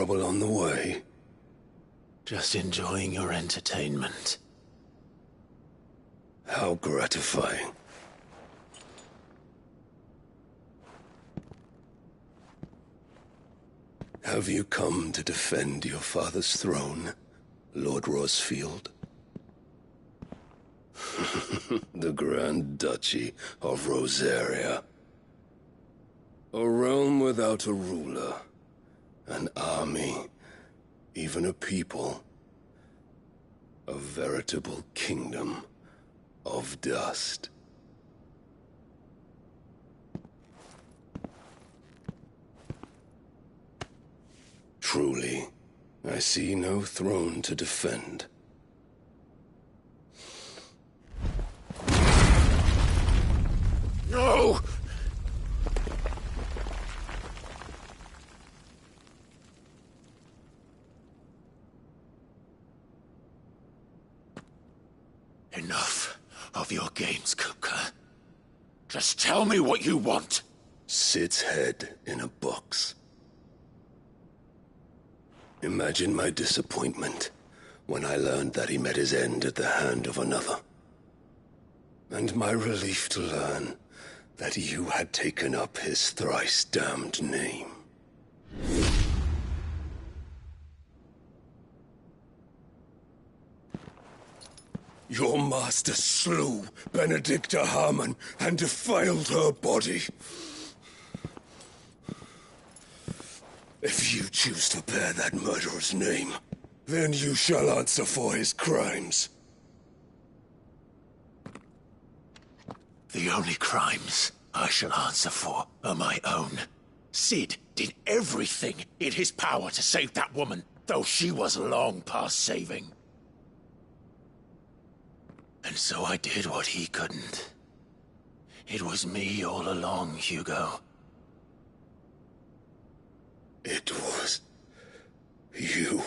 trouble on the way? Just enjoying your entertainment. How gratifying. Have you come to defend your father's throne, Lord Rosfield? The Grand Duchy of Rosaria. A realm without a ruler, an army, even a people. A veritable kingdom of dust. Truly, I see no throne to defend. No! Enough of your games, Kuka. Just tell me what you want. Sid's head in a box. Imagine my disappointment when I learned that he met his end at the hand of another. And my relief to learn that you had taken up his thrice-damned name. Your master slew Benedicta Harmon and defiled her body. If you choose to bear that murderer's name, then you shall answer for his crimes. The only crimes I shall answer for are my own. Sid did everything in his power to save that woman, though she was long past saving. And so I did what he couldn't. It was me all along, Hugo. It was you.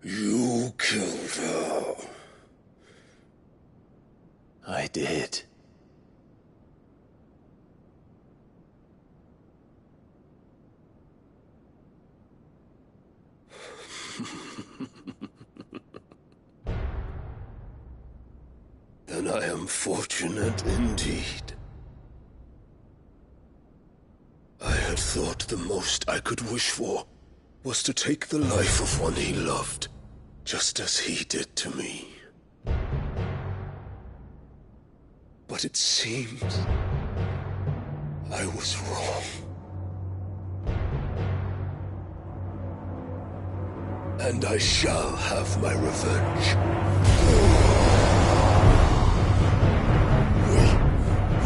You killed her. I did. Then I am fortunate indeed. I had thought the most I could wish for was to take the life of one he loved, just as he did to me. But it seems I was wrong. And I shall have my revenge.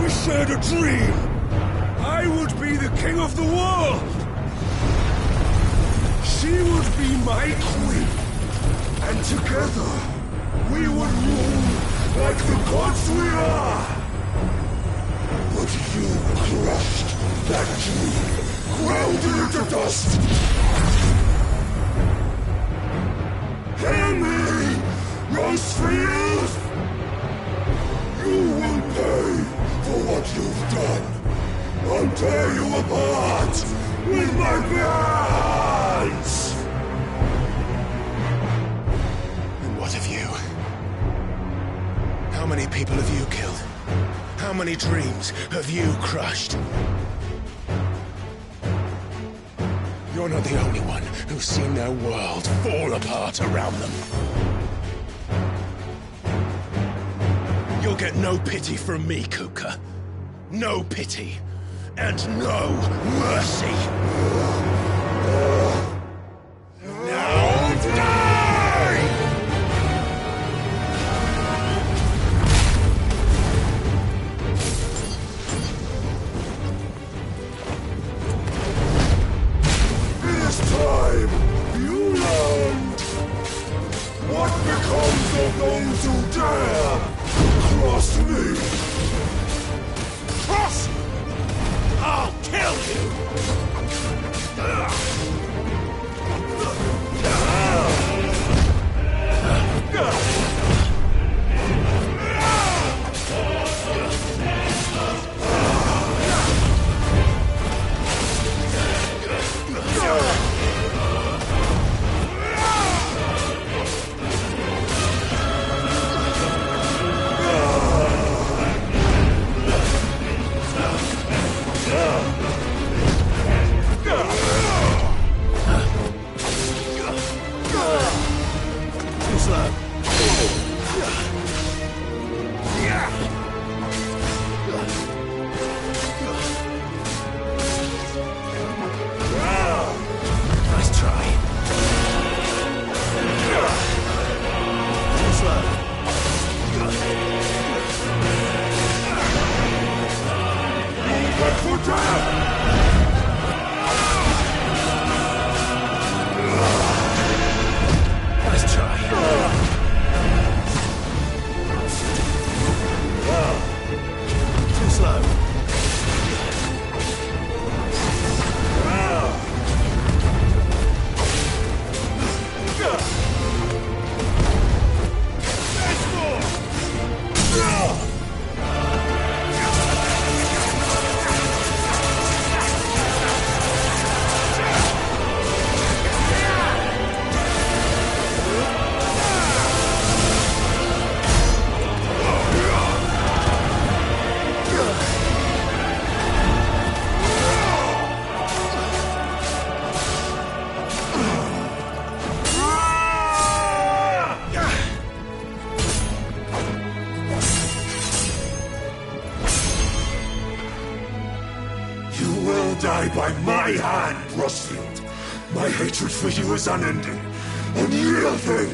We shared a dream! I would be the king of the world! She would be my queen! And together, we would rule like the gods we are! But you crushed that dream, ground it into dust! Hear me, Rosefield! You will pay for what you've done. I'll tear you apart with my hands! And what of you? How many people have you killed? How many dreams have you crushed? You're not the only one who's seen their world fall apart around them. You'll get no pity from me, Kuka. No pity. And no mercy. Now die! This time, you learned what becomes of those who dare cross me. Cross! I'll kill you! my hand, Rosfield. My hatred for you is unending, unyielding.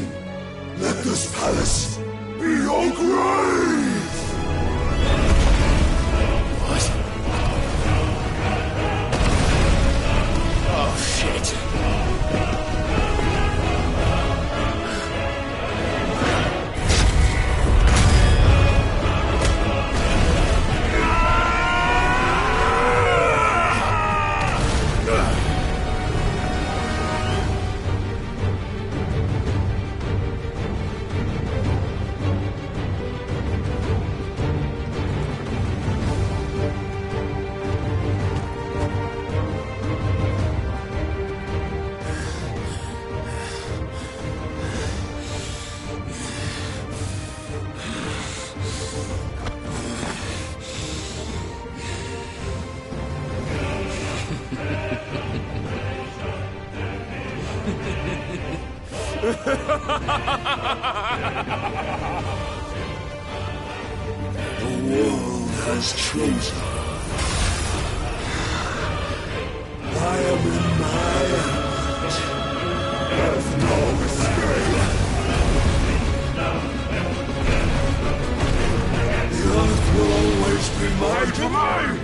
Let this palace be your grave! What? Oh, shit. The world has chosen. I am in my hand. There's no escape. The earth will always be my domain.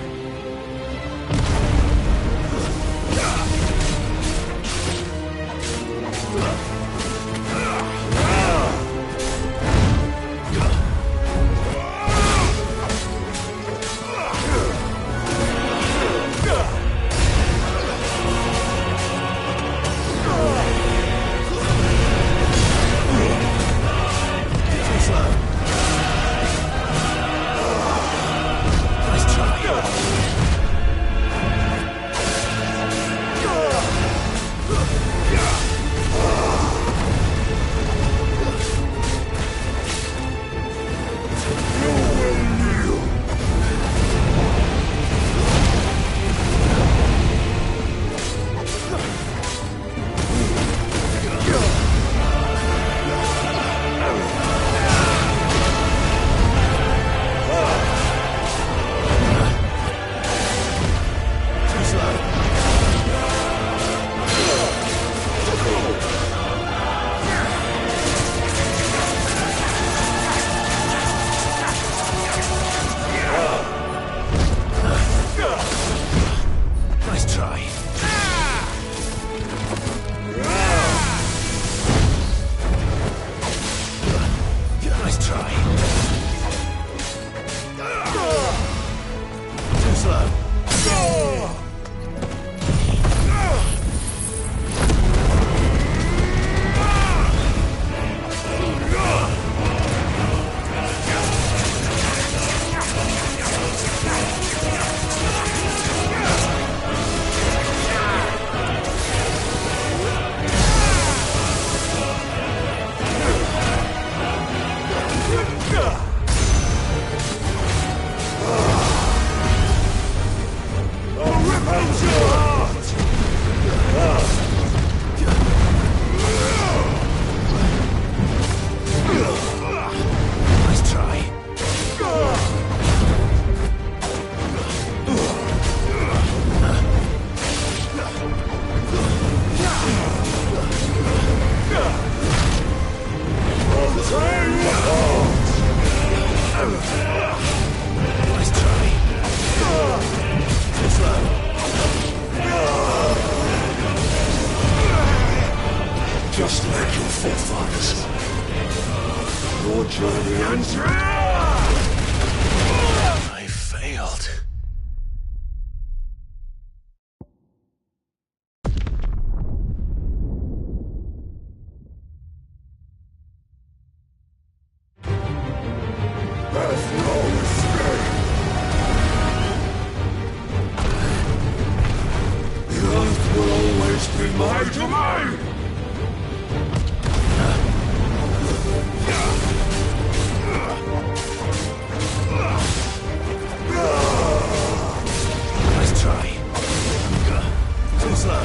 Just like your forefathers. Your journey ends here! I failed. There's no escape! The earth will always be my domain! Nice try. Too slow.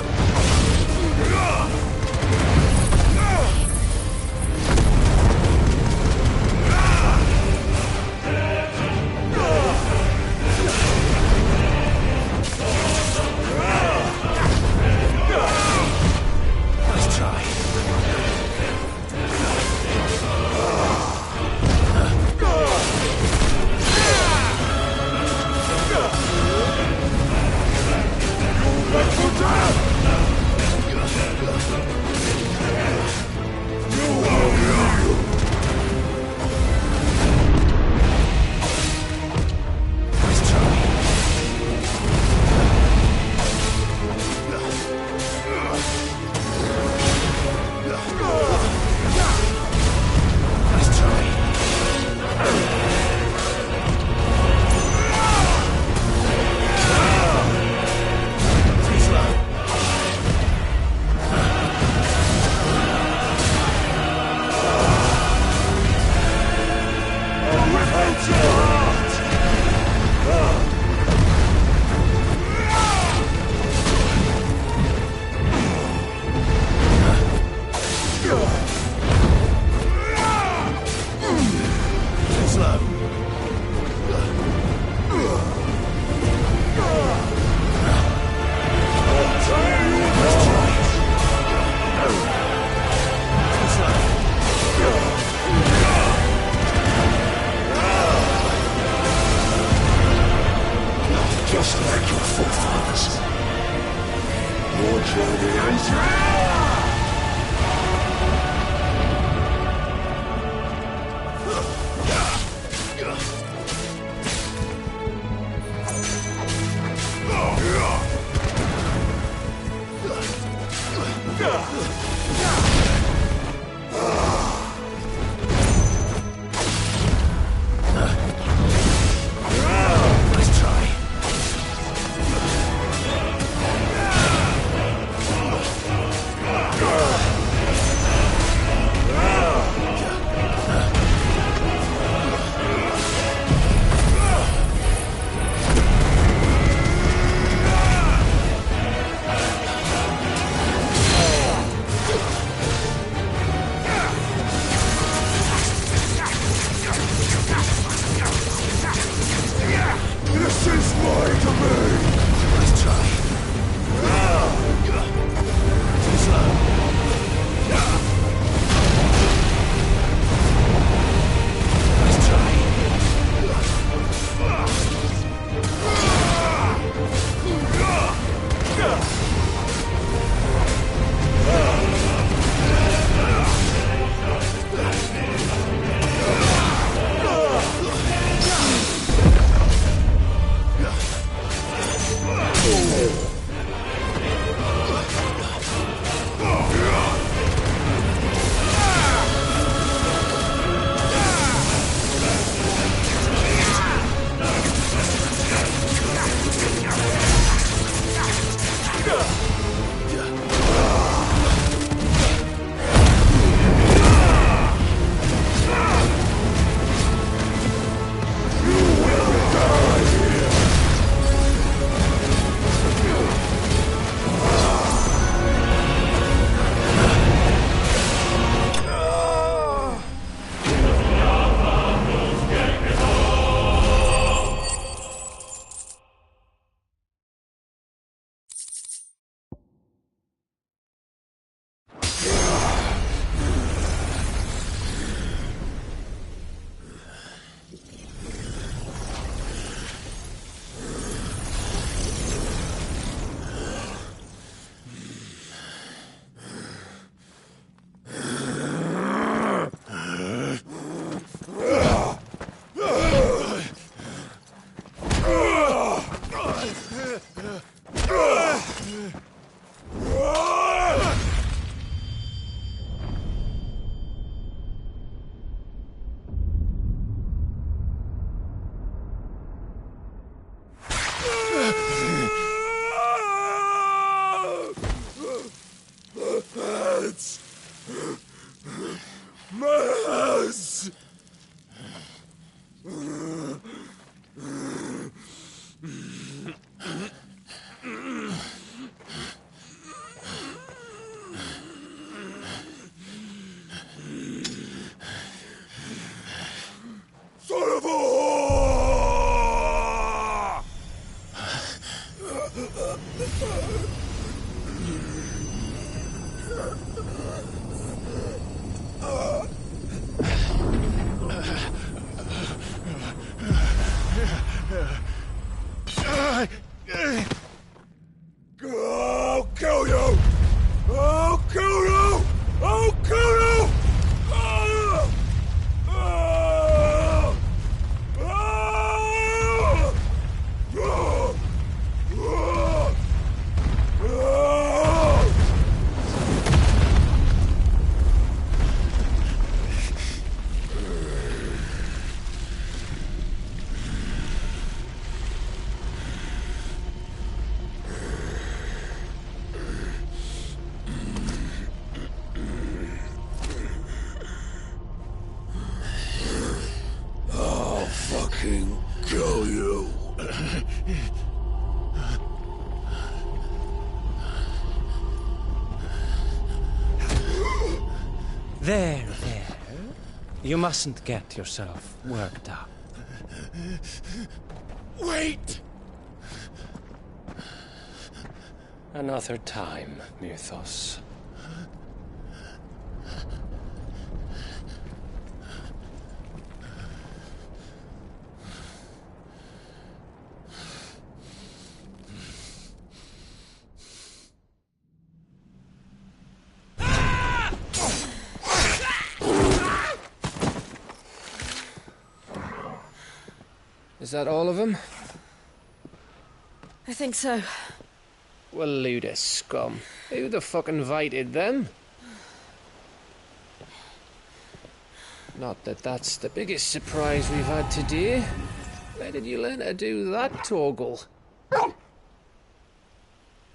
I'll kill you! I'll kill you! I'll kill you! Ah! Ah! Ah! Ah! Ah! Ah! I'll fucking kill you. There. You mustn't get yourself worked up. Wait! Another time, Mythos. Was that all of them? I think so. Well, load of scum. Who the fuck invited them? Not that that's the biggest surprise we've had today. Where did you learn to do that, Torgal?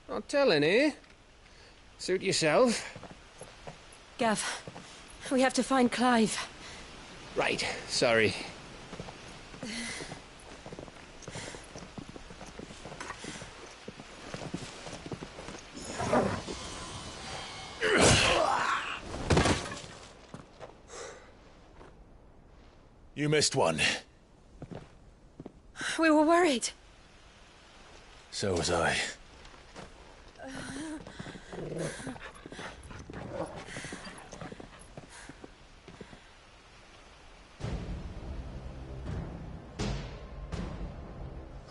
Not telling, eh? Suit yourself. Gav, we have to find Clive. Right, sorry. You missed one. We were worried. So was I.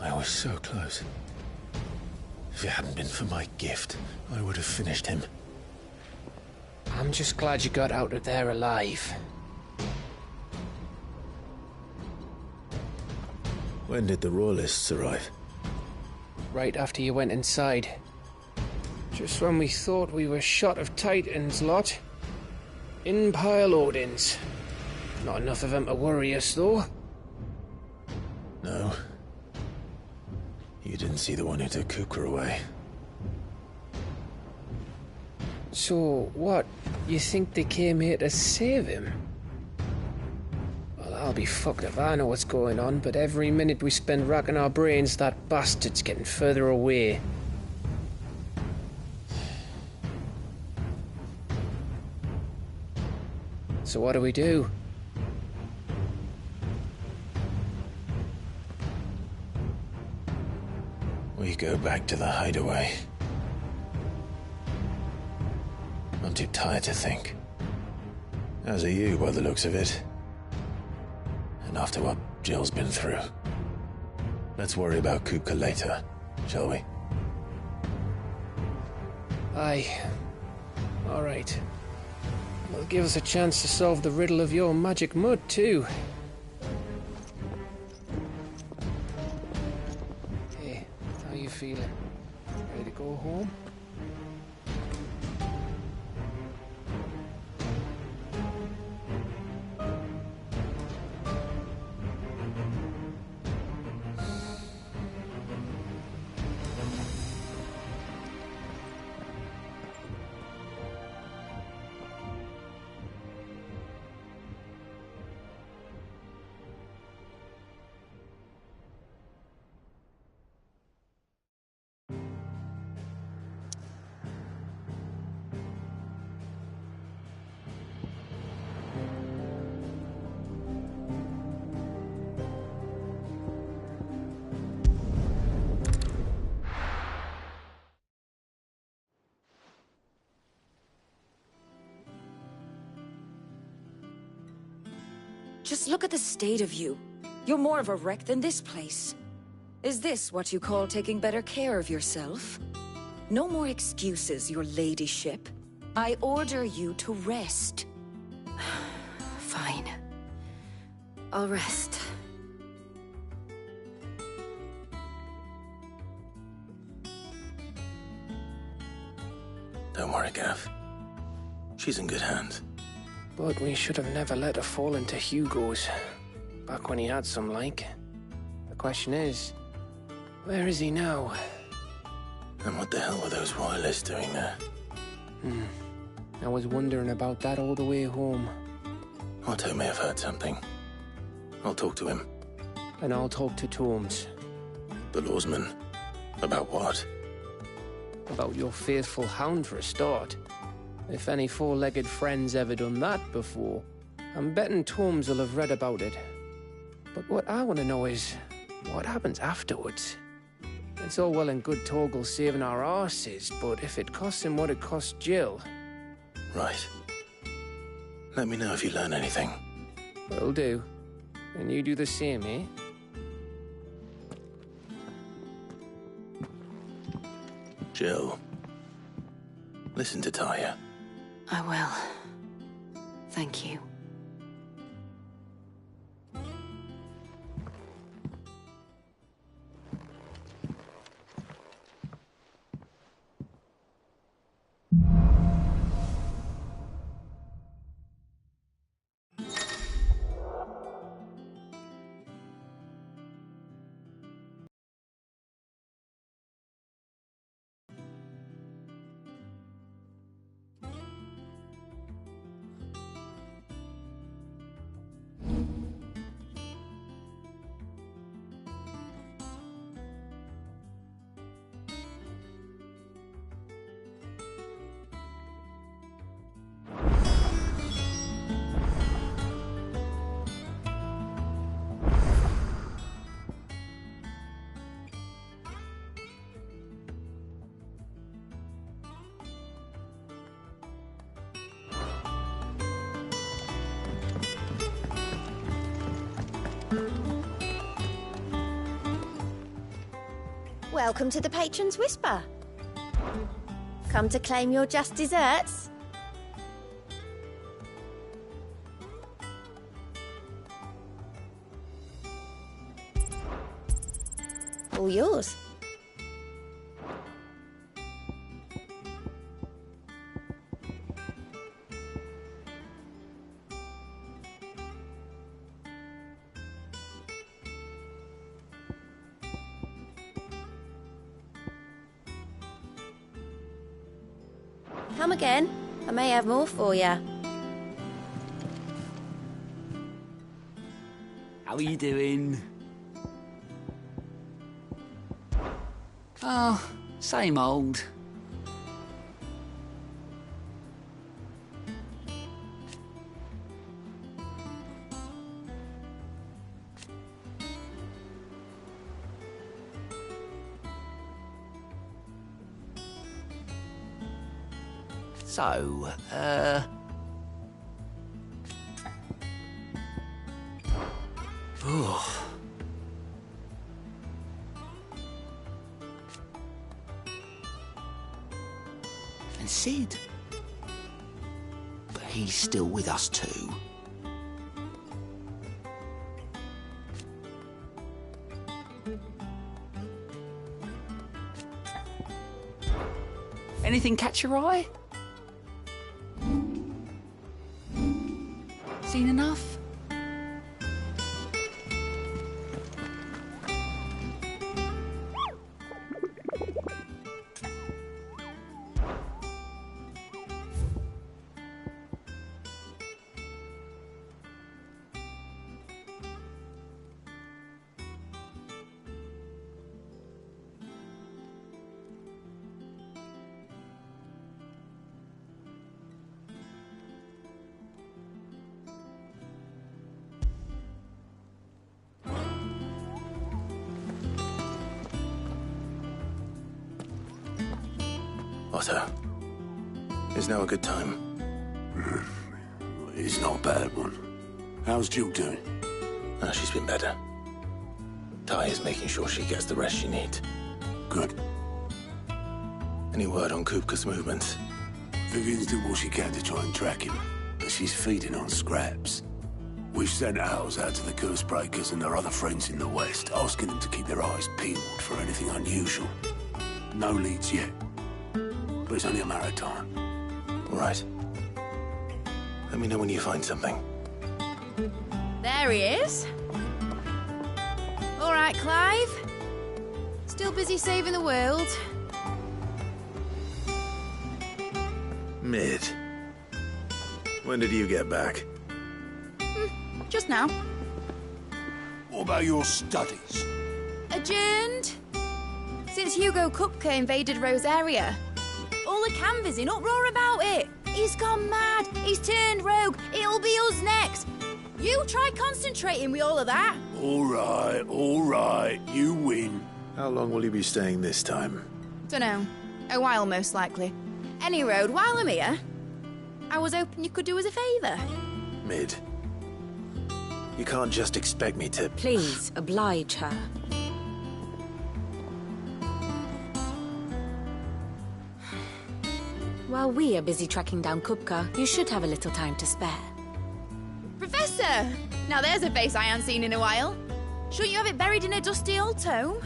I was so close. If it hadn't been for my gift, I would have finished him. I'm just glad you got out of there alive. When did the Royalists arrive? Right after you went inside. Just when we thought we were shot of Titans, lot. In pile Odins. Not enough of them to worry us, though. No. You didn't see the one who took Kukra away. So, what? You think they came here to save him? Well, I'll be fucked if I know what's going on, but every minute we spend racking our brains, that bastard's getting further away. So what do we do? We go back to the hideaway. I'm too tired to think. As are you, by the looks of it. And after what Jill's been through. Let's worry about Kuka later, shall we? Aye. All right. Well, give us a chance to solve the riddle of your magic mud, too. Hey, how you feeling? Ready to go home? Just look at the state of you. You're more of a wreck than this place. Is this what you call taking better care of yourself? No more excuses, your ladyship. I order you to rest. Fine. I'll rest. Don't worry, Gav. She's in good hands. But we should have never let her fall into Hugo's. Back when he had some like. The question is, where is he now? And what the hell were those royalists doing there? I was wondering about that all the way home. Otto may have heard something. I'll talk to him. And I'll talk to Tomes. The lawsman. About what? About your faithful hound for a start. If any four-legged friend's ever done that before, I'm betting Tomes will have read about it. But what I want to know is, what happens afterwards? It's all well and good Torgal saving our arses, but if it costs him what it cost Jill... Right. Let me know if you learn anything. Will do. And you do the same, eh? Jill. Listen to Taya. I will. Thank you. Welcome to the Patron's Whisper. Come to claim your just desserts? All yours. Come again. I may have more for you. How are you doing? Oh, same old. So, oh. And Sid. But he's still with us too. Anything catch your eye? Seen enough? Otto, is now a good time? It's not a bad one. How's Jill doing? She's been better. Ty is making sure she gets the rest she needs. Good. Any word on Kupka's movements? Vivian's doing what she can to try and track him, but she's feeding on scraps. We've sent ours out to the Cursebreakers and their other friends in the West, asking them to keep their eyes peeled for anything unusual. No leads yet, but it's only a matter of time. All right. Let me know when you find something. There he is. All right, Clive. Still busy saving the world. Mid. When did you get back? Just now. What about your studies? Adjourned. Since Hugo Kupka invaded Rosaria. All the canvassers in uproar about it. He's gone mad. He's turned rogue. It'll be us next. You try concentrating with all of that. All right. You win. How long will you be staying this time? Dunno. A while, most likely. Any road, while I'm here, I was hoping you could do us a favour. Mid. You can't just expect me to... Please, oblige her. While we are busy tracking down Kupka, you should have a little time to spare. Professor! Now there's a face I haven't seen in a while. Shouldn't you have it buried in a dusty old tome?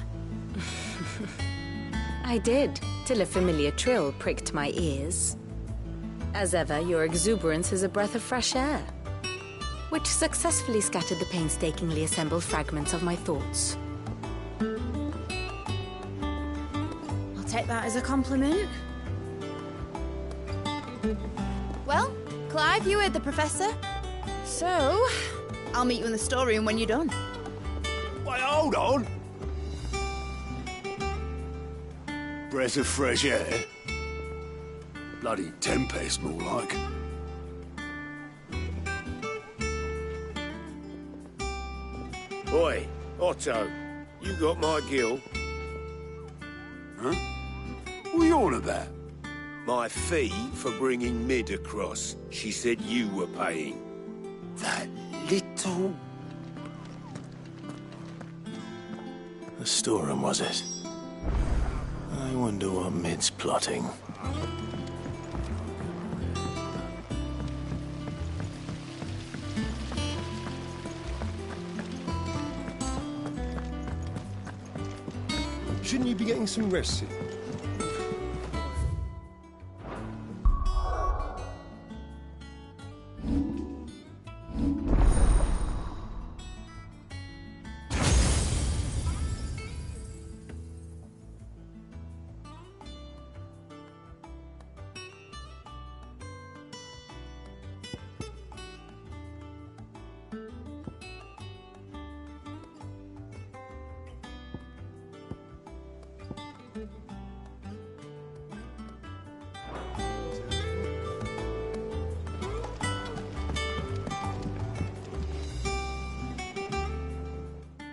I did, till a familiar trill pricked my ears. As ever, your exuberance is a breath of fresh air, which successfully scattered the painstakingly assembled fragments of my thoughts. I'll take that as a compliment. Well, Clive, you heard the Professor. So, I'll meet you in the storeroom when you're done. Wait, hold on. Breath of fresh air. Bloody tempest, more like. Oi, Otto, you got my gill? Huh? What are you on about? My fee for bringing Mid across. She said you were paying. That little... The storeroom, was it? I wonder what Mid's plotting. Shouldn't you be getting some rest, Sid?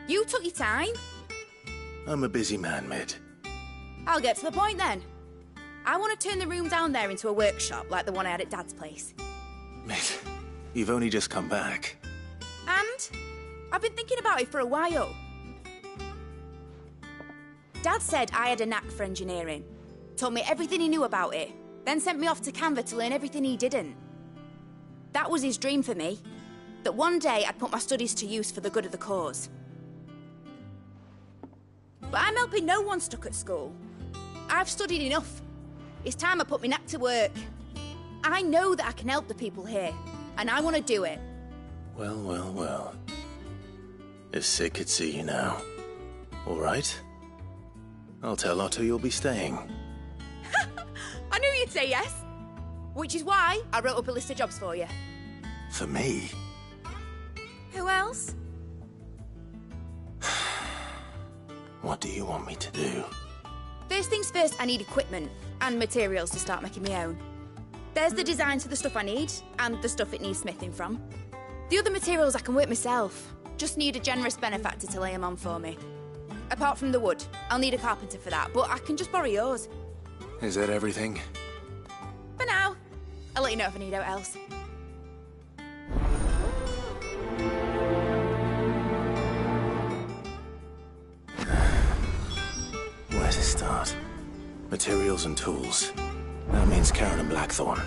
You took your time. I'm a busy man, Mid. I'll get to the point then. I want to turn the room down there into a workshop like the one I had at Dad's place. Mid, you've only just come back. And I've been thinking about it for a while. Dad said I had a knack for engineering, told me everything he knew about it, then sent me off to Canva to learn everything he didn't. That was his dream for me, that one day I'd put my studies to use for the good of the cause. But I'm helping no one stuck at school. I've studied enough. It's time I put my knack to work. I know that I can help the people here, and I want to do it. Well, well, well. If Sid could see you now. All right. I'll tell Otto you'll be staying. I knew you'd say yes. Which is why I wrote up a list of jobs for you. For me? Who else? What do you want me to do? First things first, I need equipment and materials to start making my own. There's the designs for the stuff I need and the stuff it needs smithing from. The other materials I can work myself. Just need a generous benefactor to lay them on for me. Apart from the wood, I'll need a carpenter for that, but I can just borrow yours. Is that everything? For now. I'll let you know if I need out else. Where to start? Materials and tools. That means Karen and Blackthorn.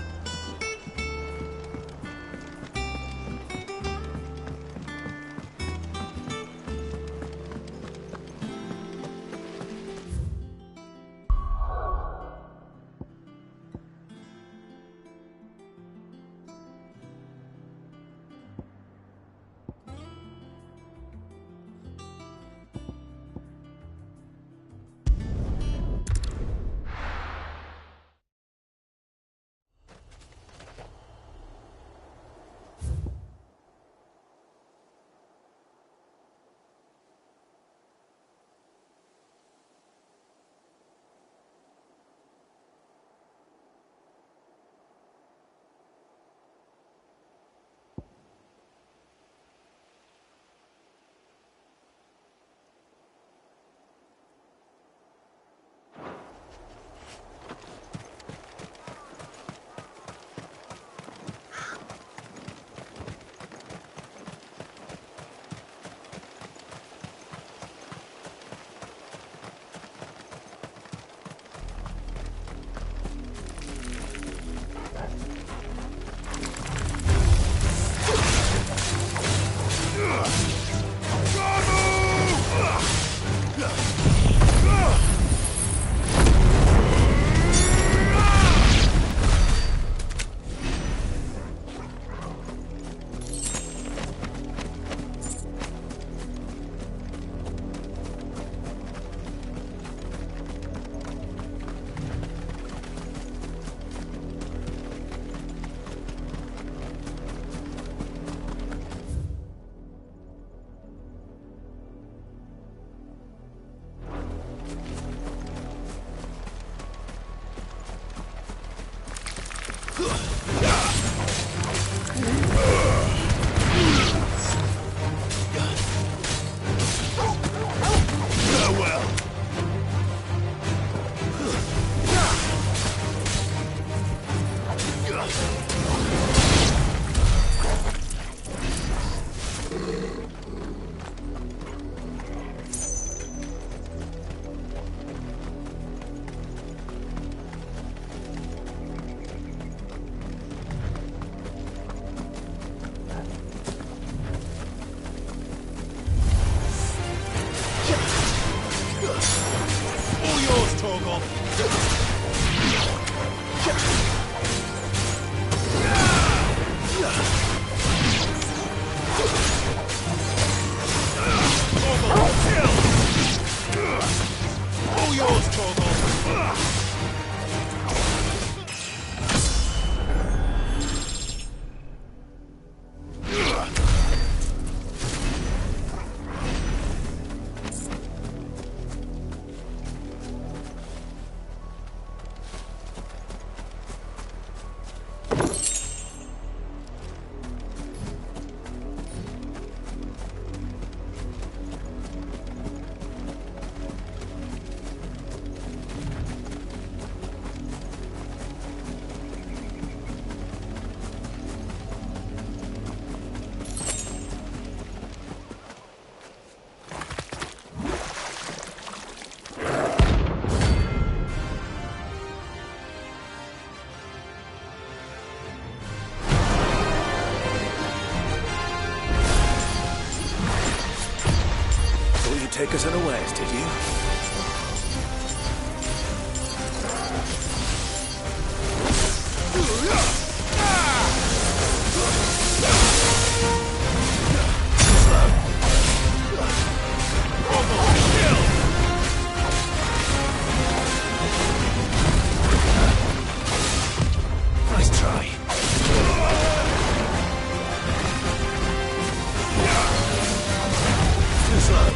take us unawares, did you? Nice try. Too slow.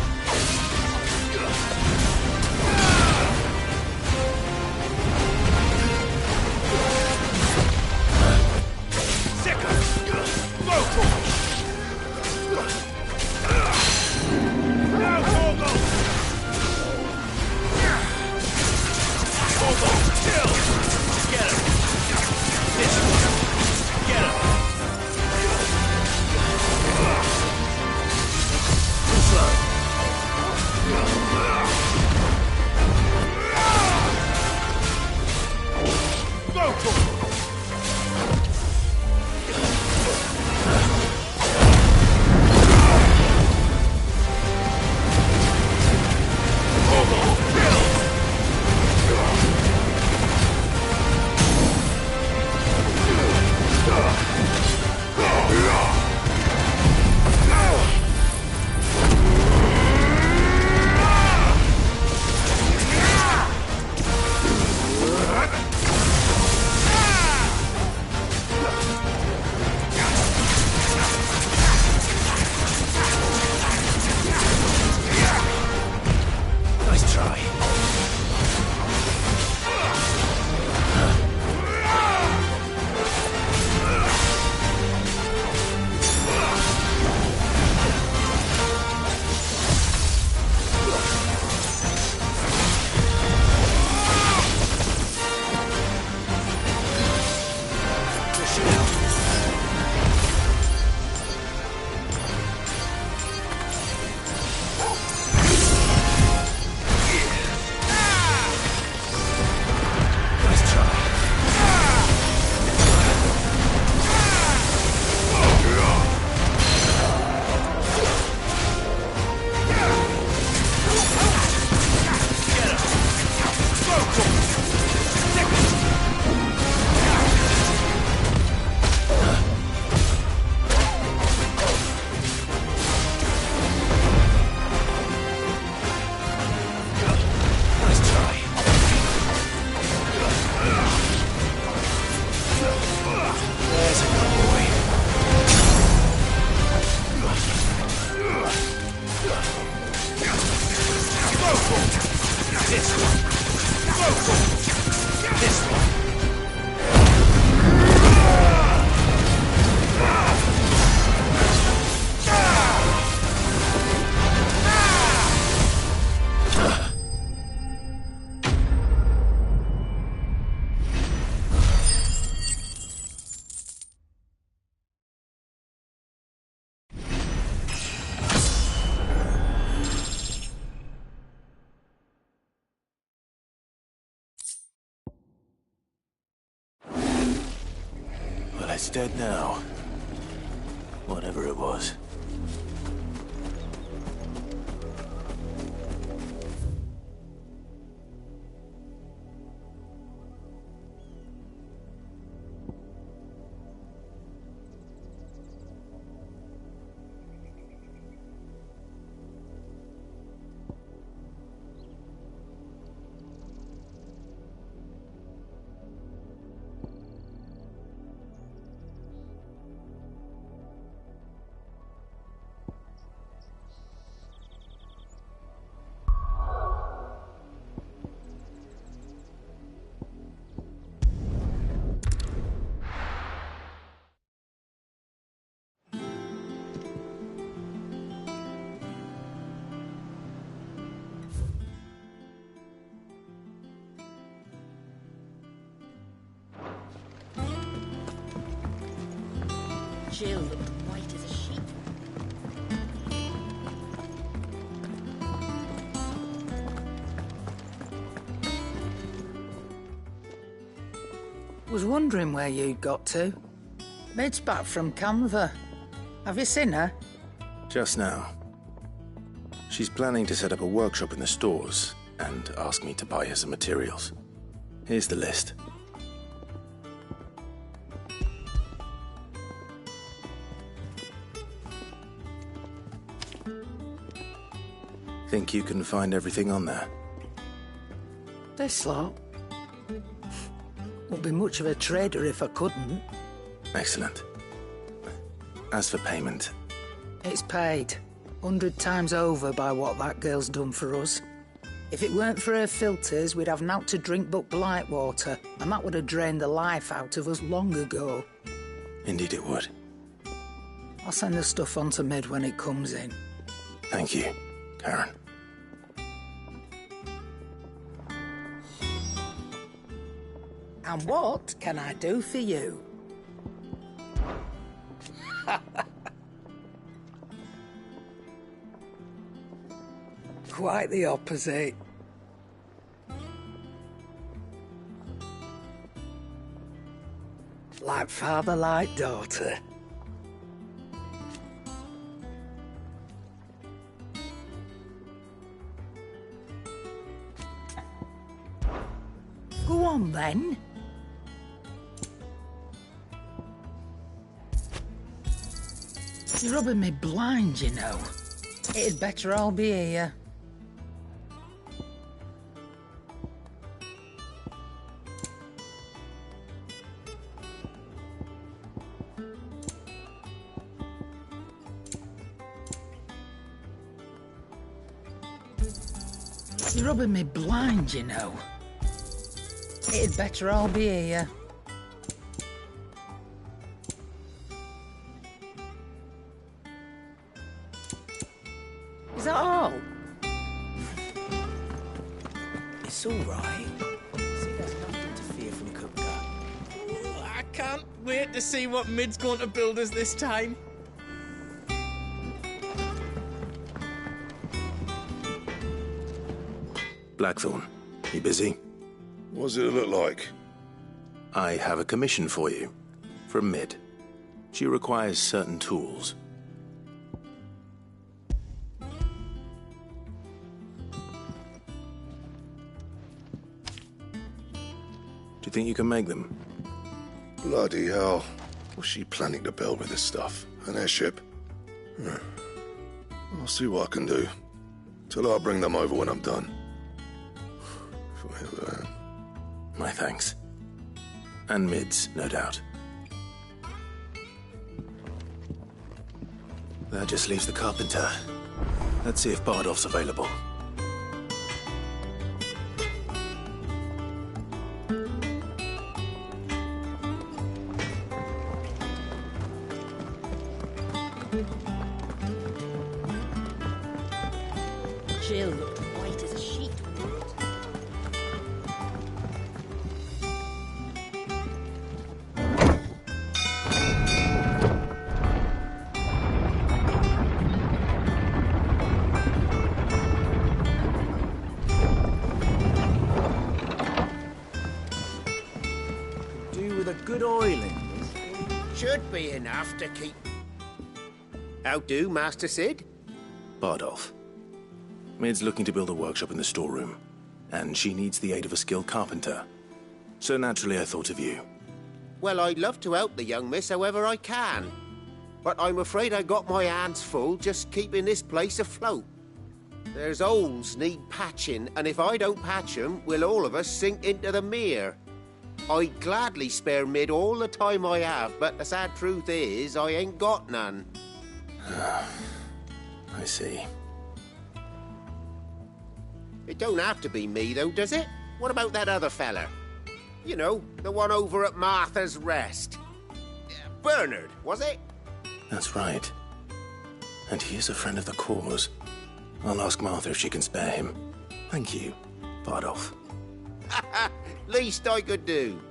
It's dead now. Whatever it was. Jill looked white as a sheet. Was wondering where you'd got to. Mid's back from Canva. Have you seen her? Just now. She's planning to set up a workshop in the stores and ask me to buy her some materials. Here's the list. Think you can find everything on there? This lot? Wouldn't be much of a trader if I couldn't. Excellent. As for payment... It's paid. 100 times over by what that girl's done for us. If it weren't for her filters, we'd have naught to drink but blight water, and that would have drained the life out of us long ago. Indeed it would. I'll send the stuff on to Mid when it comes in. Thank you, Karen. And what can I do for you? Quite the opposite. Like father, like daughter. Go on, then. You're rubbing me blind, you know. It'd better all be here. You're rubbing me blind, you know. It'd better all be here. Is that all? It's all right. See, there's nothing to fear from Cookgar. I can't wait to see what Mid's going to build us this time. Blackthorn, you busy? What does it look like? I have a commission for you. From Mid. She requires certain tools. Do you think you can make them? Bloody hell. What's she planning to build with this stuff? An airship? I'll see what I can do. Tell her I'll bring them over when I'm done. My thanks. And Mid's, no doubt. That just leaves the carpenter. Let's see if Bardolph's available. Jill looked white as a sheet. Do with a good oiling. Should be enough to keep... How do, Master Sid? Bardolph. Mid's looking to build a workshop in the storeroom, and she needs the aid of a skilled carpenter. So naturally I thought of you. Well, I'd love to help the young miss however I can. But I'm afraid I got my hands full just keeping this place afloat. There's holes need patching, and if I don't patch them, we'll all of us sink into the mere. I'd gladly spare Mid all the time I have, but the sad truth is, I ain't got none. I see. It don't have to be me, though, does it? What about that other fella? You know, the one over at Martha's Rest. Bernard, was it? That's right. And he is a friend of the cause. I'll ask Martha if she can spare him. Thank you, Bardolph. Least I could do.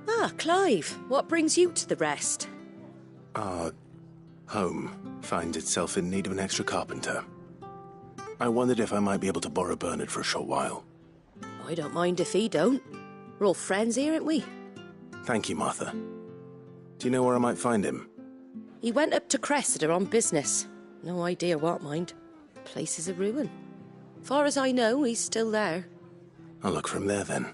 Ah, Clive, what brings you to the rest? Our home finds itself in need of an extra carpenter. I wondered if I might be able to borrow Bernard for a short while. I don't mind if he don't. We're all friends here, aren't we? Thank you, Martha. Do you know where I might find him? He went up to Cressida on business. No idea what, mind. Place is a ruin. Far as I know, he's still there. I'll look for him there, then.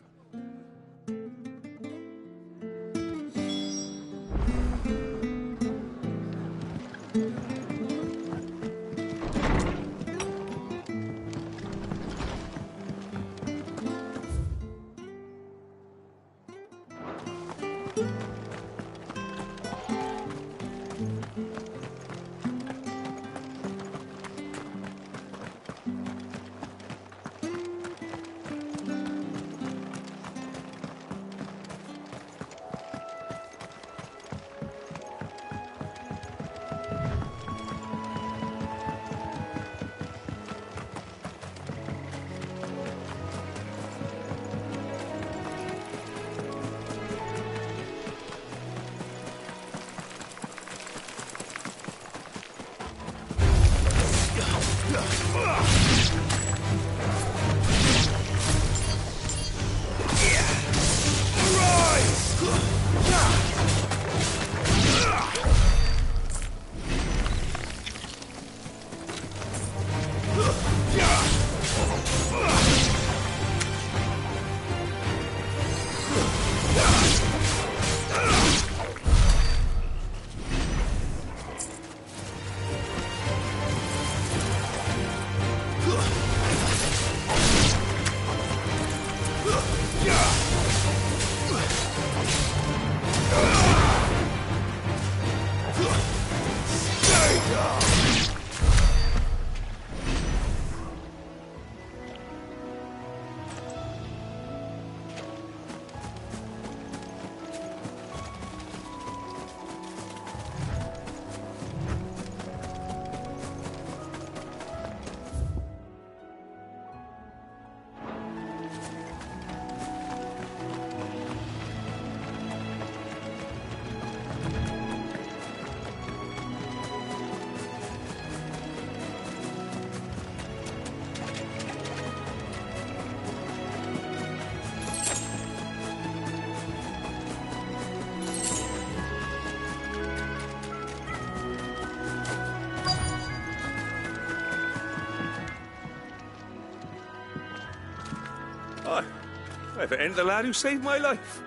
If it ain't the lad who saved my life.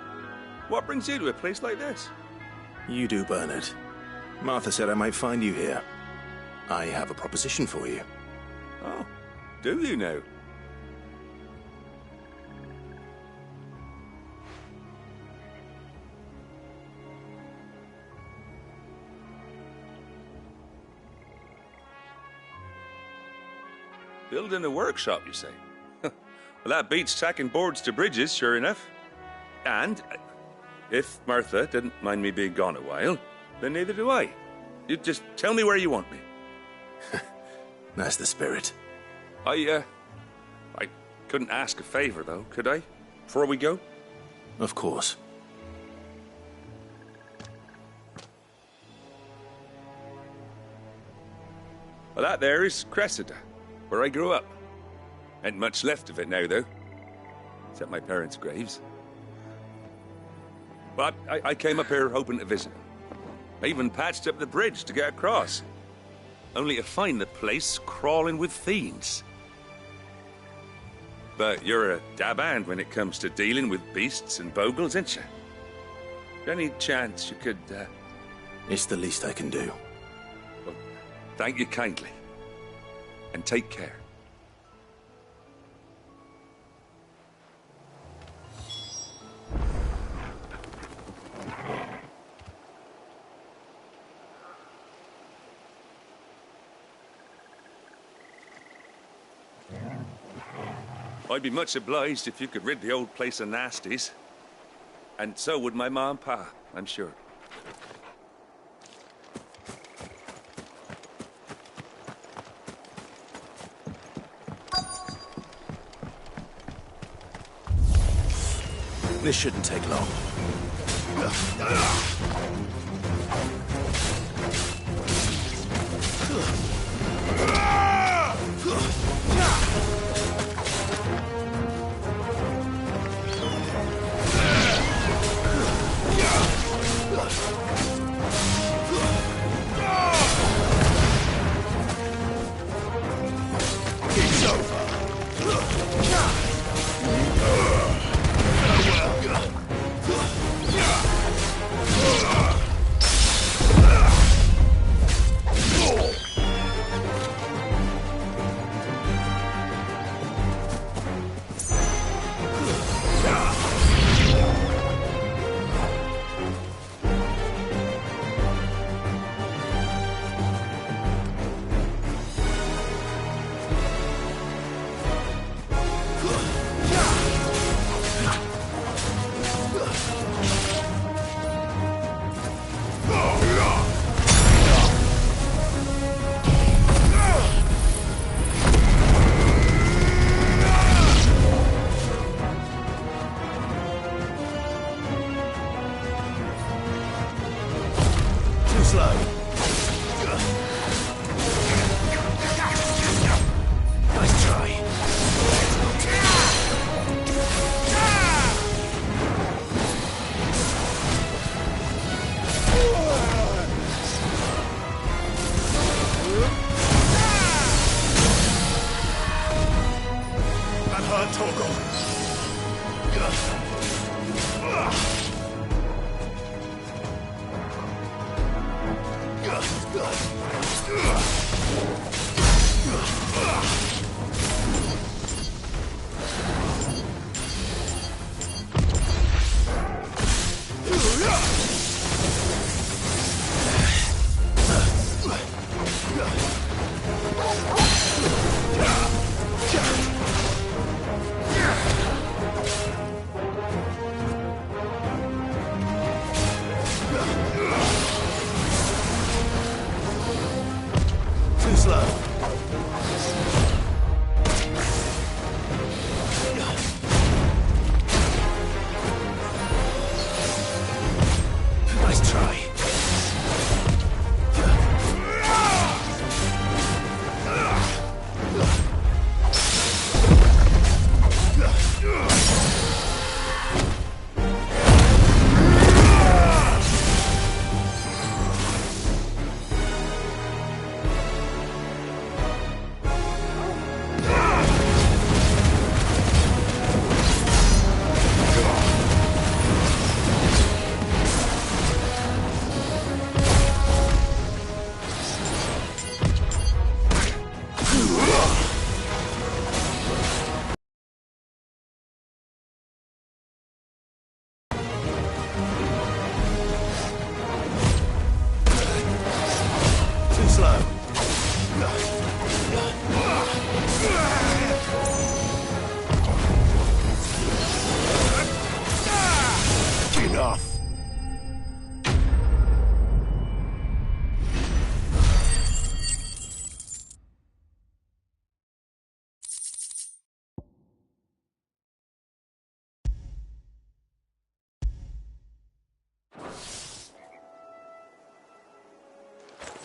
What brings you to a place like this? You do, Bernard. Martha said I might find you here. I have a proposition for you. Oh, do you now? Building a workshop, you say? Well, that beats tacking boards to bridges, sure enough. And if Martha didn't mind me being gone a while, then neither do I. You just tell me where you want me. That's the spirit. I couldn't ask a favor, though, could I? Before we go? Of course. Well, that there is Cressida, where I grew up. Ain't much left of it now, though. Except my parents' graves. But I came up here hoping to visit them. I even patched up the bridge to get across. Only to find the place crawling with fiends. But you're a dab hand when it comes to dealing with beasts and bogles, ain't you? Any chance you could, It's the least I can do. Well, thank you kindly. And take care. I'd be much obliged if you could rid the old place of nasties. And so would my ma and pa, I'm sure. This shouldn't take long.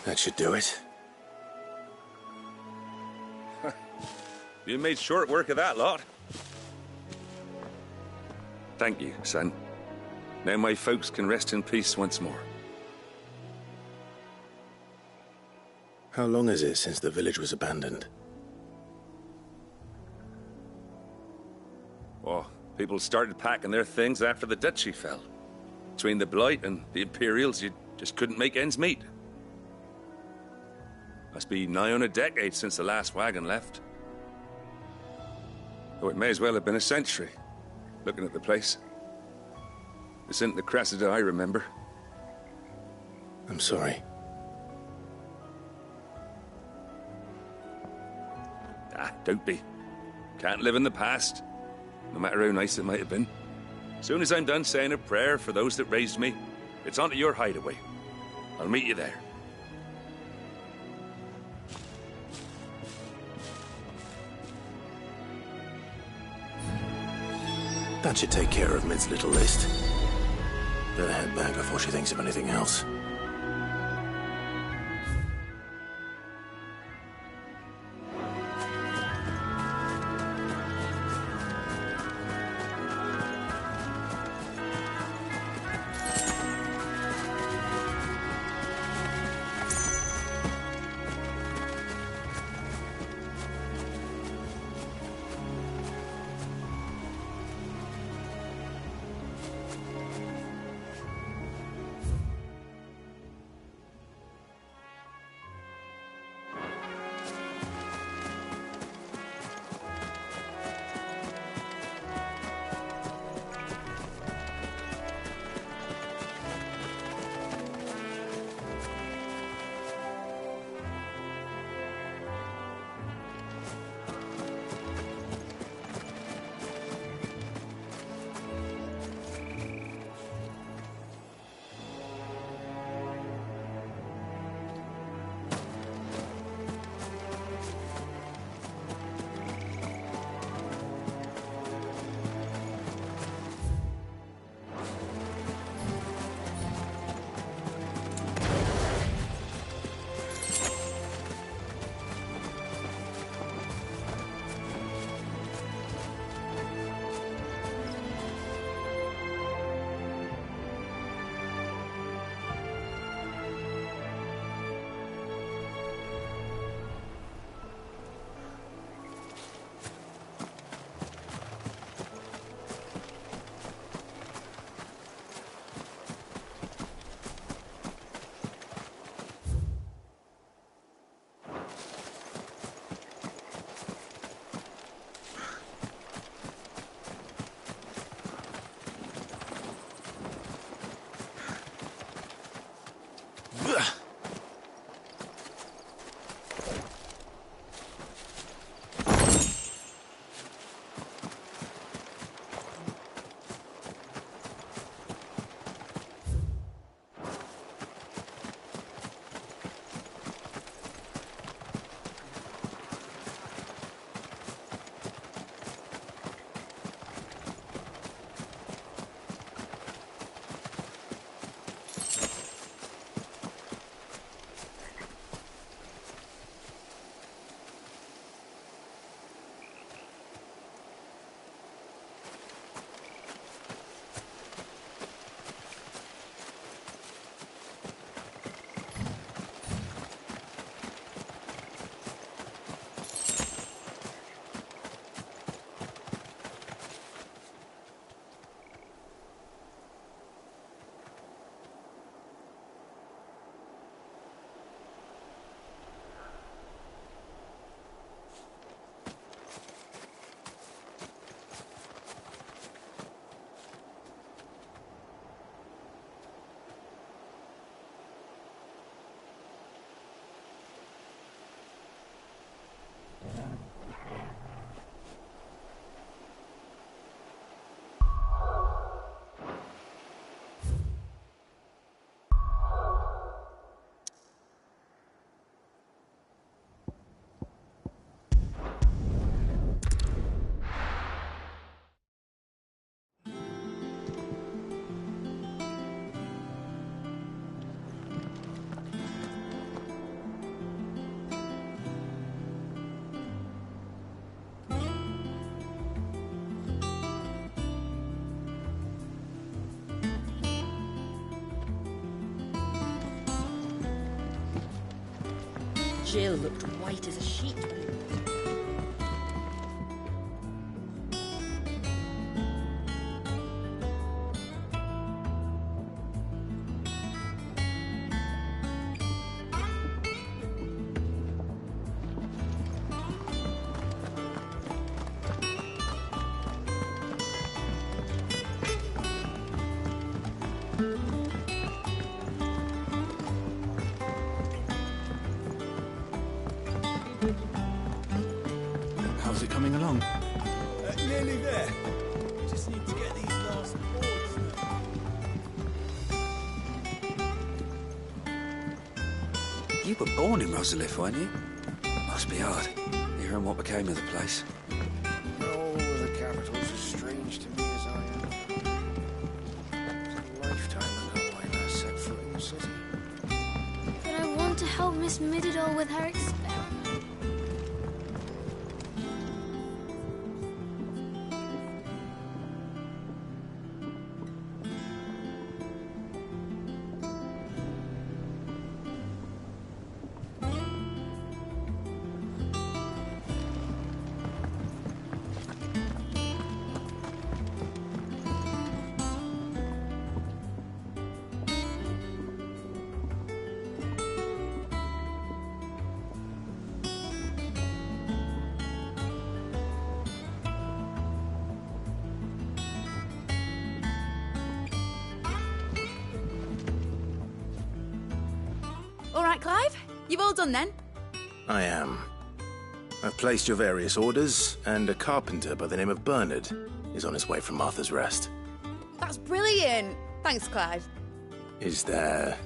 That should do it. You made short work of that lot. Thank you, son. Now my folks can rest in peace once more. How long is it since the village was abandoned? Oh, people started packing their things after the duchy fell. Between the Blight and the Imperials, you just couldn't make ends meet. Must be nigh on a decade since the last wagon left. Oh, it may as well have been a century, looking at the place. This isn't the Cressida I remember. I'm sorry. Don't be. Can't live in the past, no matter how nice it might have been. Soon as I'm done saying a prayer for those that raised me, it's on to your hideaway. I'll meet you there. That should take care of Mid's little list. Better head back before she thinks of anything else. Jill looked white as a sheet. How's it coming along? Nearly there. Just need to get these last boards. You were born in Rosalith, weren't you? Must be hard, hearing what became of the place. No, the capital's as strange to me as I just middled all with her experiment. All right, Clive. You've all done then? I am. I've placed your various orders, and a carpenter by the name of Bernard is on his way from Martha's Rest. That's brilliant. Thanks, Clive. Is there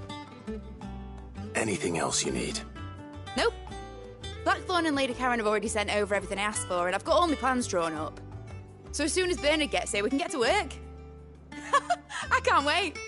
anything else you need? Nope. Blackthorn and Lady Karen have already sent over everything I asked for, and I've got all my plans drawn up. So as soon as Bernard gets here, we can get to work. I can't wait.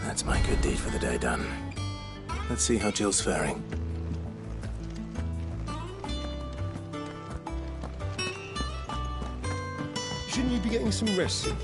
That's my good deed for the day done. Let's see how Jill's faring. Shouldn't you be getting some rest soon?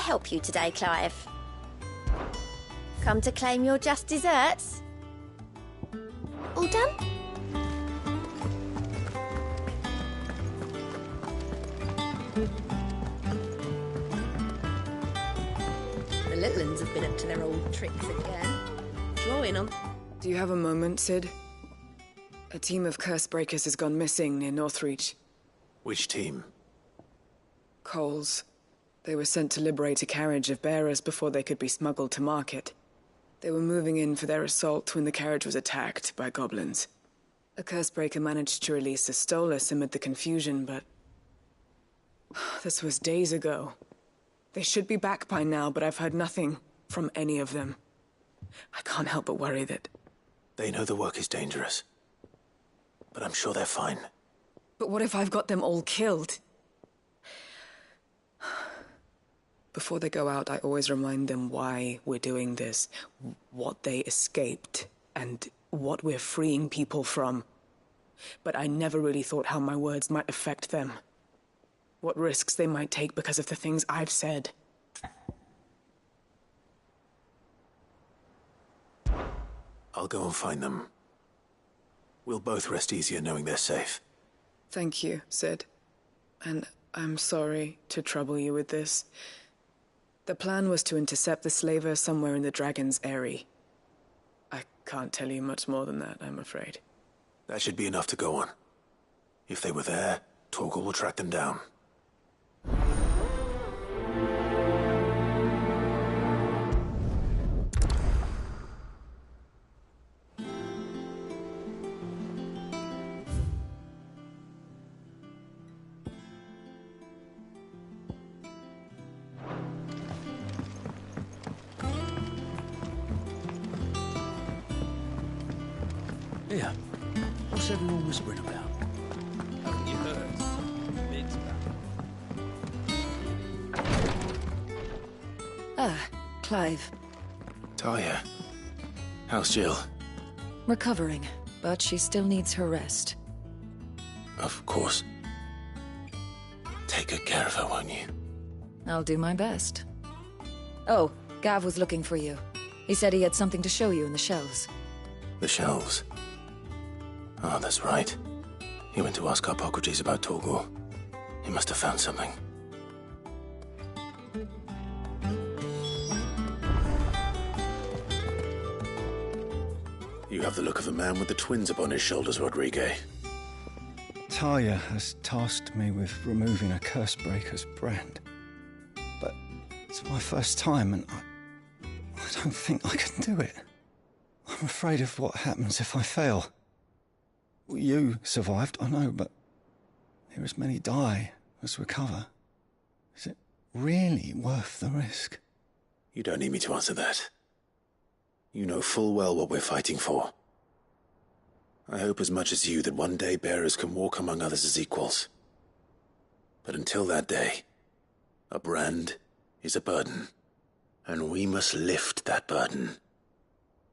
Help you today, Clive? Come to claim your just desserts? All done? The little uns have been up to their old tricks again. Drawing on. Do you have a moment, Sid? A team of curse breakers has gone missing near Northreach. Which team? Coles. They were sent to liberate a carriage of bearers before they could be smuggled to market. They were moving in for their assault when the carriage was attacked by goblins. A cursebreaker managed to release a Stolas amid the confusion, but... this was days ago. They should be back by now, but I've heard nothing from any of them. I can't help but worry that... They know the work is dangerous. But I'm sure they're fine. But what if I've got them all killed? Before they go out, I always remind them why we're doing this, what they escaped, and what we're freeing people from. But I never really thought how my words might affect them. What risks they might take because of the things I've said. I'll go and find them. We'll both rest easier knowing they're safe. Thank you, Sid. And I'm sorry to trouble you with this. The plan was to intercept the slaver somewhere in the Dragon's Eyrie. I can't tell you much more than that, I'm afraid. That should be enough to go on. If they were there, Torgal will track them down. Here, what's everyone whispering about? Haven't you heard? Mid's back. Ah, Clive. Talia. How's Jill? Recovering, but she still needs her rest. Of course. Take good care of her, won't you? I'll do my best. Oh, Gav was looking for you. He said he had something to show you in the shelves. The shelves? Oh, that's right. He went to ask Harpocrates about Torgal. He must have found something. You have the look of a man with the twins upon his shoulders, Rodrigue. Talia has tasked me with removing a Cursebreaker's brand. But it's my first time, and I don't think I can do it. I'm afraid of what happens if I fail. You survived, I know, but here as many die as recover. Is it really worth the risk? You don't need me to answer that. You know full well what we're fighting for. I hope as much as you that one day bearers can walk among others as equals. But until that day, a brand is a burden, and we must lift that burden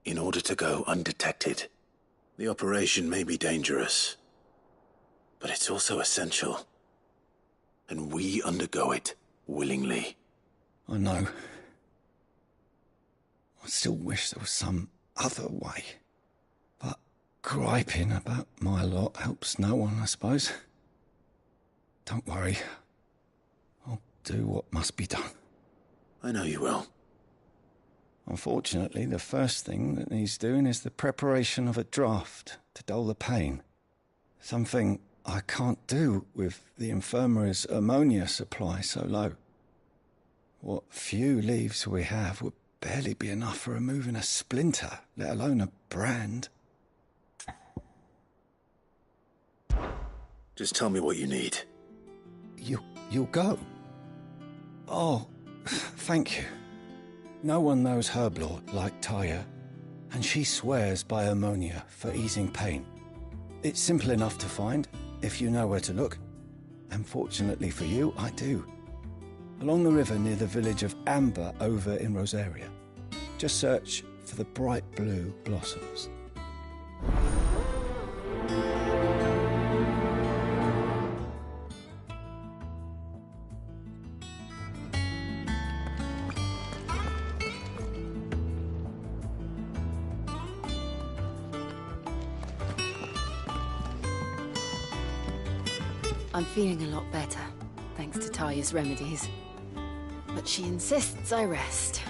in order to go undetected. The operation may be dangerous, but it's also essential, and we undergo it willingly. I know. I still wish there was some other way. But griping about my lot helps no one, I suppose. Don't worry. I'll do what must be done. I know you will. Unfortunately, the first thing that needs doing is the preparation of a draft to dull the pain. Something I can't do with the infirmary's ammonia supply so low. What few leaves we have would barely be enough for removing a splinter, let alone a brand. Just tell me what you need. You'll go? Oh, thank you. No one knows Herblord like Talia, and she swears by ammonia for easing pain. It's simple enough to find, if you know where to look. And fortunately for you, I do. Along the river near the village of Amber over in Rosaria. Just search for the bright blue blossoms. I'm feeling a lot better, thanks to Talia's remedies. But she insists I rest.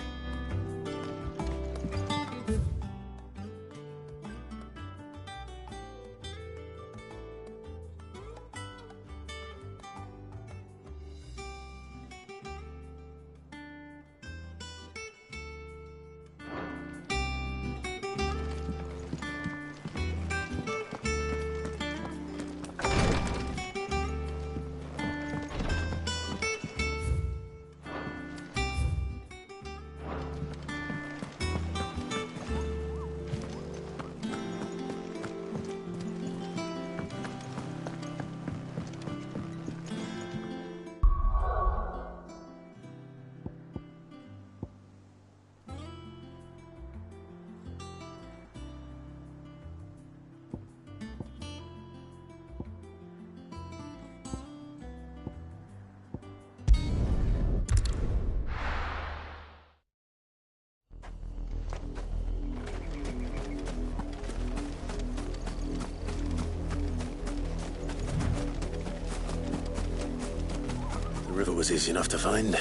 was easy enough to find.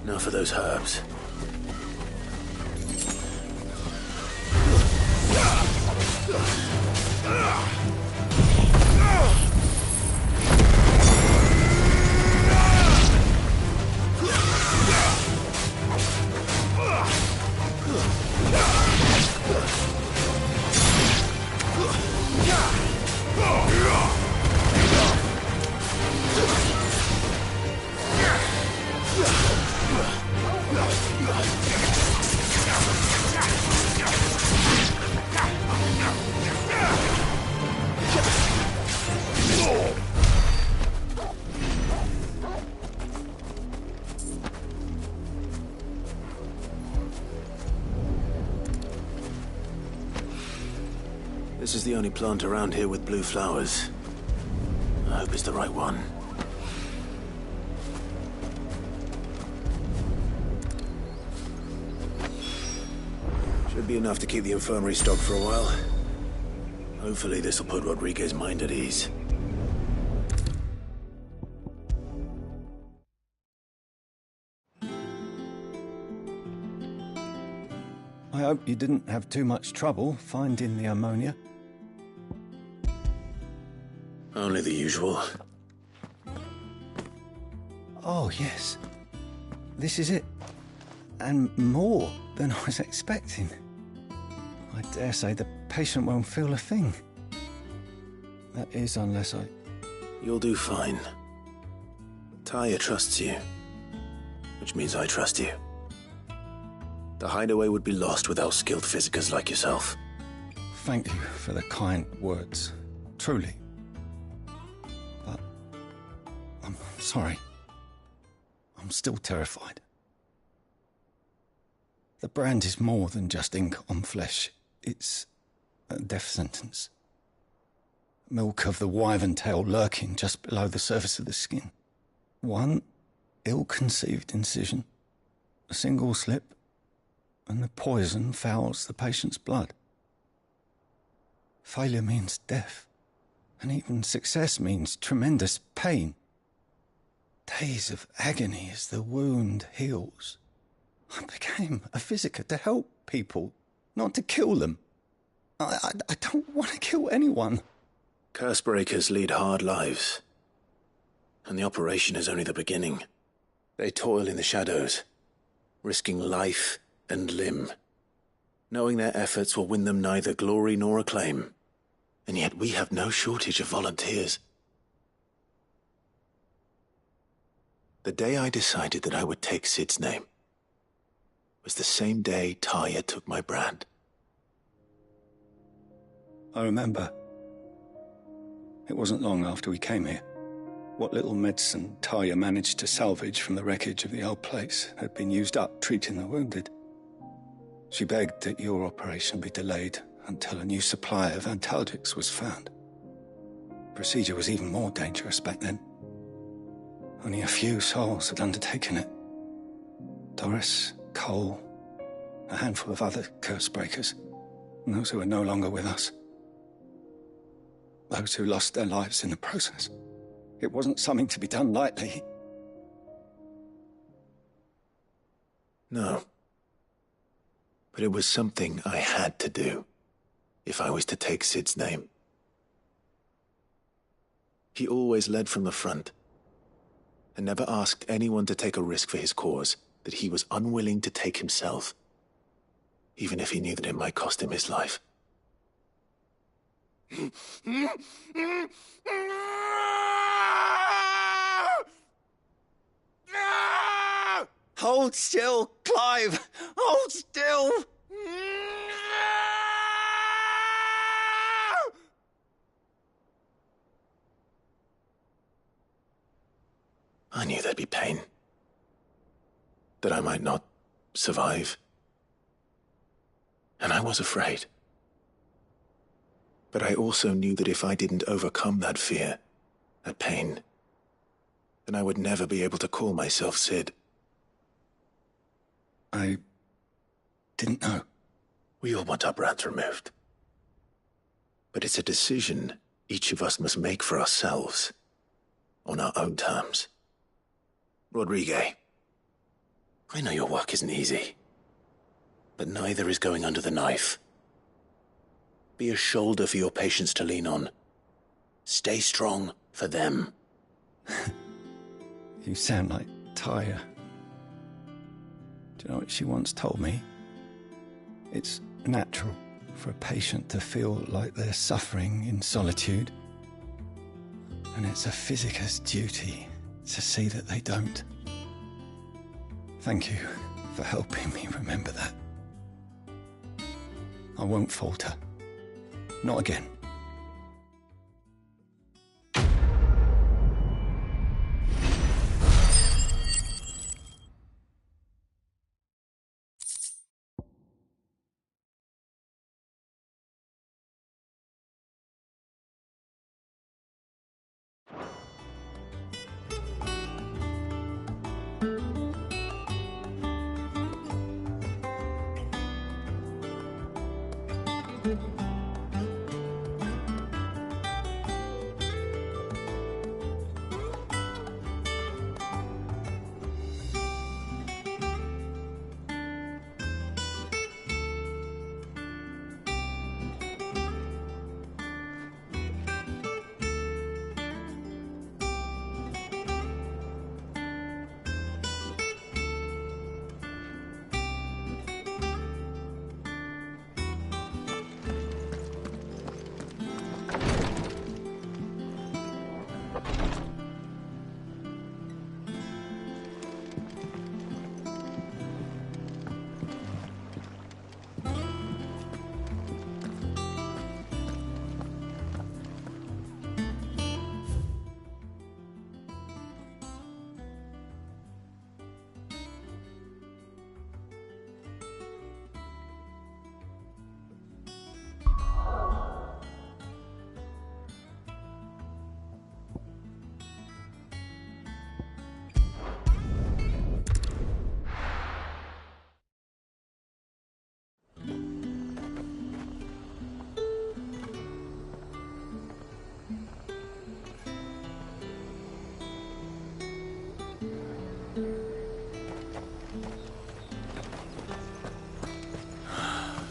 Now for those herbs. This is the only plant around here with blue flowers. I hope it's the right one. Should be enough to keep the infirmary stocked for a while. Hopefully this will put Rodriguez's mind at ease. I hope you didn't have too much trouble finding the ammonia. Only the usual. Oh, yes. This is it. And more than I was expecting. I dare say the patient won't feel a thing. That is, unless I... You'll do fine. Taya trusts you, which means I trust you. The hideaway would be lost without skilled physicers like yourself. Thank you for the kind words. Truly. But... I'm sorry. I'm still terrified. The brand is more than just ink on flesh. It's a death sentence. Milk of the wyvern tail lurking just below the surface of the skin. One ill-conceived incision, a single slip, and the poison fouls the patient's blood. Failure means death, and even success means tremendous pain. Days of agony as the wound heals. I became a physiker to help people, not to kill them. I don't want to kill anyone. Cursebreakers lead hard lives, and the operation is only the beginning. They toil in the shadows, risking life and limb, knowing their efforts will win them neither glory nor acclaim. And yet we have no shortage of volunteers. The day I decided that I would take Sid's name was the same day Taya took my brand. I remember. It wasn't long after we came here. What little medicine Taya managed to salvage from the wreckage of the old place had been used up treating the wounded. She begged that your operation be delayed until a new supply of antalgics was found. Procedure was even more dangerous back then. Only a few souls had undertaken it. Doris, Cole, a handful of other curse-breakers, and those who are no longer with us. Those who lost their lives in the process. It wasn't something to be done lightly. No. But it was something I had to do, if I was to take Sid's name. He always led from the front, and never asked anyone to take a risk for his cause that he was unwilling to take himself, even if he knew that it might cost him his life. Hold still, Clive! Hold still! I knew there'd be pain. That I might not survive. And I was afraid. But I also knew that if I didn't overcome that fear, that pain, then I would never be able to call myself Sid. I didn't know. We all want our brands removed. But it's a decision each of us must make for ourselves, on our own terms. Rodrigue, I know your work isn't easy, but neither is going under the knife. Be a shoulder for your patients to lean on. Stay strong for them. You sound like Tyre. Do you know what she once told me? It's natural for a patient to feel like they're suffering in solitude. And it's a physicist's duty to see that they don't. Thank you for helping me remember that. I won't falter. Not again.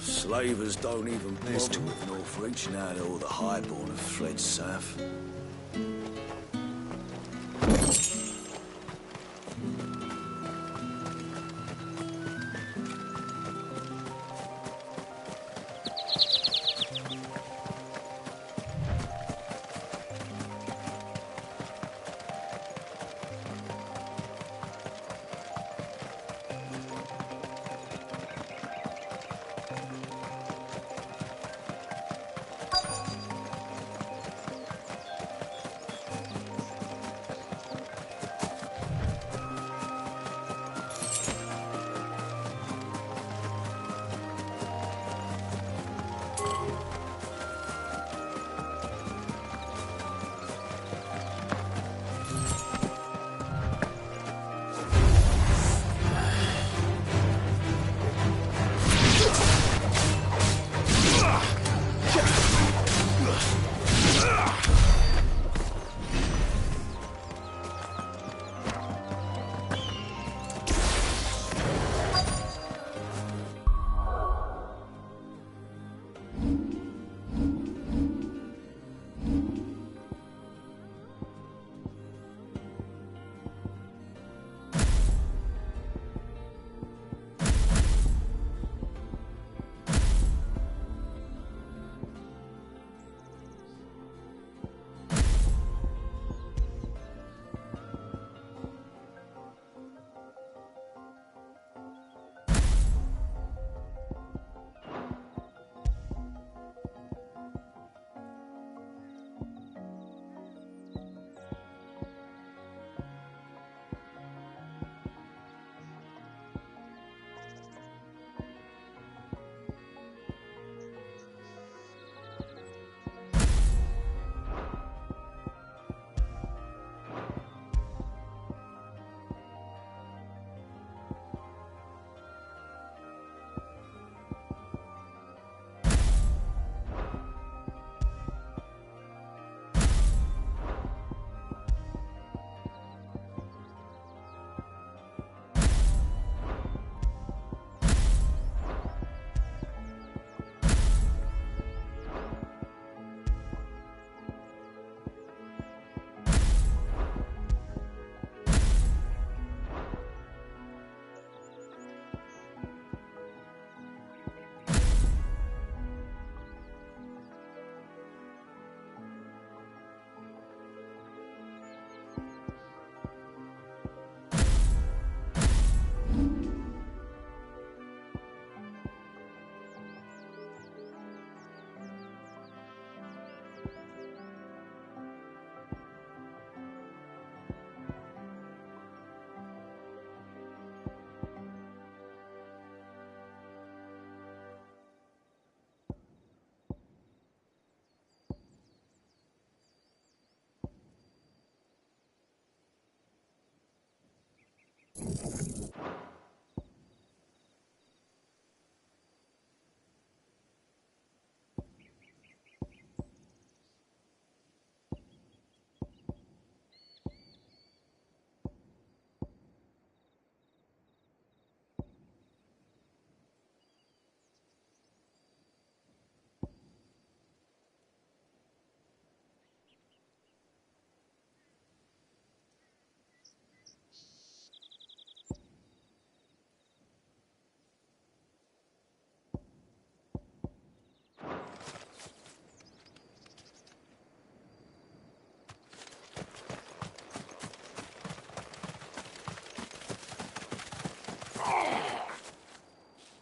Slavers don't even bother with Northreach now that all the highborn have fled south.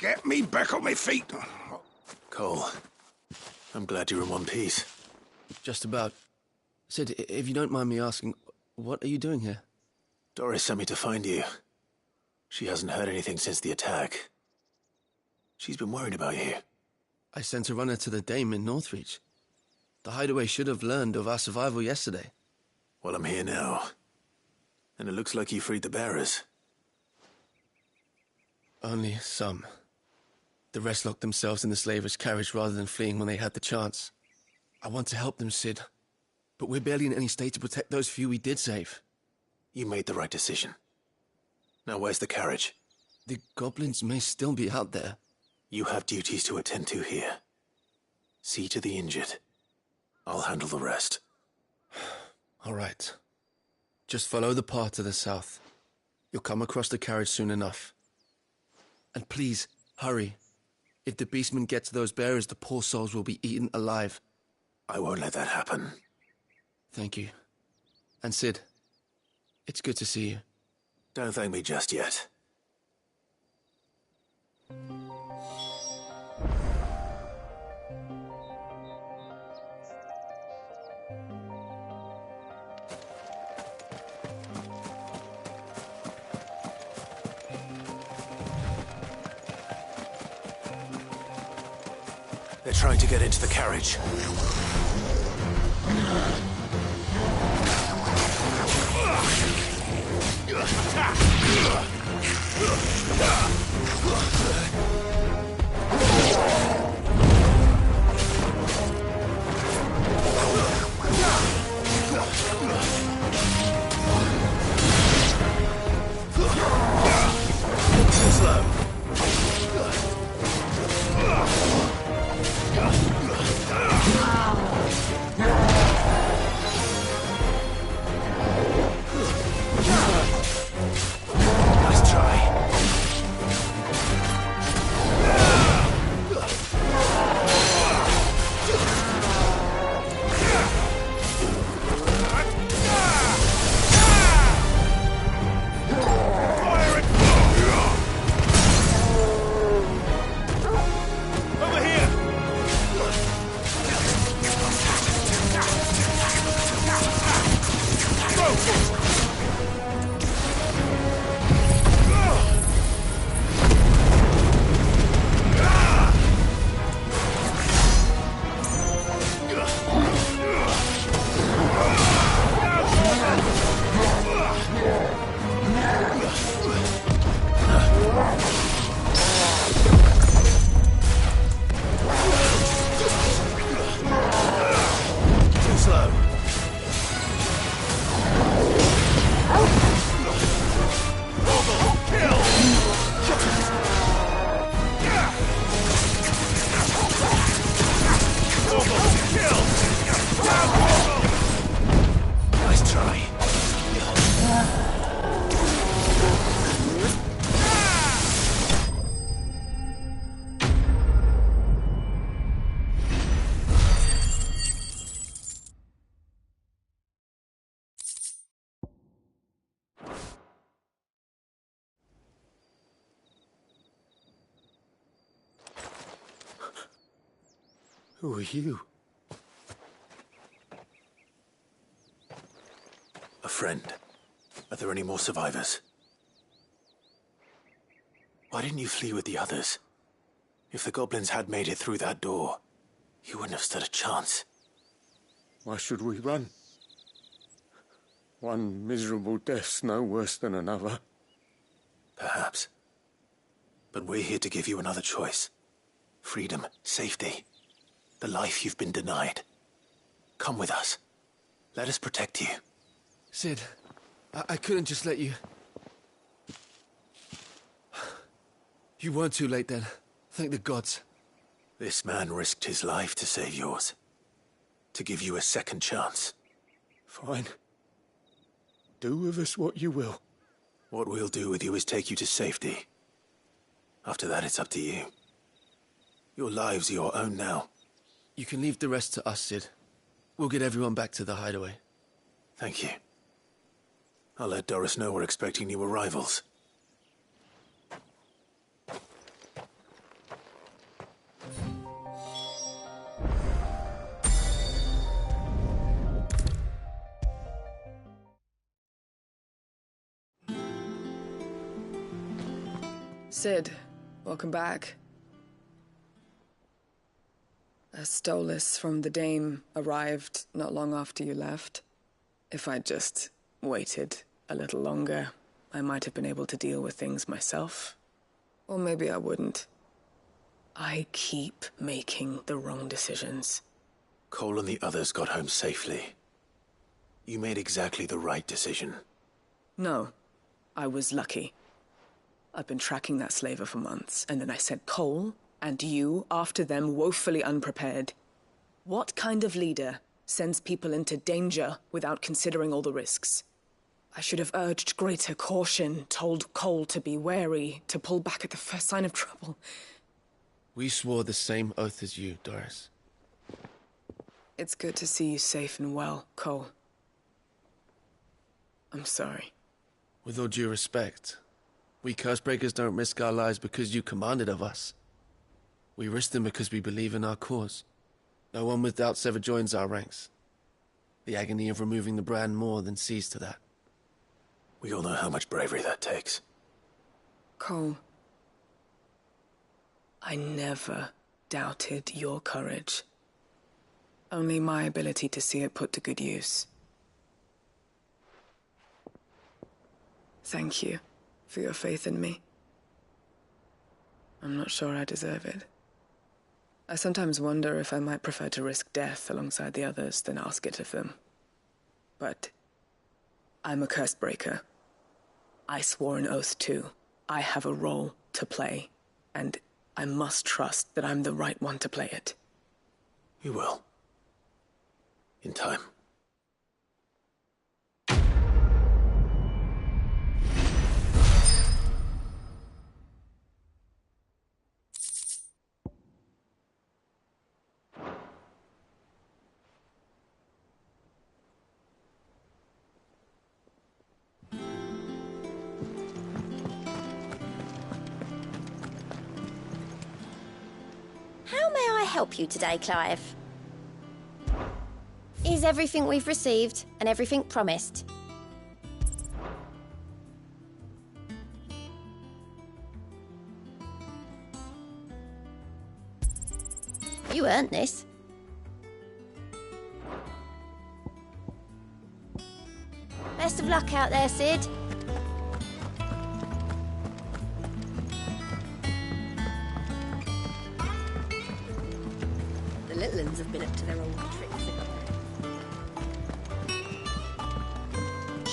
Get me back on my feet. Cole, I'm glad you're in one piece. Just about. Sid, if you don't mind me asking, what are you doing here? Doris sent me to find you. She hasn't heard anything since the attack. She's been worried about you. I sent a runner to the Dame in Northreach. The Hideaway should have learned of our survival yesterday. Well, I'm here now. And it looks like you freed the bearers. Only some. The rest locked themselves in the slavers' carriage rather than fleeing when they had the chance. I want to help them, Sid. But we're barely in any state to protect those few we did save. You made the right decision. Now where's the carriage? The goblins may still be out there. You have duties to attend to here. See to the injured. I'll handle the rest. All right. Just follow the path to the south. You'll come across the carriage soon enough. And please, hurry. If the beastmen get to those bearers, the poor souls will be eaten alive. I won't let that happen. Thank you. And Sid, it's good to see you. Don't thank me just yet. They're trying to get into the carriage. Who are you? A friend. Are there any more survivors? Why didn't you flee with the others? If the goblins had made it through that door, you wouldn't have stood a chance. Why should we run? One miserable death's no worse than another. Perhaps. But we're here to give you another choice. Freedom, safety. The life you've been denied. Come with us. Let us protect you. Sid, I couldn't just let you... You weren't too late then. Thank the gods. This man risked his life to save yours. To give you a second chance. Fine. Do with us what you will. What we'll do with you is take you to safety. After that, it's up to you. Your lives are your own now. You can leave the rest to us, Sid. We'll get everyone back to the hideaway. Thank you. I'll let Doris know we're expecting new arrivals. Cid, welcome back. A stolus from the Dame arrived not long after you left. If I'd just waited a little longer, I might have been able to deal with things myself. Or maybe I wouldn't. I keep making the wrong decisions. Cole and the others got home safely. You made exactly the right decision. No, I was lucky. I've been tracking that slaver for months, and then I sent Cole and you after them, woefully unprepared. What kind of leader sends people into danger without considering all the risks? I should have urged greater caution, told Cole to be wary, to pull back at the first sign of trouble. We swore the same oath as you, Doris. It's good to see you safe and well, Cole. I'm sorry. With all due respect, we Cursebreakers don't risk our lives because you commanded of us. We risk them because we believe in our cause. No one with doubts ever joins our ranks. The agony of removing the brand more than sees to that. We all know how much bravery that takes. Cole, I never doubted your courage. Only my ability to see it put to good use. Thank you for your faith in me. I'm not sure I deserve it. I sometimes wonder if I might prefer to risk death alongside the others than ask it of them. But I'm a Cursebreaker. I swore an oath too. I have a role to play, and I must trust that I'm the right one to play it. You will. In time. How may I help you today, Clive? Is everything we've received and everything promised? You earned this. Best of luck out there, Cid. The little ones have been up to their old tricks.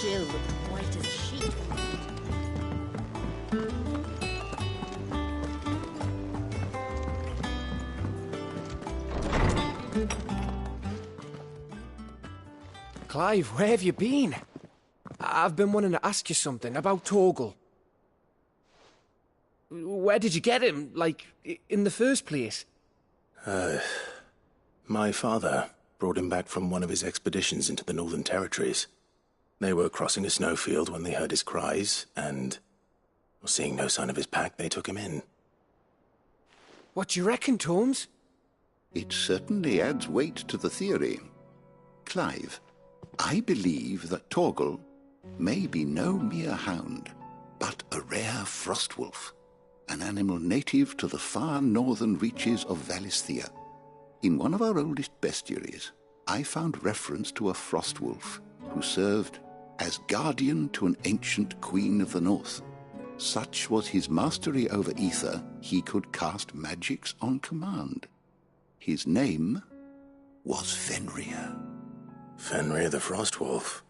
Jill looked white as a sheet. Clive, where have you been? I've been wanting to ask you something about Torgal. Where did you get him, like, in the first place? My father brought him back from one of his expeditions into the Northern Territories. They were crossing a snowfield when they heard his cries, and, seeing no sign of his pack, they took him in. What do you reckon, Torms? It certainly adds weight to the theory. Clive, I believe that Torgal may be no mere hound, but a rare frostwolf, an animal native to the far northern reaches of Valisthea. In one of our oldest bestiaries, I found reference to a frostwolf who served as guardian to an ancient queen of the north. Such was his mastery over ether, he could cast magics on command. His name was Fenrir. Fenrir the Frostwolf.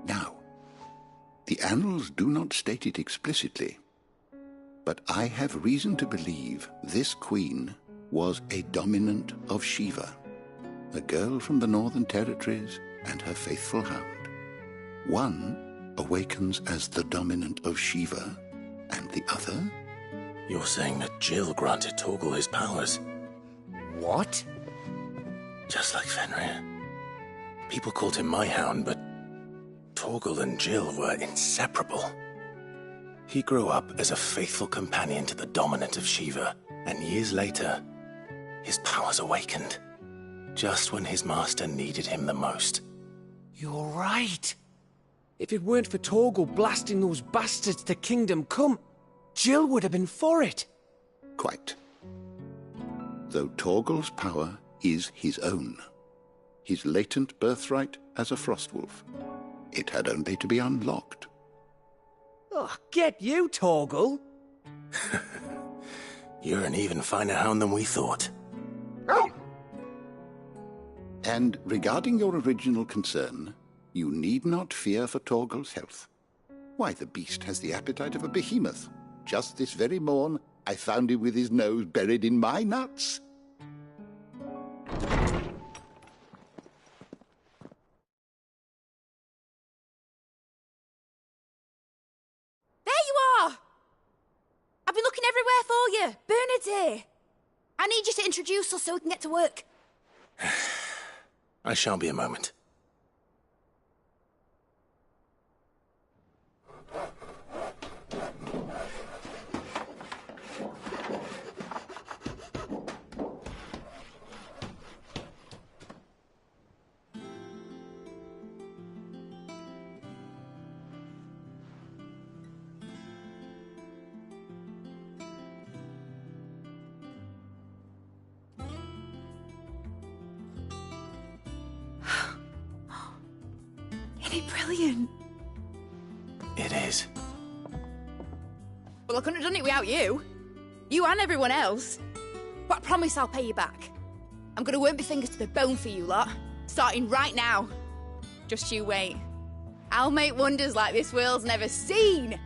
Now, the annals do not state it explicitly, but I have reason to believe this queen was a dominant of Shiva, a girl from the Northern Territories and her faithful hound. One awakens as the dominant of Shiva, and the other? You're saying that Jill granted Torgal his powers? What? Just like Fenrir. People called him my hound, but Torgal and Jill were inseparable. He grew up as a faithful companion to the dominant of Shiva, and years later, his powers awakened, just when his master needed him the most. You're right. If it weren't for Torgal blasting those bastards to Kingdom Come, Jill would have been for it. Quite. Though Torgal's power is his own, his latent birthright as a Frostwolf, it had only to be unlocked. Oh, get you, Torgal! You're an even finer hound than we thought. And regarding your original concern, you need not fear for Torgal's health. Why, the beast has the appetite of a behemoth. Just this very morn, I found him with his nose buried in my nuts. There you are! I've been looking everywhere for you. Bernard's here. I need you to introduce us so we can get to work. I shan't be a moment. Isn't it brilliant? It is. Well, I couldn't have done it without you. You and everyone else. But I promise I'll pay you back. I'm gonna work my fingers to the bone for you lot, starting right now. Just you wait. I'll make wonders like this world's never seen.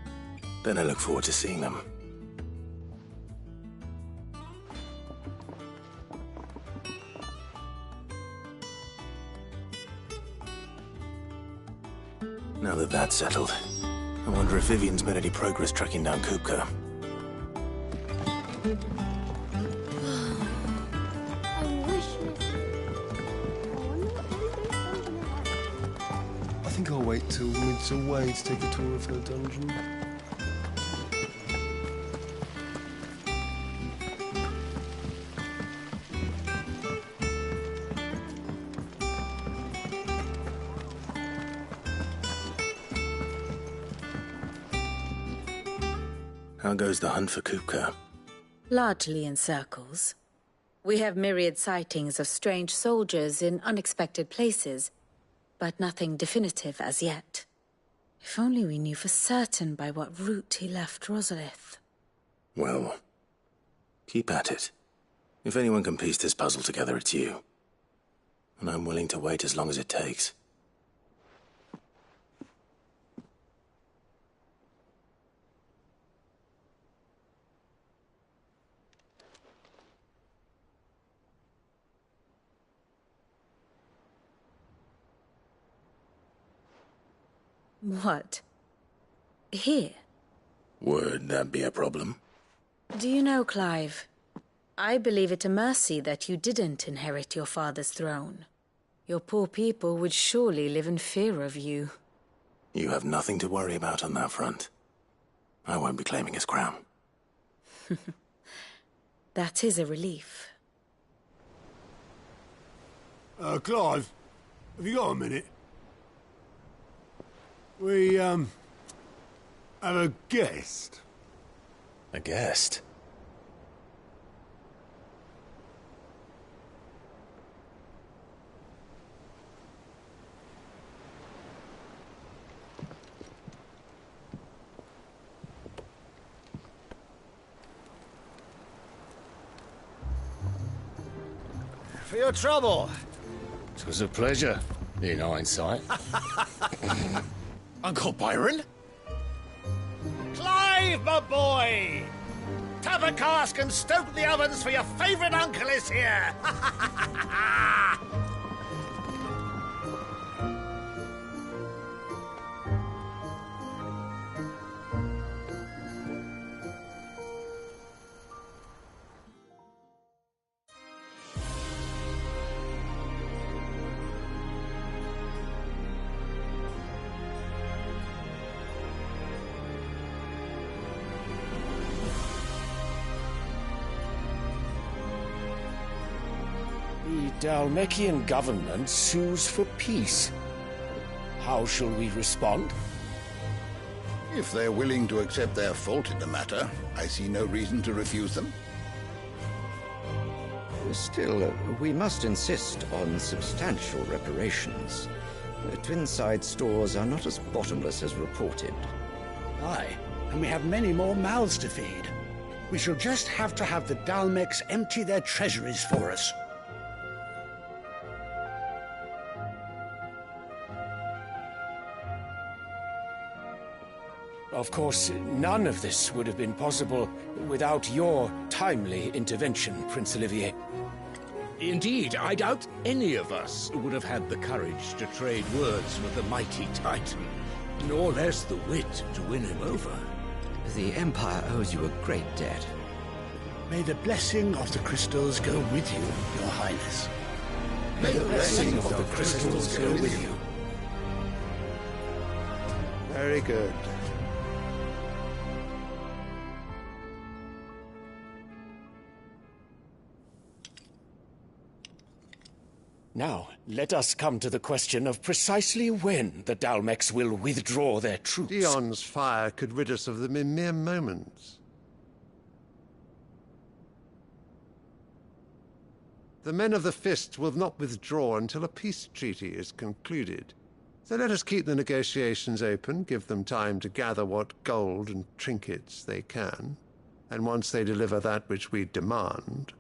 Then I look forward to seeing them. Now that that's settled, I wonder if Vivian's made any progress tracking down Kupka. I think I'll wait till Mid's away to take a tour of her dungeon. How goes the hunt for Kupka? Largely in circles. We have myriad sightings of strange soldiers in unexpected places, but nothing definitive as yet. If only we knew for certain by what route he left Rosalith. Well, keep at it. If anyone can piece this puzzle together, it's you. And I'm willing to wait as long as it takes. What? Here? Would that be a problem? Do you know, Clive? I believe it a mercy that you didn't inherit your father's throne. Your poor people would surely live in fear of you. You have nothing to worry about on that front. I won't be claiming his crown. That is a relief. Clive, have you got a minute? We, have a guest. A guest? For your trouble. It was a pleasure, in hindsight. Uncle Byron? Clive, my boy! Tap a cask and stoke the ovens, for your favourite uncle is here! The Dalmekian government sues for peace. How shall we respond? If they're willing to accept their fault in the matter, I see no reason to refuse them. Still, we must insist on substantial reparations. Twinside stores are not as bottomless as reported. Aye, and we have many more mouths to feed. We shall just have to have the Dalmex empty their treasuries for us. Of course, none of this would have been possible without your timely intervention, Prince Olivier. Indeed, I doubt any of us would have had the courage to trade words with the mighty Titan, nor less the wit to win him over. The Empire owes you a great debt. May the blessing of the crystals go with you, Your Highness. May the blessing of the crystals go with you. Very good. Now, let us come to the question of precisely when the Dalmex will withdraw their troops. Dion's fire could rid us of them in mere moments. The men of the Fist will not withdraw until a peace treaty is concluded. So let us keep the negotiations open, give them time to gather what gold and trinkets they can, and once they deliver that which we demand,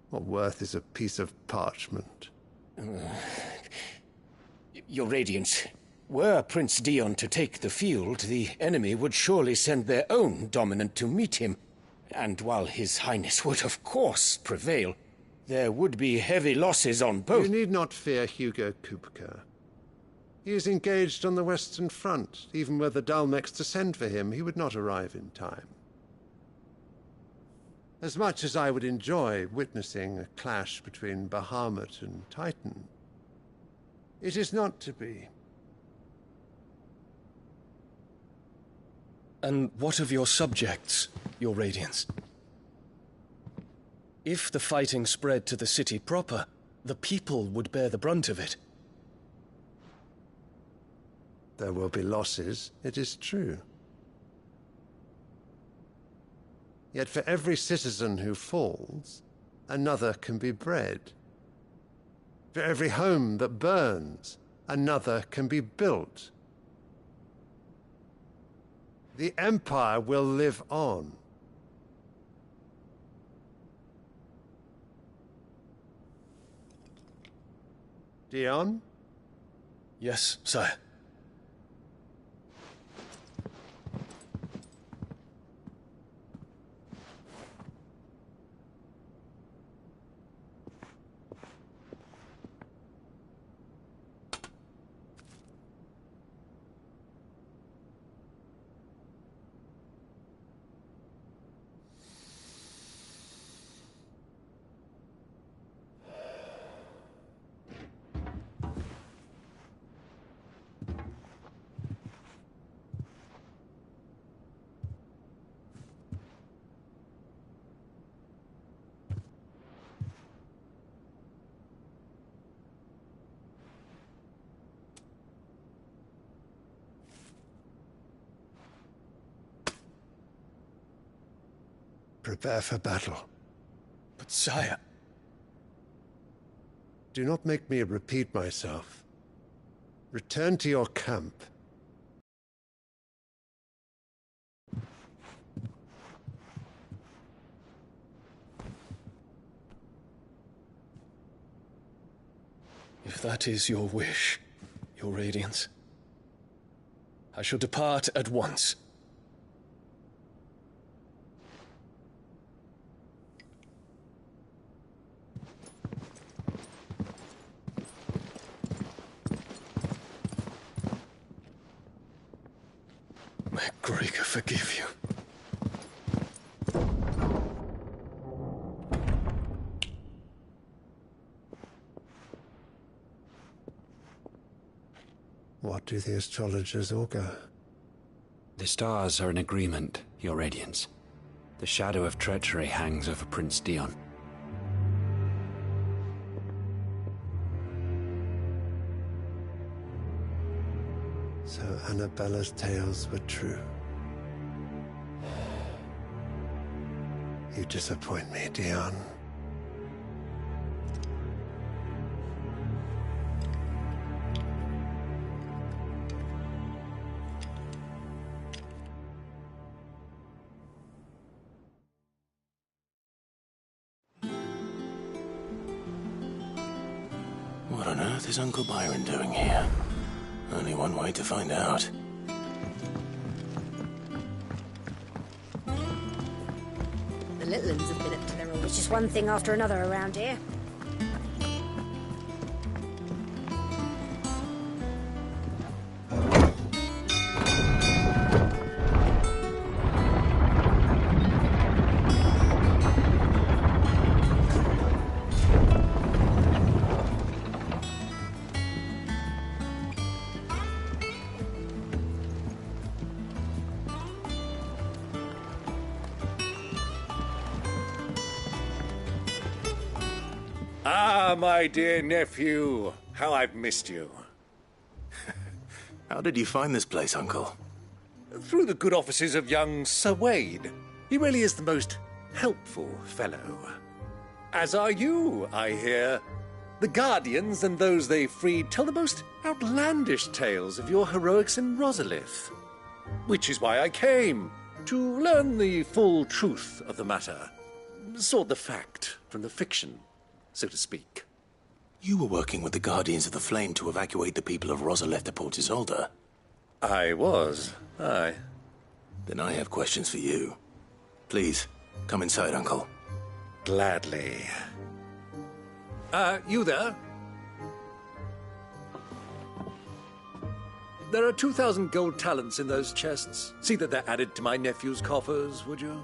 what worth is a piece of parchment? Your Radiance, were Prince Dion to take the field, the enemy would surely send their own dominant to meet him. And while His Highness would of course prevail, there would be heavy losses on both. You need not fear Hugo Kupka. He is engaged on the Western Front. Even were the Dalmex to send for him, he would not arrive in time. As much as I would enjoy witnessing a clash between Bahamut and Titan, it is not to be. And what of your subjects, Your Radiance? If the fighting spread to the city proper, the people would bear the brunt of it. There will be losses, it is true. Yet for every citizen who falls, another can be bred. For every home that burns, another can be built. The Empire will live on. Dion? Yes, sire. Prepare for battle. But sire... Do not make me repeat myself. Return to your camp. If that is your wish, Your Radiance, I shall depart at once. May Gregor forgive you. What do the astrologers augur? The stars are in agreement, Your Radiance. The shadow of treachery hangs over Prince Dion. Annabella's tales were true. You disappoint me, Dion. What on earth is Uncle Byron doing here? Only one way to find out. The little uns have been up to their old. It's just one thing after another around here. Ah, my dear nephew. How I've missed you. How did you find this place, Uncle? Through the good offices of young Sir Wade. He really is the most helpful fellow. As are you, I hear. The Guardians and those they freed tell the most outlandish tales of your heroics in Rosalith. Which is why I came, to learn the full truth of the matter. Sort the fact from the fiction, so to speak. You were working with the Guardians of the Flame to evacuate the people of Rosalith to Port Isolde. I was, aye. Then I have questions for you. Please, come inside, Uncle. Gladly. You there? There are 2,000 gold talents in those chests. See that they're added to my nephew's coffers, would you?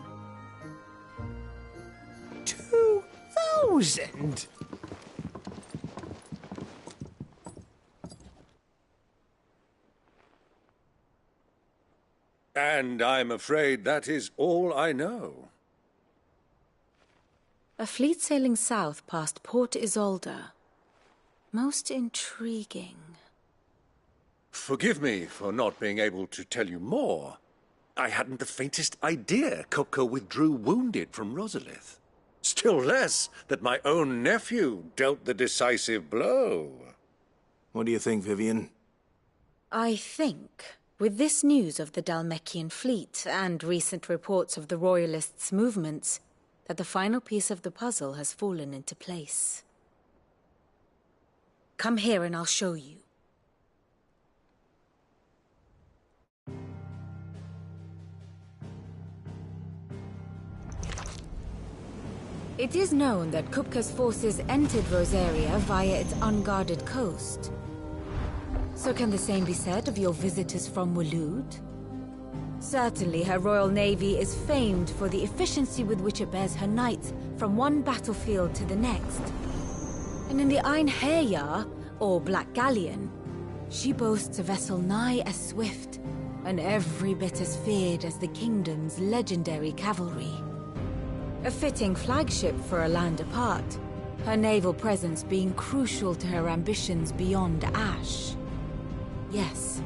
2,000? And I'm afraid that is all I know. A fleet sailing south past Port Isolde. Most intriguing. Forgive me for not being able to tell you more. I hadn't the faintest idea Kupka withdrew wounded from Rosalith. Still less that my own nephew dealt the decisive blow. What do you think, Vivian? I think, with this news of the Dhalmekian fleet and recent reports of the Royalists' movements, that the final piece of the puzzle has fallen into place. Come here and I'll show you. It is known that Kupka's forces entered Rosaria via its unguarded coast. So can the same be said of your visitors from Waloed? Certainly her Royal Navy is famed for the efficiency with which it bears her knights from one battlefield to the next. And in the Einherjar, or Black Galleon, she boasts a vessel nigh as swift, and every bit as feared as the kingdom's legendary cavalry. A fitting flagship for a land apart, her naval presence being crucial to her ambitions beyond Ash. Yes,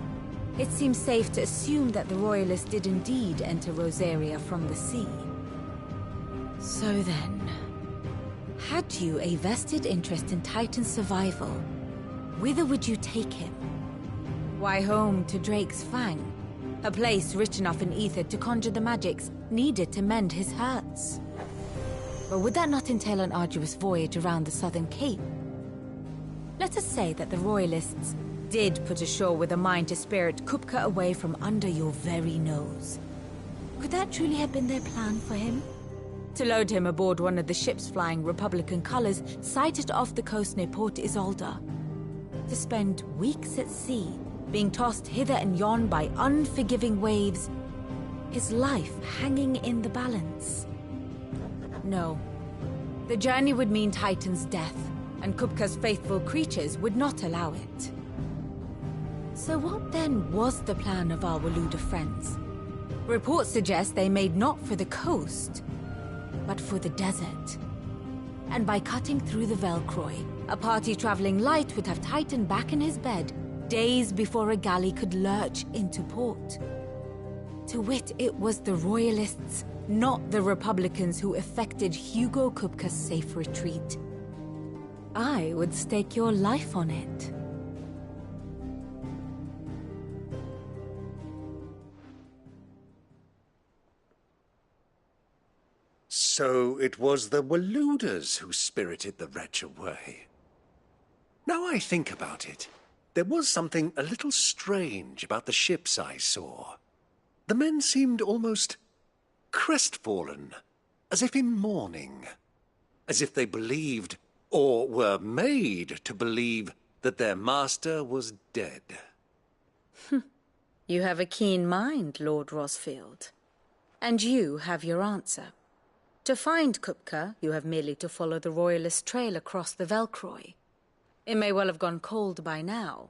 it seems safe to assume that the Royalists did indeed enter Rosaria from the sea. So then, had you a vested interest in Titan's survival, whither would you take him? Why, home to Drake's Fang, a place rich enough in ether to conjure the magics needed to mend his hurts. But would that not entail an arduous voyage around the southern cape? Let us say that the Royalists did put ashore with a mind to spirit Kupka away from under your very nose. Could that truly have been their plan for him? To load him aboard one of the ships flying Republican colors sighted off the coast near Port Isolde. To spend weeks at sea, being tossed hither and yon by unforgiving waves, his life hanging in the balance. No. The journey would mean Titan's death, and Kupka's faithful creatures would not allow it. So what then was the plan of our Waluda friends? Reports suggest they made not for the coast, but for the desert. And by cutting through the Velcroy, a party traveling light would have Titan back in his bed, days before a galley could lurch into port. To wit, it was the Royalists, not the Republicans, who effected Hugo Kupka's safe retreat. I would stake your life on it. So it was the Waluders who spirited the wretch away. Now I think about it, there was something a little strange about the ships I saw. The men seemed almost crestfallen, as if in mourning, as if they believed, or were made to believe, that their master was dead. You have a keen mind, Lord Rosfield. And you have your answer. To find Kupka, you have merely to follow the Royalist trail across the Velcroy. It may well have gone cold by now,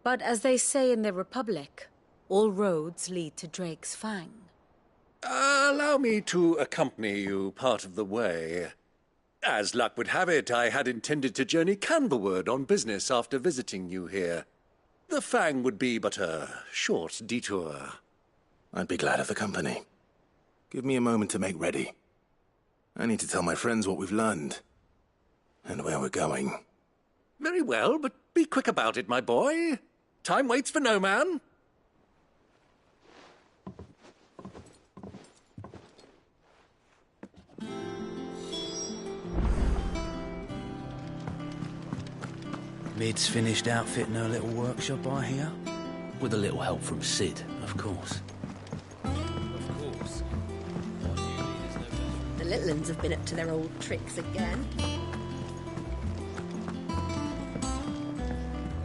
but as they say in the Republic, all roads lead to Drake's Fang. Allow me to accompany you part of the way. As luck would have it, I had intended to journey Canberward on business after visiting you here. The Fang would be but a short detour. I'd be glad of the company. Give me a moment to make ready. I need to tell my friends what we've learned, and where we're going. Very well, but be quick about it, my boy. Time waits for no man. Mid's finished outfitting her little workshop, I hear. With a little help from Sid, of course. Of course. The little uns have been up to their old tricks again.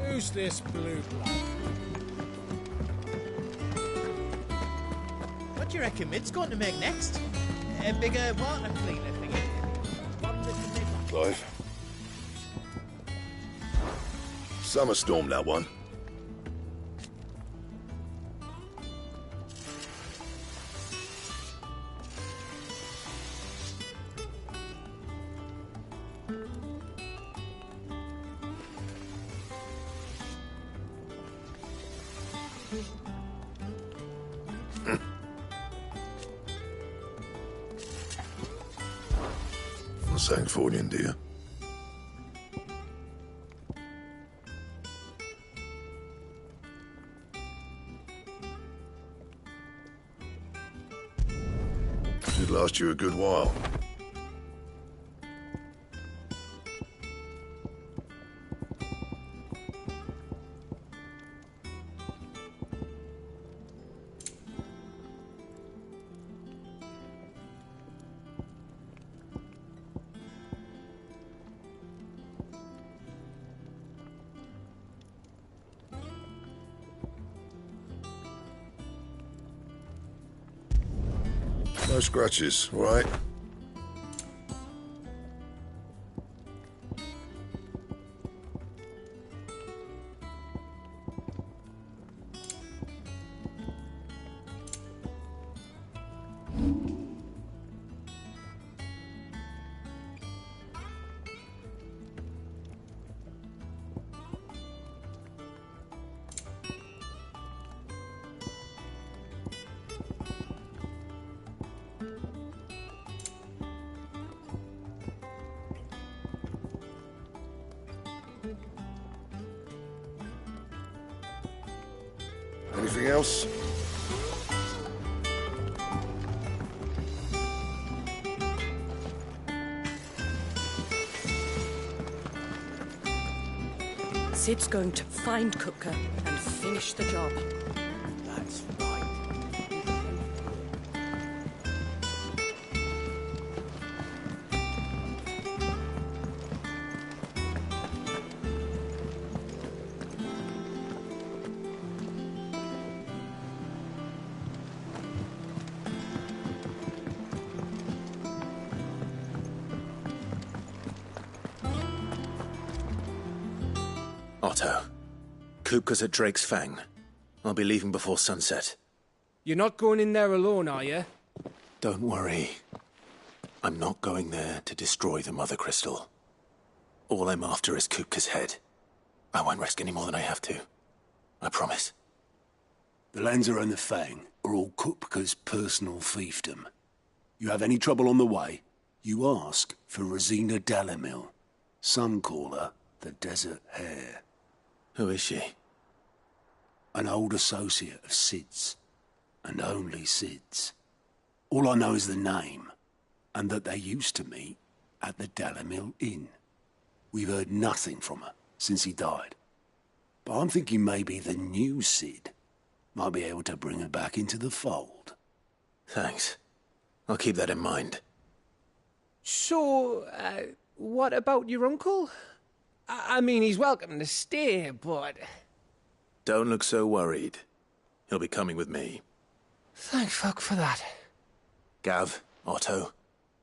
Who's this blue bloke? What do you reckon Mid's going to make next? A bigger water cleaner thing? One that can make... Clive. Summer storm, that one. For Sancfordian, dear. Should last you a good while. No scratches, all right? Anything else? Sid's going to find Kupka and finish the job. That's right. Otto, Kupka's at Drake's Fang. I'll be leaving before sunset. You're not going in there alone, are you? Don't worry. I'm not going there to destroy the Mother Crystal. All I'm after is Kupka's head. I won't risk any more than I have to. I promise. The Lanza and the Fang are all Kupka's personal fiefdom. You have any trouble on the way, you ask for Rosina Dalamil. Some call her the Desert Hare. Who is she? An old associate of Sid's, and only Sid's. All I know is the name, and that they used to meet at the Dalamil Inn. We've heard nothing from her since he died. But I'm thinking maybe the new Sid might be able to bring her back into the fold. Thanks. I'll keep that in mind. So, what about your uncle? I mean, he's welcome to stay, but... Don't look so worried. He'll be coming with me. Thank fuck for that. Gav, Otto,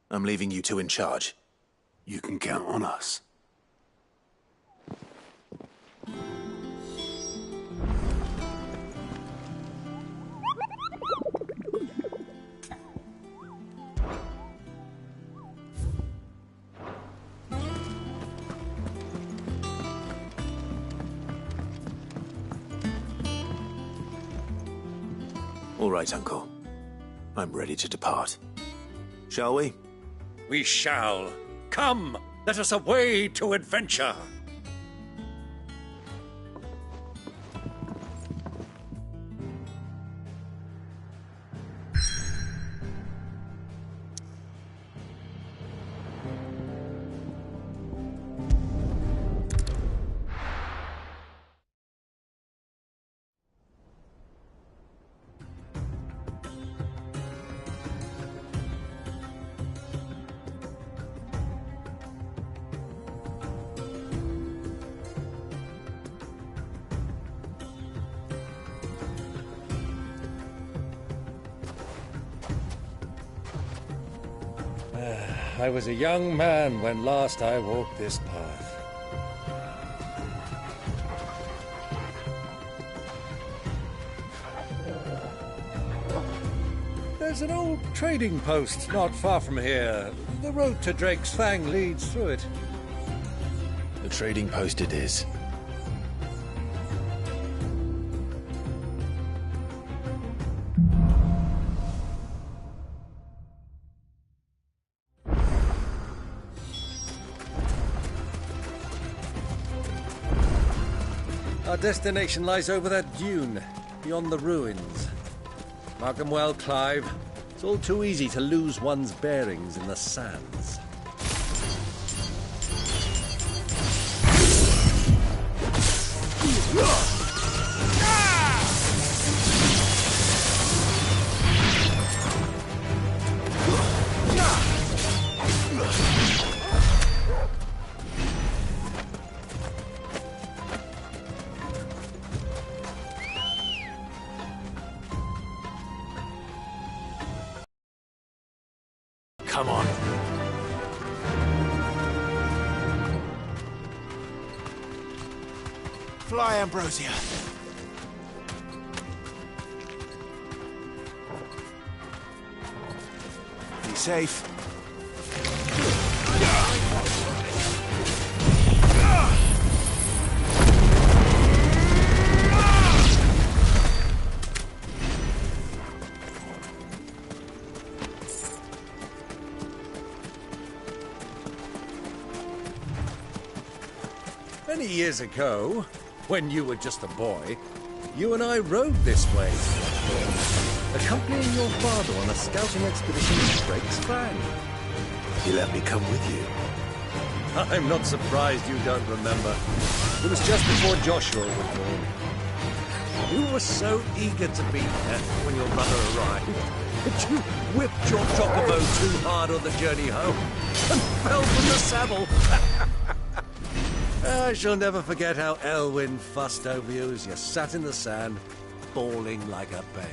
I'm leaving you two in charge. You can count on us. All right, Uncle. I'm ready to depart. Shall we? We shall. Come, let us away to adventure. I was a young man when last I walked this path. There's an old trading post not far from here. The road to Drake's Fang leads through it. The trading post it is. Our destination lies over that dune, beyond the ruins. Mark them well, Clive. It's all too easy to lose one's bearings in the sands. Come on. Fly, Ambrosia. Be safe. Many years ago, when you were just a boy, you and I rode this way, accompanying your father on a scouting expedition to Drake's Fang. He let me come with you. I'm not surprised you don't remember. It was just before Joshua was born. You were so eager to be there when your brother arrived that you whipped your chocobo too hard on the journey home and fell from the saddle. I shall never forget how Elwyn fussed over you as you sat in the sand, bawling like a babe.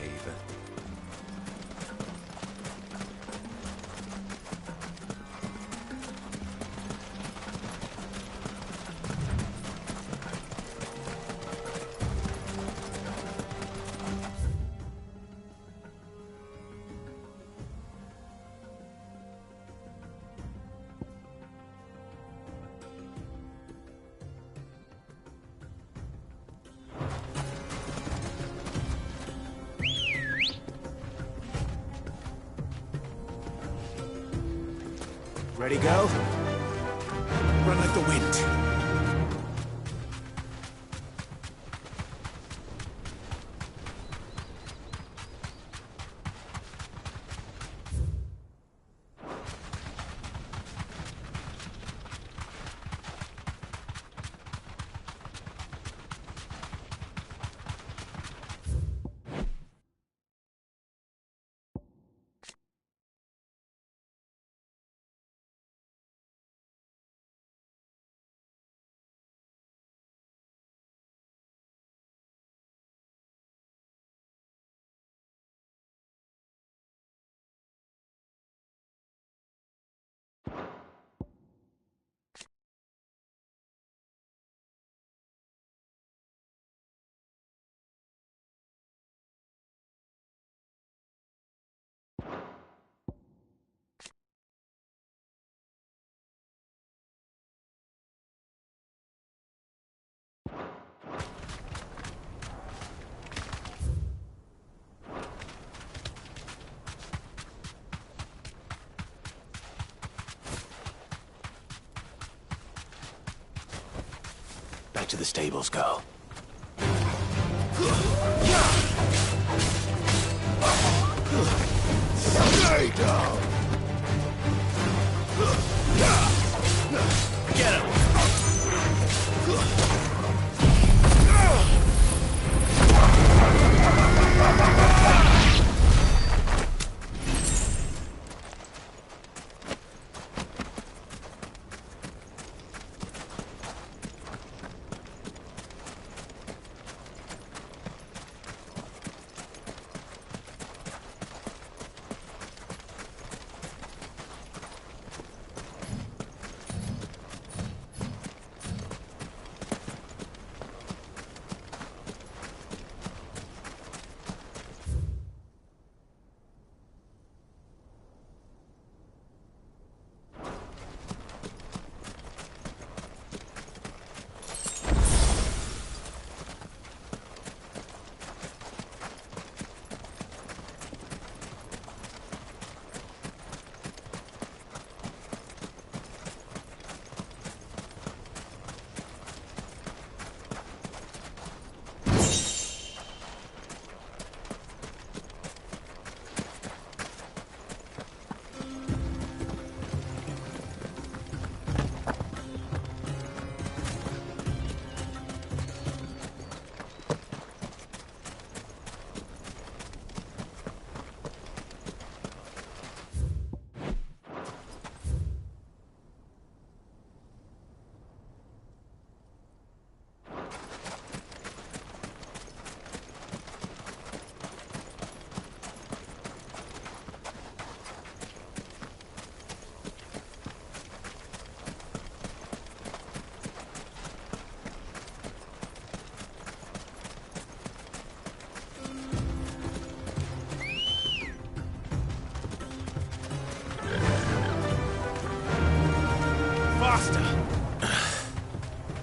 Ready, go? Run like the wind. Back to the stables, girl. Stay down! Get him!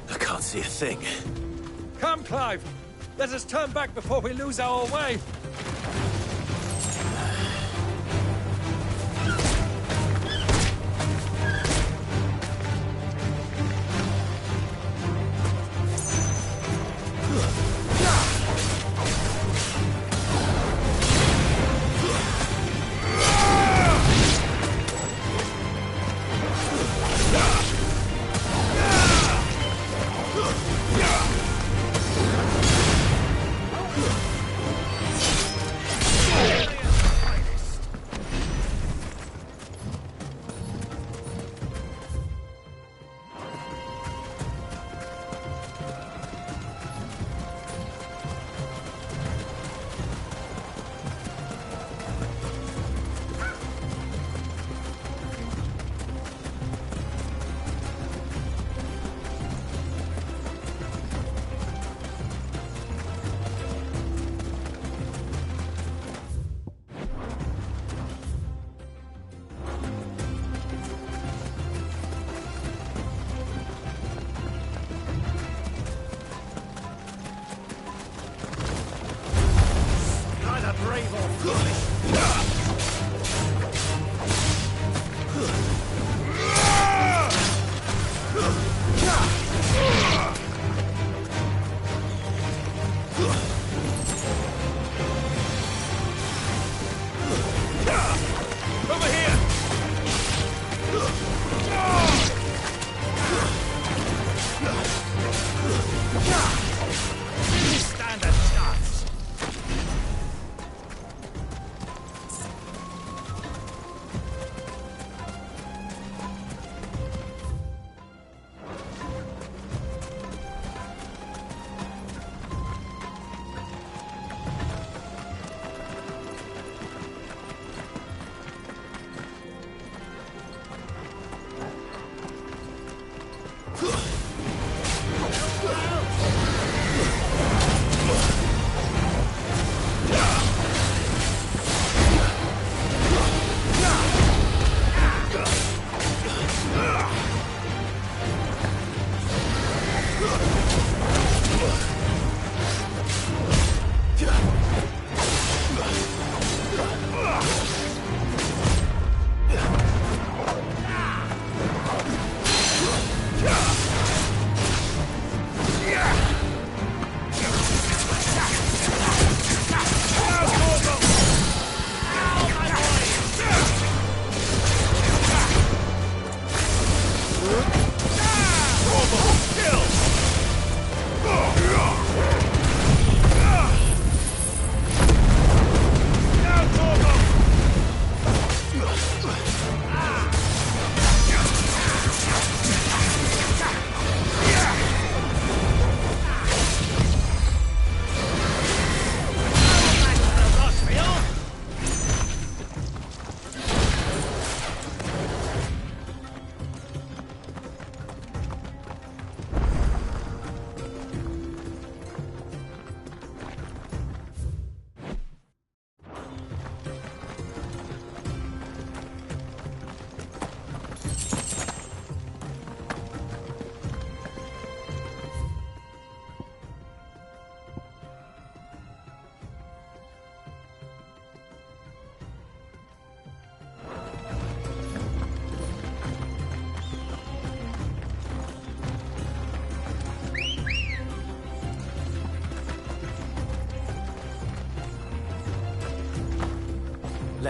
I can't see a thing. Come, Clive! Let us turn back before we lose our way!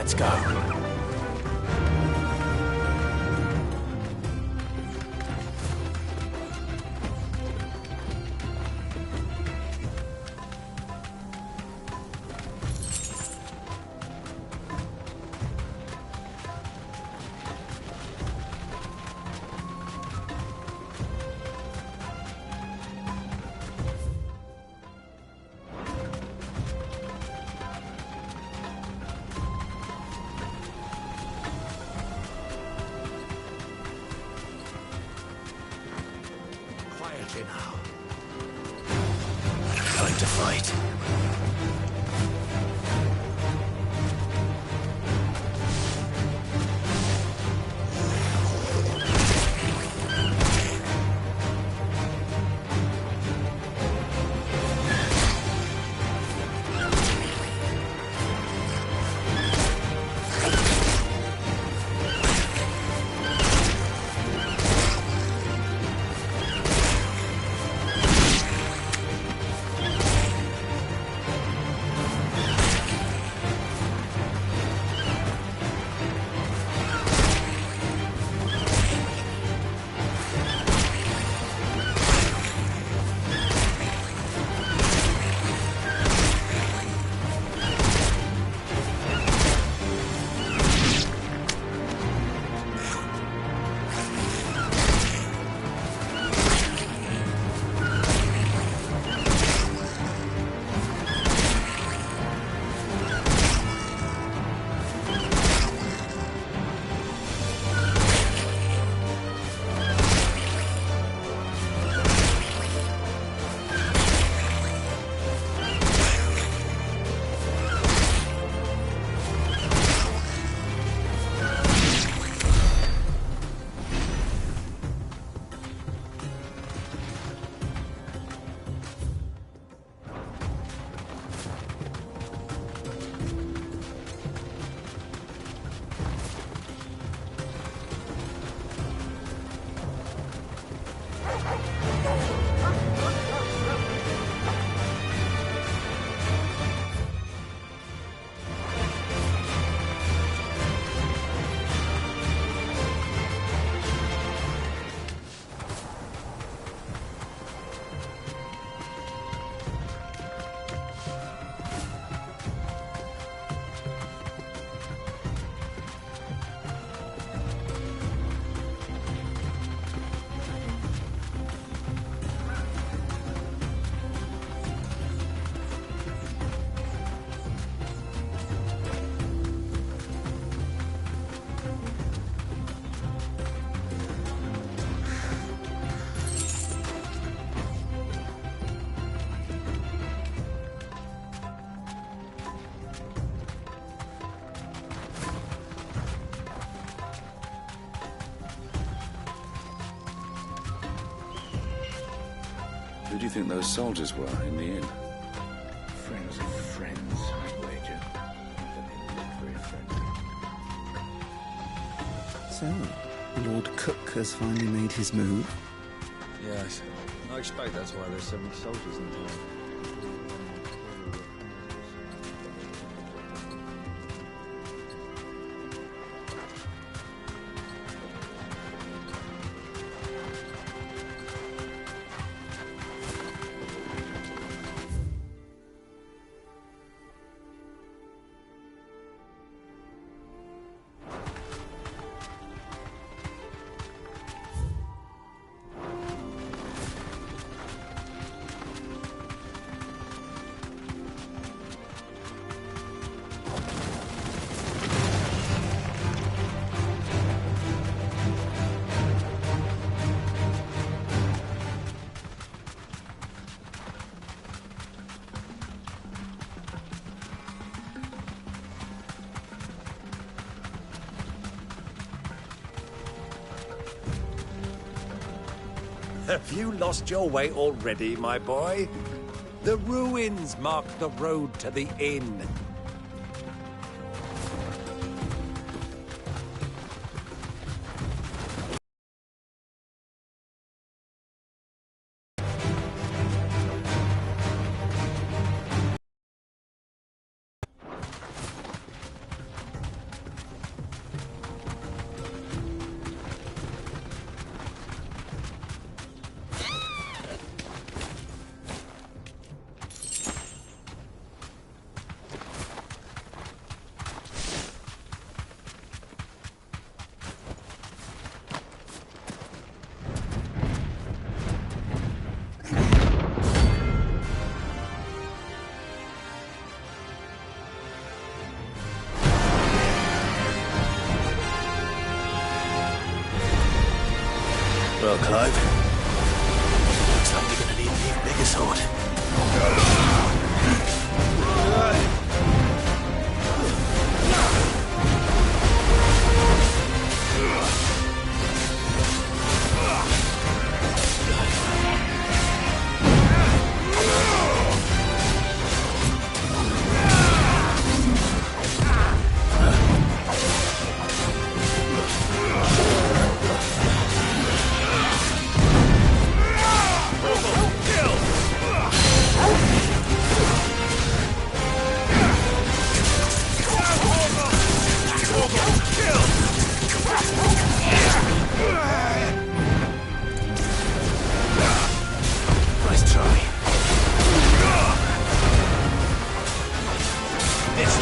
Let's go. Quietly now. Time to fight. Who do you think those soldiers were in the inn? Friends of friends, I'd wager. But they look very friendly. So, Lord Cook has finally made his move. Yes. I expect that's why there's so many soldiers in town. Have you lost your way already, my boy? The ruins mark the road to the inn. Well, Clive, looks like you're gonna need an even bigger sword. Nice try. This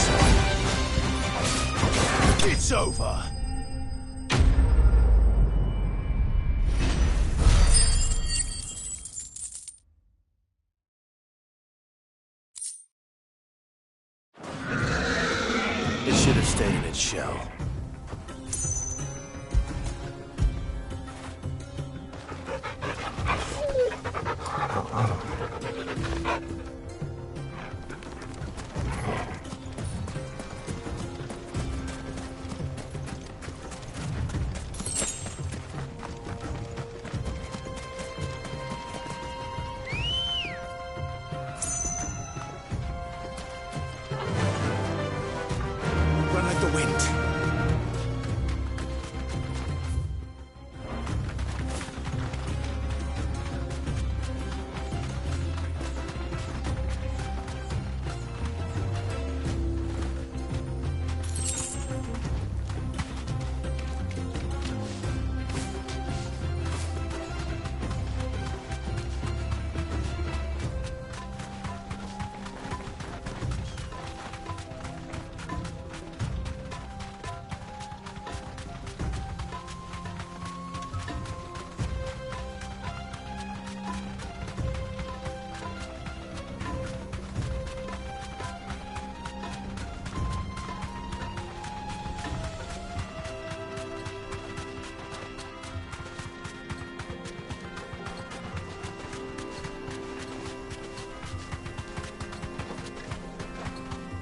one. It's over. It should have stayed in its shell. Run like the wind.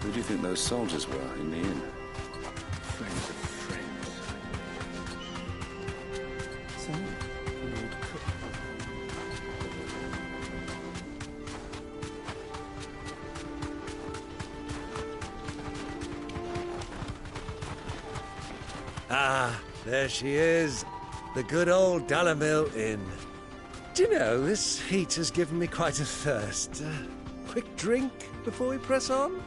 Who do you think those soldiers were in the inn? Friends of friends. So, Lord Cook. Ah, there she is. The good old Dalamil Inn. Do you know, this heat has given me quite a thirst. Quick drink before we press on?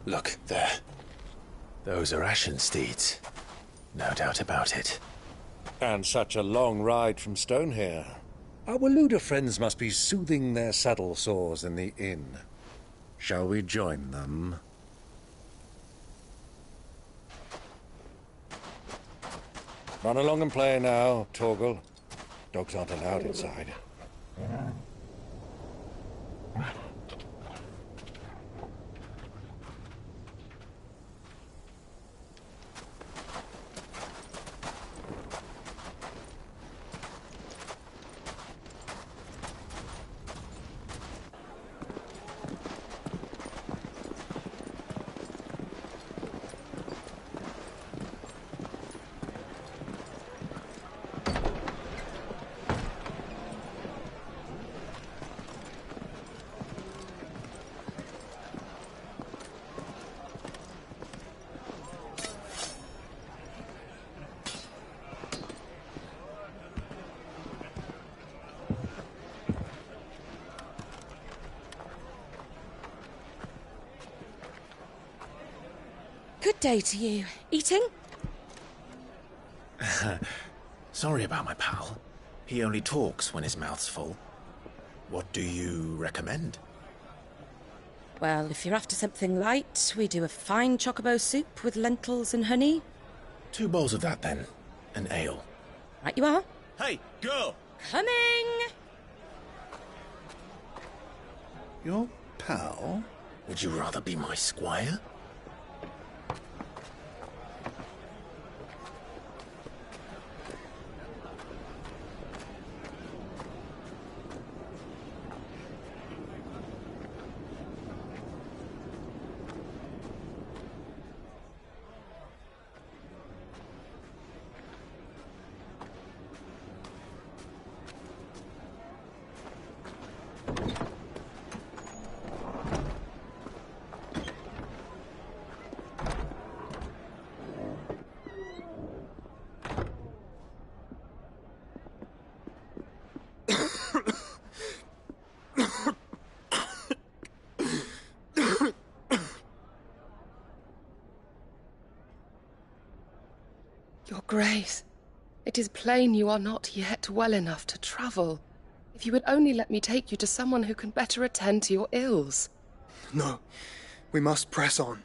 Look, there. Those are ashen steeds. No doubt about it. And such a long ride from Stone here. Our Waluda friends must be soothing their saddle sores in the inn. Shall we join them? Run along and play now, Torgal. Dogs aren't allowed inside. Good day to you. Eating? Sorry about my pal. He only talks when his mouth's full. What do you recommend? Well, if you're after something light, we do a fine chocobo soup with lentils and honey. 2 bowls of that, then. An ale. Right you are. Hey, girl! Coming! Your pal? Would you rather be my squire? Your Grace, it is plain you are not yet well enough to travel. If you would only let me take you to someone who can better attend to your ills. No, we must press on.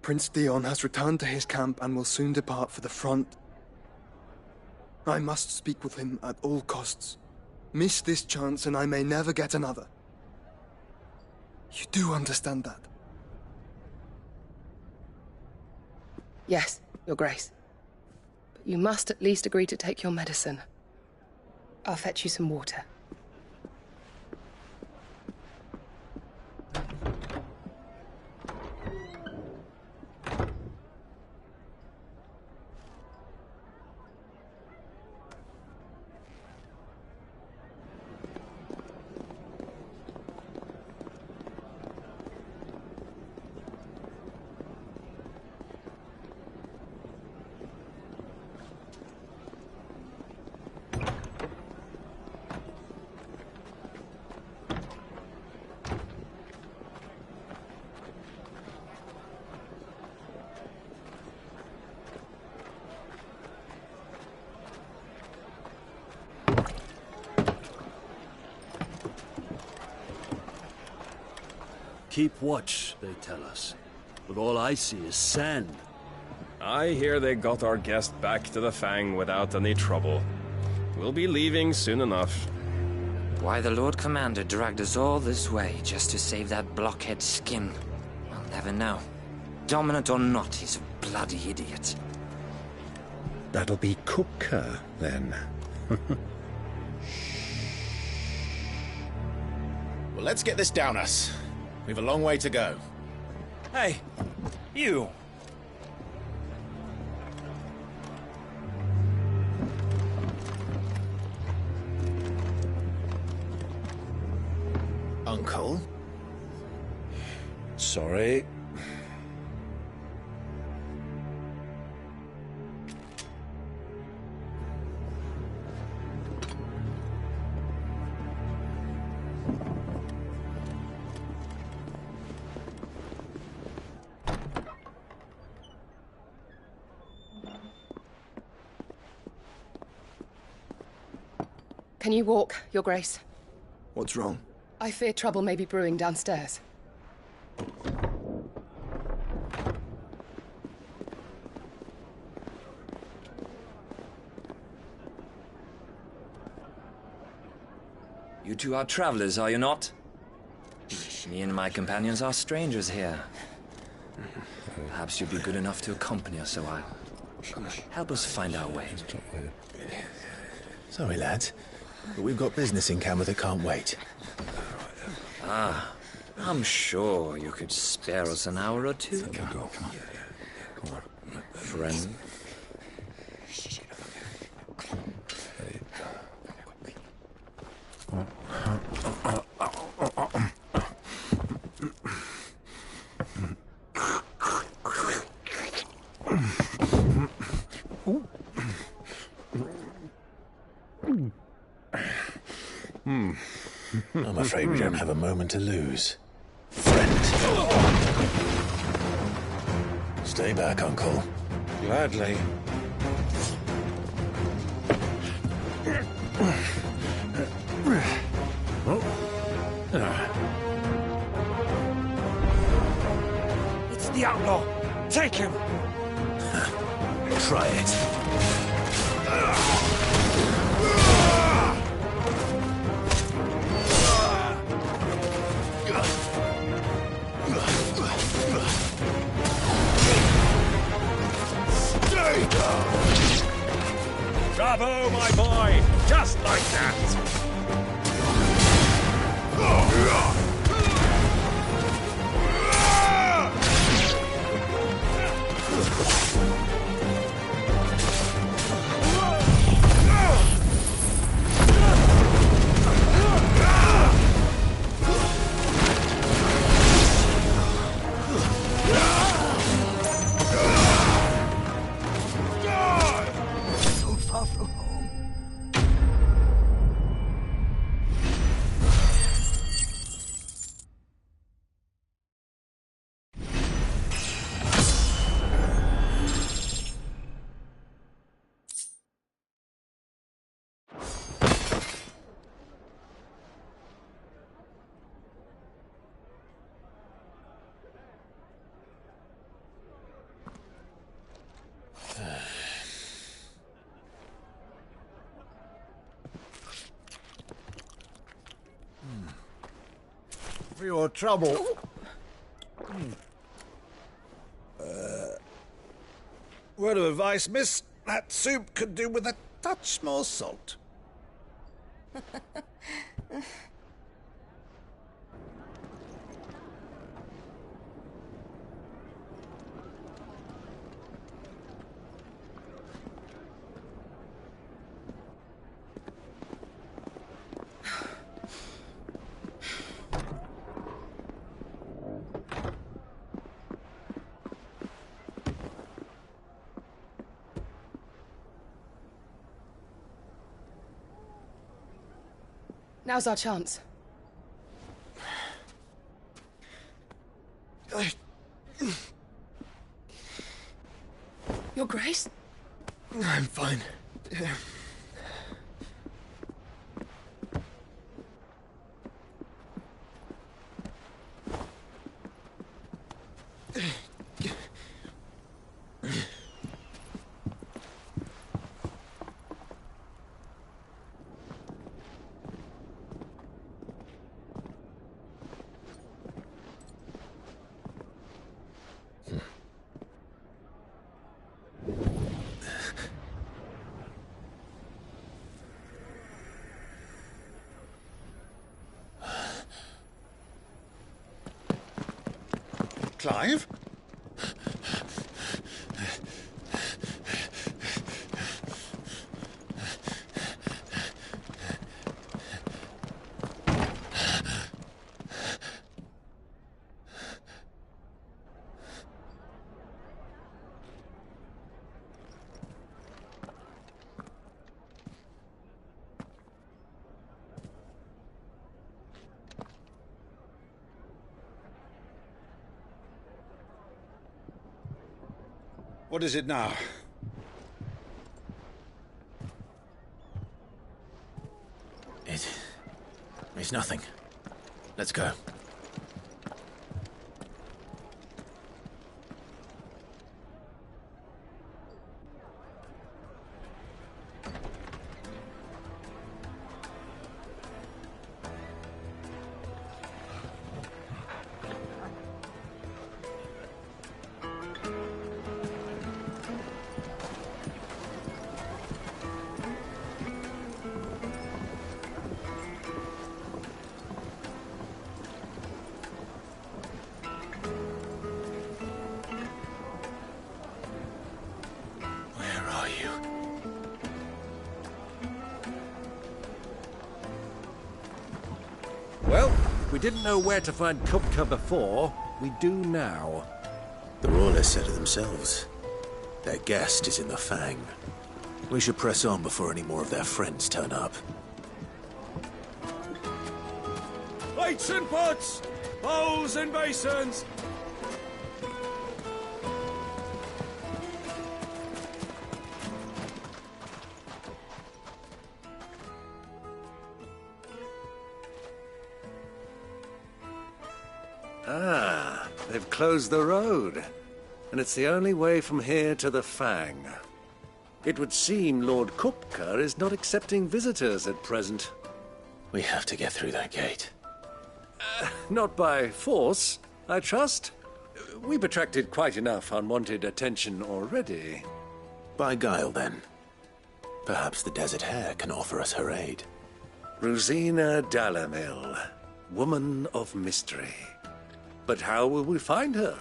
Prince Dion has returned to his camp and will soon depart for the front. I must speak with him at all costs. Miss this chance and I may never get another. You do understand that? Yes, Your Grace. But you must at least agree to take your medicine. I'll fetch you some water. Keep watch, they tell us. But all I see is sand. I hear they got our guest back to the Fang without any trouble. We'll be leaving soon enough. Why the Lord Commander dragged us all this way just to save that blockhead skin, I'll never know. Dominant or not, he's a bloody idiot. That'll be Cooker, then. Well, let's get this down us. We've a long way to go. Hey, you! Uncle? Sorry. Can you walk, Your Grace? What's wrong? I fear trouble may be brewing downstairs. You two are travelers, are you not? Me and my companions are strangers here. Perhaps you'd be good enough to accompany us a while. Help us find our way. Sorry, lads, but we've got business in camera that can't wait. Ah, I'm sure you could spare us an hour or two. Come on. Friend. I'm afraid we don't have a moment to lose. Friend. Stay back, Uncle. Gladly. It's the outlaw! Take him! Try it. Stay down! Bravo, my boy! Just like that! So far from home. For your trouble. Word of advice, miss. That soup could do with a touch more salt. Now's our chance. Your Grace? I'm fine. Clive? What is it now? It's nothing. Let's go. Well, we didn't know where to find Kupka before. We do now. The Royalists said it themselves. Their guest is in the Fang. We should press on before any more of their friends turn up. Plates and pots! Bowls and basins! Ah, they've closed the road. And it's the only way from here to the Fang. It would seem Lord Kupka is not accepting visitors at present. We have to get through that gate. Not by force, I trust. We've attracted quite enough unwanted attention already. By guile, then. Perhaps the Desert Hare can offer us her aid. Rosina Dalamil, woman of mystery. But how will we find her?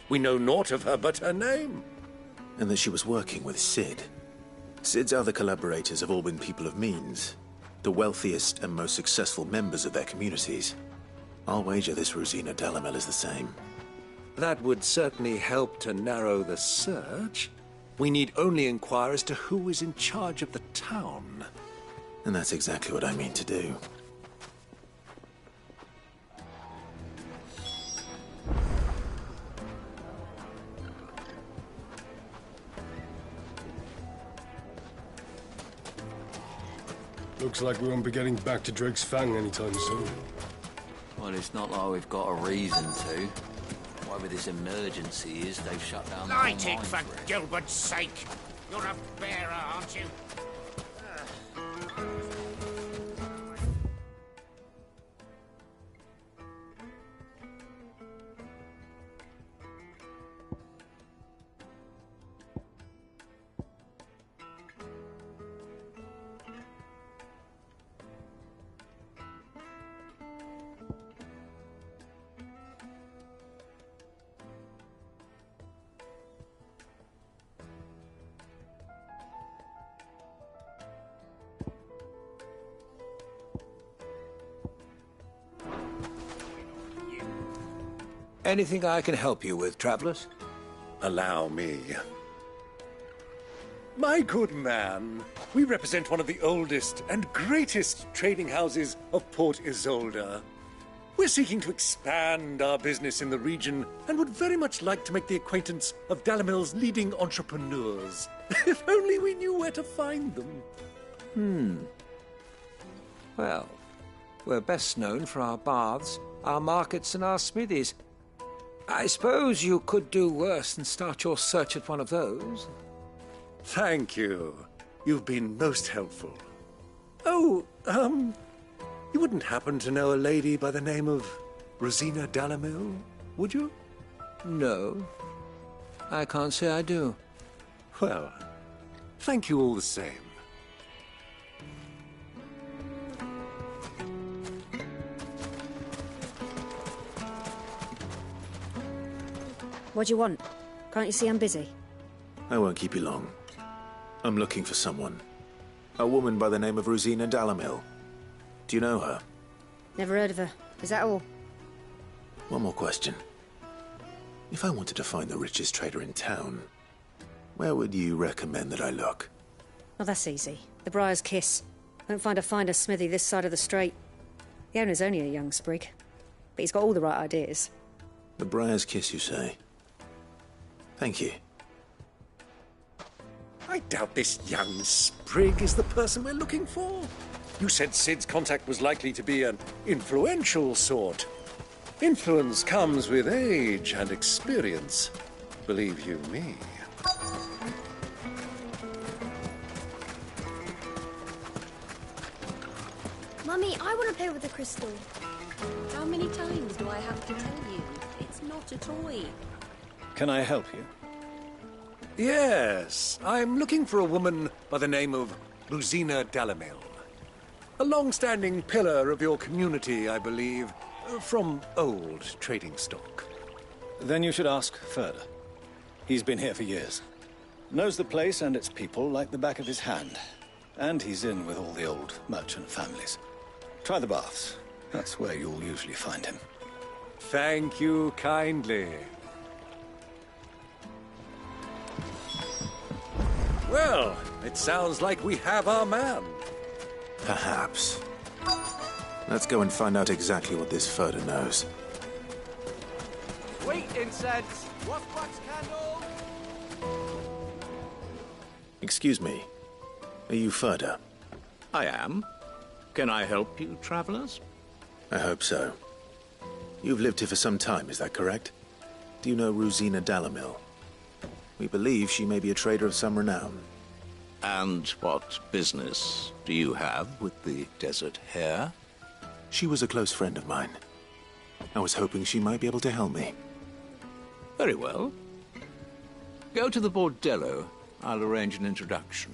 We know naught of her but her name. And that she was working with Cid. Cid's other collaborators have all been people of means, the wealthiest and most successful members of their communities. I'll wager this Rosina Dalamel is the same. That would certainly help to narrow the search. We need only inquire as to who is in charge of the town. And that's exactly what I mean to do. Looks like we won't be getting back to Drake's Fang anytime soon. Well, it's not like we've got a reason to. Whatever this emergency is, they've shut down the whole Light it, mine for for it. Gilbert's sake! You're a bearer, aren't you? Anything I can help you with, travelers? Allow me. My good man, we represent one of the oldest and greatest trading houses of Port Isolde. We're seeking to expand our business in the region and would very much like to make the acquaintance of Dalamil's leading entrepreneurs. If only we knew where to find them. Well, we're best known for our baths, our markets, and our smithies. I suppose you could do worse than start your search at one of those. Thank you. You've been most helpful. Oh, you wouldn't happen to know a lady by the name of Rosina Dalamil, would you? No, I can't say I do. Well, thank you all the same. What do you want? Can't you see I'm busy? I won't keep you long. I'm looking for someone. A woman by the name of Rosina Dalamil. Do you know her? Never heard of her. Is that all? One more question. If I wanted to find the richest trader in town, where would you recommend that I look? Oh, that's easy. The Briar's Kiss. Won't find a finer smithy this side of the strait. The owner's only a young sprig, but he's got all the right ideas. The Briar's Kiss, you say? Thank you. I doubt this young sprig is the person we're looking for. You said Sid's contact was likely to be an influential sort. Influence comes with age and experience, believe you me. Mummy, I want to play with the crystal. How many times do I have to tell you? It's not a toy. Can I help you? Yes, I'm looking for a woman by the name of Rosina Dalamil. A long-standing pillar of your community, I believe, from old trading stock. Then you should ask Ferda. He's been here for years. Knows the place and its people like the back of his hand. And he's in with all the old merchant families. Try the baths. That's where you'll usually find him. Thank you kindly. Well, it sounds like we have our man. Perhaps. Let's go and find out exactly what this Ferda knows. Sweet incense! What's wax candle? Excuse me. Are you Ferda? I am. Can I help you, travelers? I hope so. You've lived here for some time, is that correct? Do you know Rosina Dalamil? We believe she may be a trader of some renown. And what business do you have with the desert hare? She was a close friend of mine. I was hoping she might be able to help me. Very well. Go to the bordello. I'll arrange an introduction.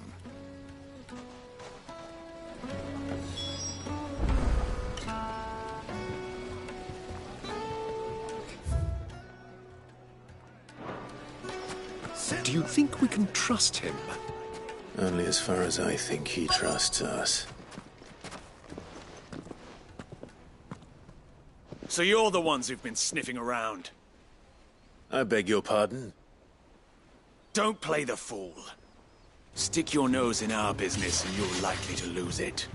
Do you think we can trust him? Only as far as I think he trusts us. So you're the ones who've been sniffing around? I beg your pardon? Don't play the fool. Stick your nose in our business and you're likely to lose it.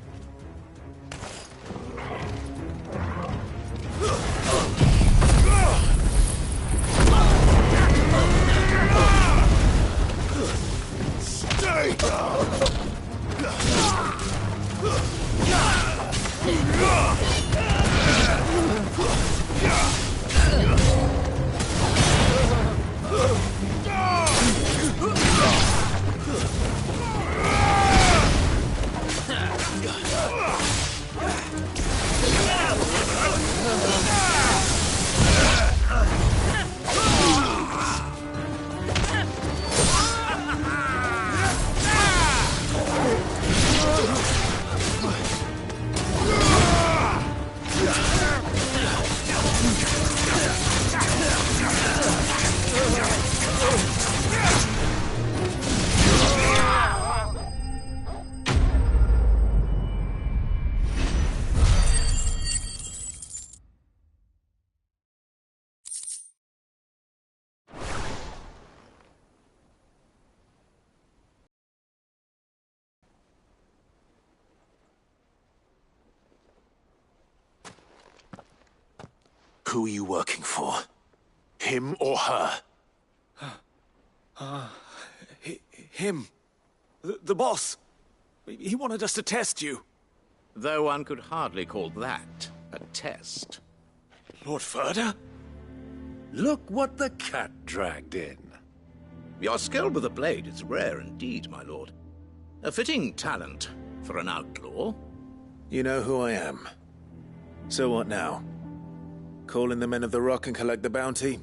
Stay down! Who are you working for? Him or her? Him. The boss. He wanted us to test you. Though one could hardly call that a test. Lord Ferda? Look what the cat dragged in. Your skill with a blade is rare indeed, my lord. A fitting talent for an outlaw. You know who I am. So what now? Call in the Men of the Rock and collect the bounty?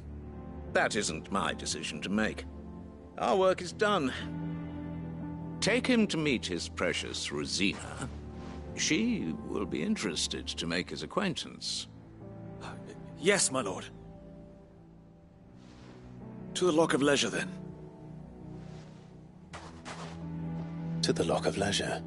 That isn't my decision to make. Our work is done. Take him to meet his precious Rosina. She will be interested to make his acquaintance. Yes, my lord. To the Lock of Leisure, then. To the Lock of Leisure.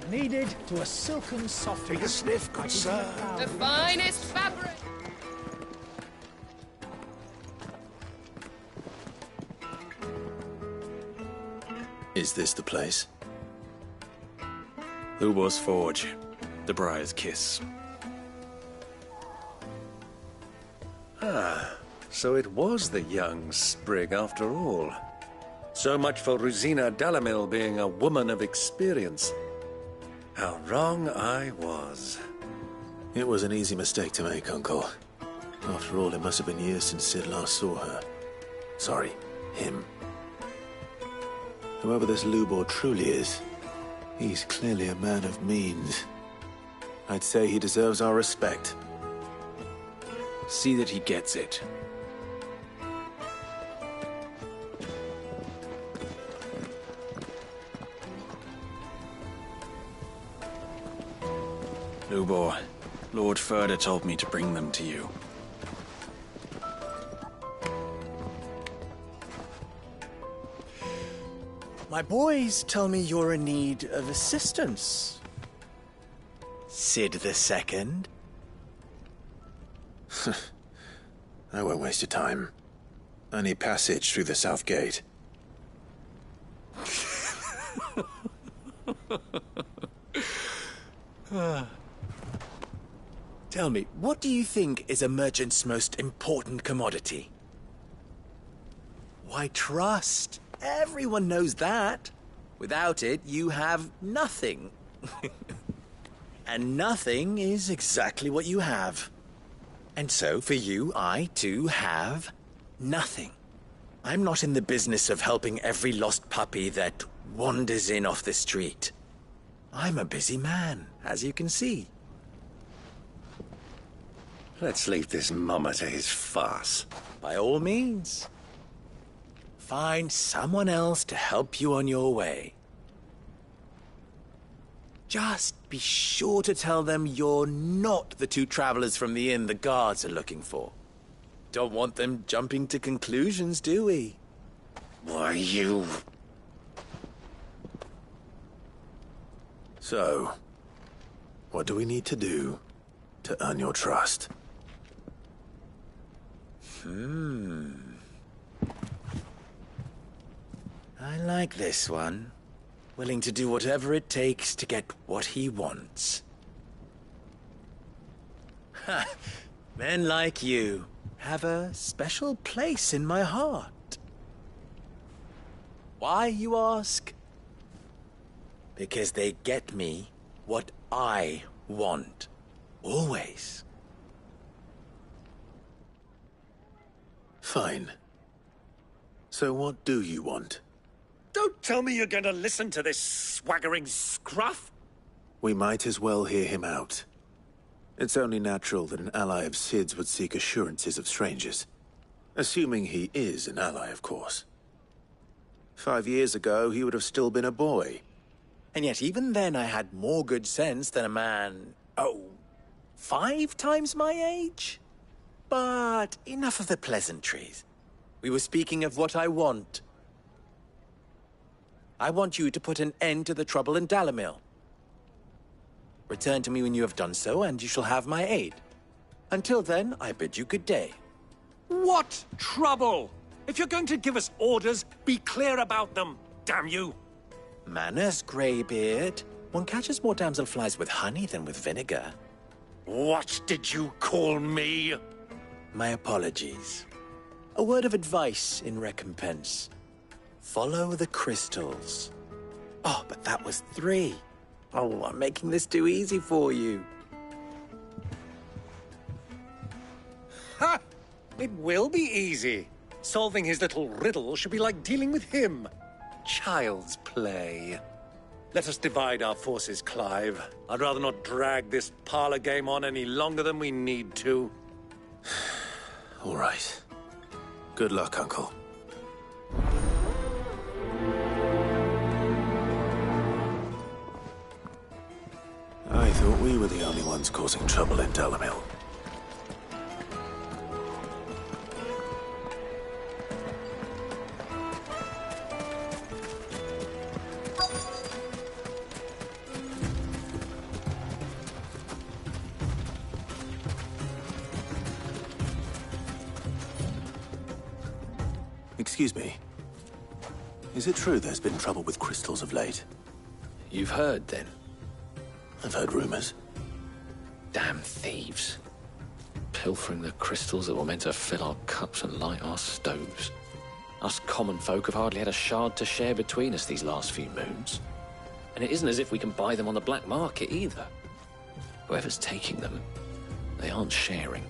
Needed to a silken soft. Take a sniff, good sir. The finest fabric. Is this the place? Lubor's Forge. The Briar's Kiss. Ah, so it was the young sprig after all. So much for Rosina Dalamil being a woman of experience. How wrong I was. It was an easy mistake to make, Uncle. After all, it must have been years since Sid last saw her. Sorry, him. Whoever this Lubor truly is, he's clearly a man of means. I'd say he deserves our respect. See that he gets it. Lubor, Lord Ferda told me to bring them to you. My boys tell me you're in need of assistance. Sid II? I won't waste your time. I need passage through the south gate. Tell me, what do you think is a merchant's most important commodity? Why, trust. Everyone knows that. Without it, you have nothing. And nothing is exactly what you have. And so, for you, I, too, have nothing. I'm not in the business of helping every lost puppy that wanders in off the street. I'm a busy man, as you can see. Let's leave this mummer to his farce. By all means. Find someone else to help you on your way. Just be sure to tell them you're not the two travelers from the inn the guards are looking for. Don't want them jumping to conclusions, do we? Why, you... So, what do we need to do to earn your trust? I like this one. Willing to do whatever it takes to get what he wants. Ha! Men like you have a special place in my heart. Why, you ask? Because they get me what I want. Always. Fine. So what do you want? Don't tell me you're going to listen to this swaggering scruff! We might as well hear him out. It's only natural that an ally of Sid's would seek assurances of strangers. Assuming he is an ally, of course. 5 years ago, he would have still been a boy. And yet even then I had more good sense than a man, 5 times my age? But enough of the pleasantries. We were speaking of what I want. I want you to put an end to the trouble in Dalamil. Return to me when you have done so, and you shall have my aid. Until then, I bid you good day. What trouble? If you're going to give us orders, be clear about them, damn you! Manners, Greybeard. One catches more damselflies with honey than with vinegar. What did you call me? My apologies. A word of advice in recompense. Follow the crystals. Oh, but that was 3. Oh, I'm making this too easy for you. Ha! It will be easy. Solving his little riddle should be like dealing with him. Child's play. Let us divide our forces, Clive. I'd rather not drag this parlor game on any longer than we need to. All right. Good luck, Uncle. I thought we were the only ones causing trouble in Dalamil. Excuse me. Is it true there's been trouble with crystals of late? You've heard, then? I've heard rumors. Damn thieves. Pilfering the crystals that were meant to fill our cups and light our stoves. Us common folk have hardly had a shard to share between us these last few moons. And it isn't as if we can buy them on the black market either. Whoever's taking them, they aren't sharing.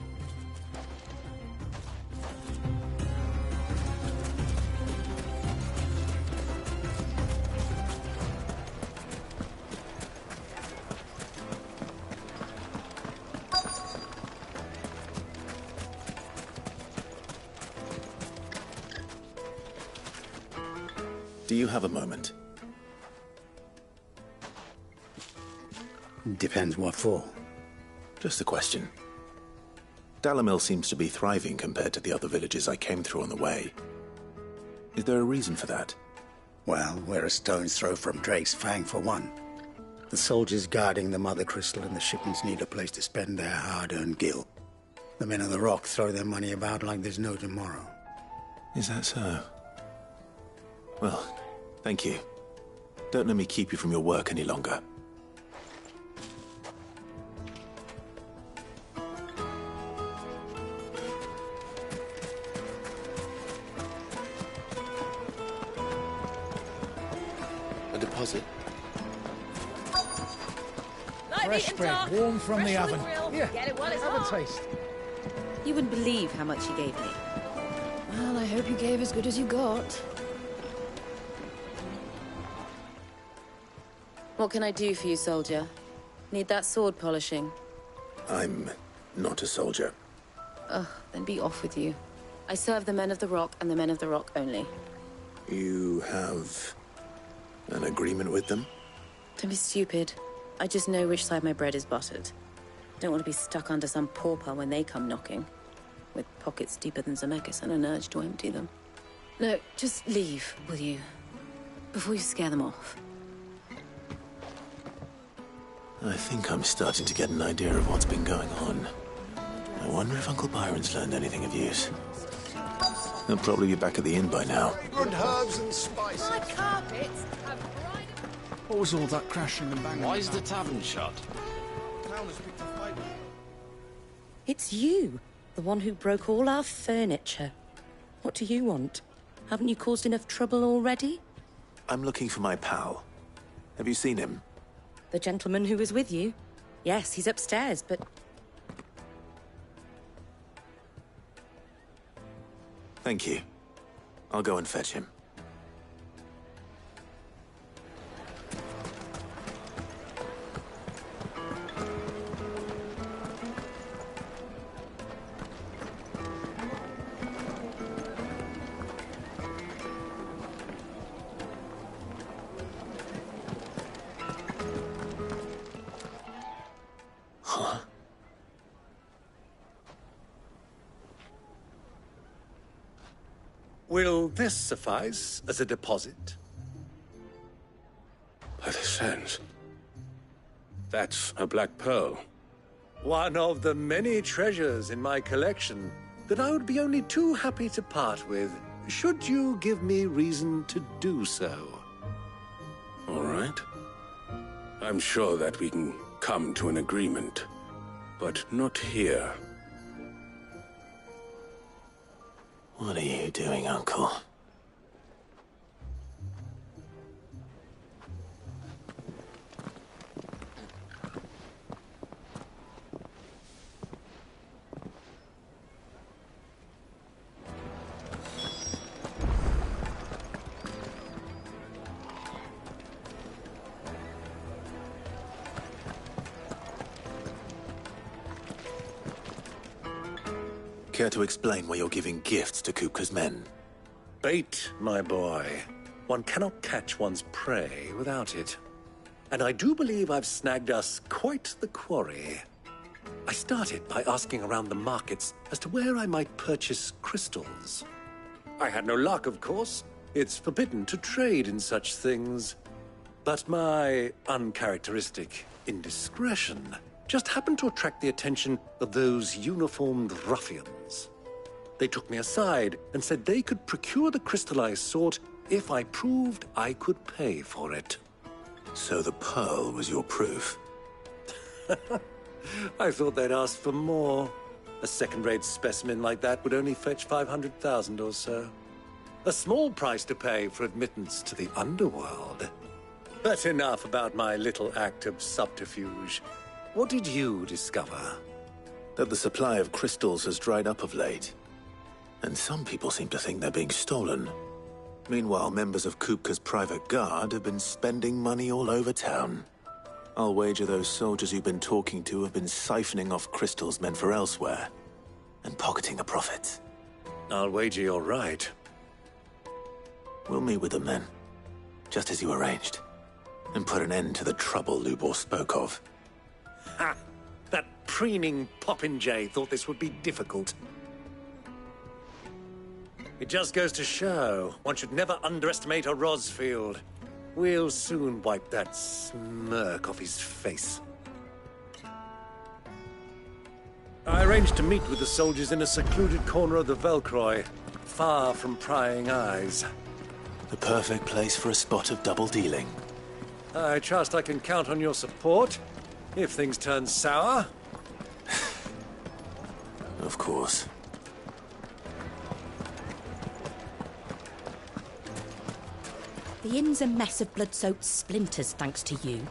Do you have a moment? Depends what for. Just a question. Dalamil seems to be thriving compared to the other villages I came through on the way. Is there a reason for that? Well, we're a stone's throw from Drake's Fang for one. The soldiers guarding the Mother Crystal and the shipments need a place to spend their hard-earned gil. The men of the Rock throw their money about like there's no tomorrow. Is that so? Well, thank you. Don't let me keep you from your work any longer. A deposit? Fresh bread, warm from the oven. Here, get it while it's have hot. a taste. You wouldn't believe how much he gave me. Well, I hope you gave as good as you got. What can I do for you, soldier? Need that sword polishing? I'm not a soldier. Ugh, then be off with you. I serve the men of the Rock and the men of the Rock only. You have an agreement with them? Don't be stupid. I just know which side my bread is buttered. Don't want to be stuck under some pauper when they come knocking. With pockets deeper than Zemeckis and an urge to empty them. No, just leave, will you? Before you scare them off. I think I'm starting to get an idea of what's been going on. I wonder if Uncle Byron's learned anything of use. He'll probably be back at the inn by now. Good herbs and spices. My carpets have bright... What was all that crashing and banging? Why is the tavern shut? It's you, the one who broke all our furniture. What do you want? Haven't you caused enough trouble already? I'm looking for my pal. Have you seen him? The gentleman who was with you? Yes, he's upstairs, but... Thank you. I'll go and fetch him. Will this suffice as a deposit? By the sands. That's a black pearl. One of the many treasures in my collection that I would be only too happy to part with, should you give me reason to do so. All right. I'm sure that we can come to an agreement, but not here. What are you doing, Uncle? Care to explain why you're giving gifts to Kupka's men? Bait, my boy. One cannot catch one's prey without it. And I do believe I've snagged us quite the quarry. I started by asking around the markets as to where I might purchase crystals. I had no luck, of course. It's forbidden to trade in such things. But my uncharacteristic indiscretion just happened to attract the attention of those uniformed ruffians. They took me aside and said they could procure the crystallized sort if I proved I could pay for it. So the pearl was your proof? I thought they'd ask for more. A second-rate specimen like that would only fetch 500,000 or so. A small price to pay for admittance to the underworld. But enough about my little act of subterfuge. What did you discover? That the supply of crystals has dried up of late. And some people seem to think they're being stolen. Meanwhile, members of Kupka's private guard have been spending money all over town. I'll wager those soldiers you've been talking to have been siphoning off crystals meant for elsewhere, and pocketing the profits. I'll wager you're right. We'll meet with them then, just as you arranged, and put an end to the trouble Lubor spoke of. Ha! That preening popinjay thought this would be difficult. It just goes to show, one should never underestimate a Rosfield. We'll soon wipe that smirk off his face. I arranged to meet with the soldiers in a secluded corner of the Velcroy, far from prying eyes. The perfect place for a spot of double dealing. I trust I can count on your support, if things turn sour. Of course. The inn's a mess of blood-soaked splinters, thanks to you.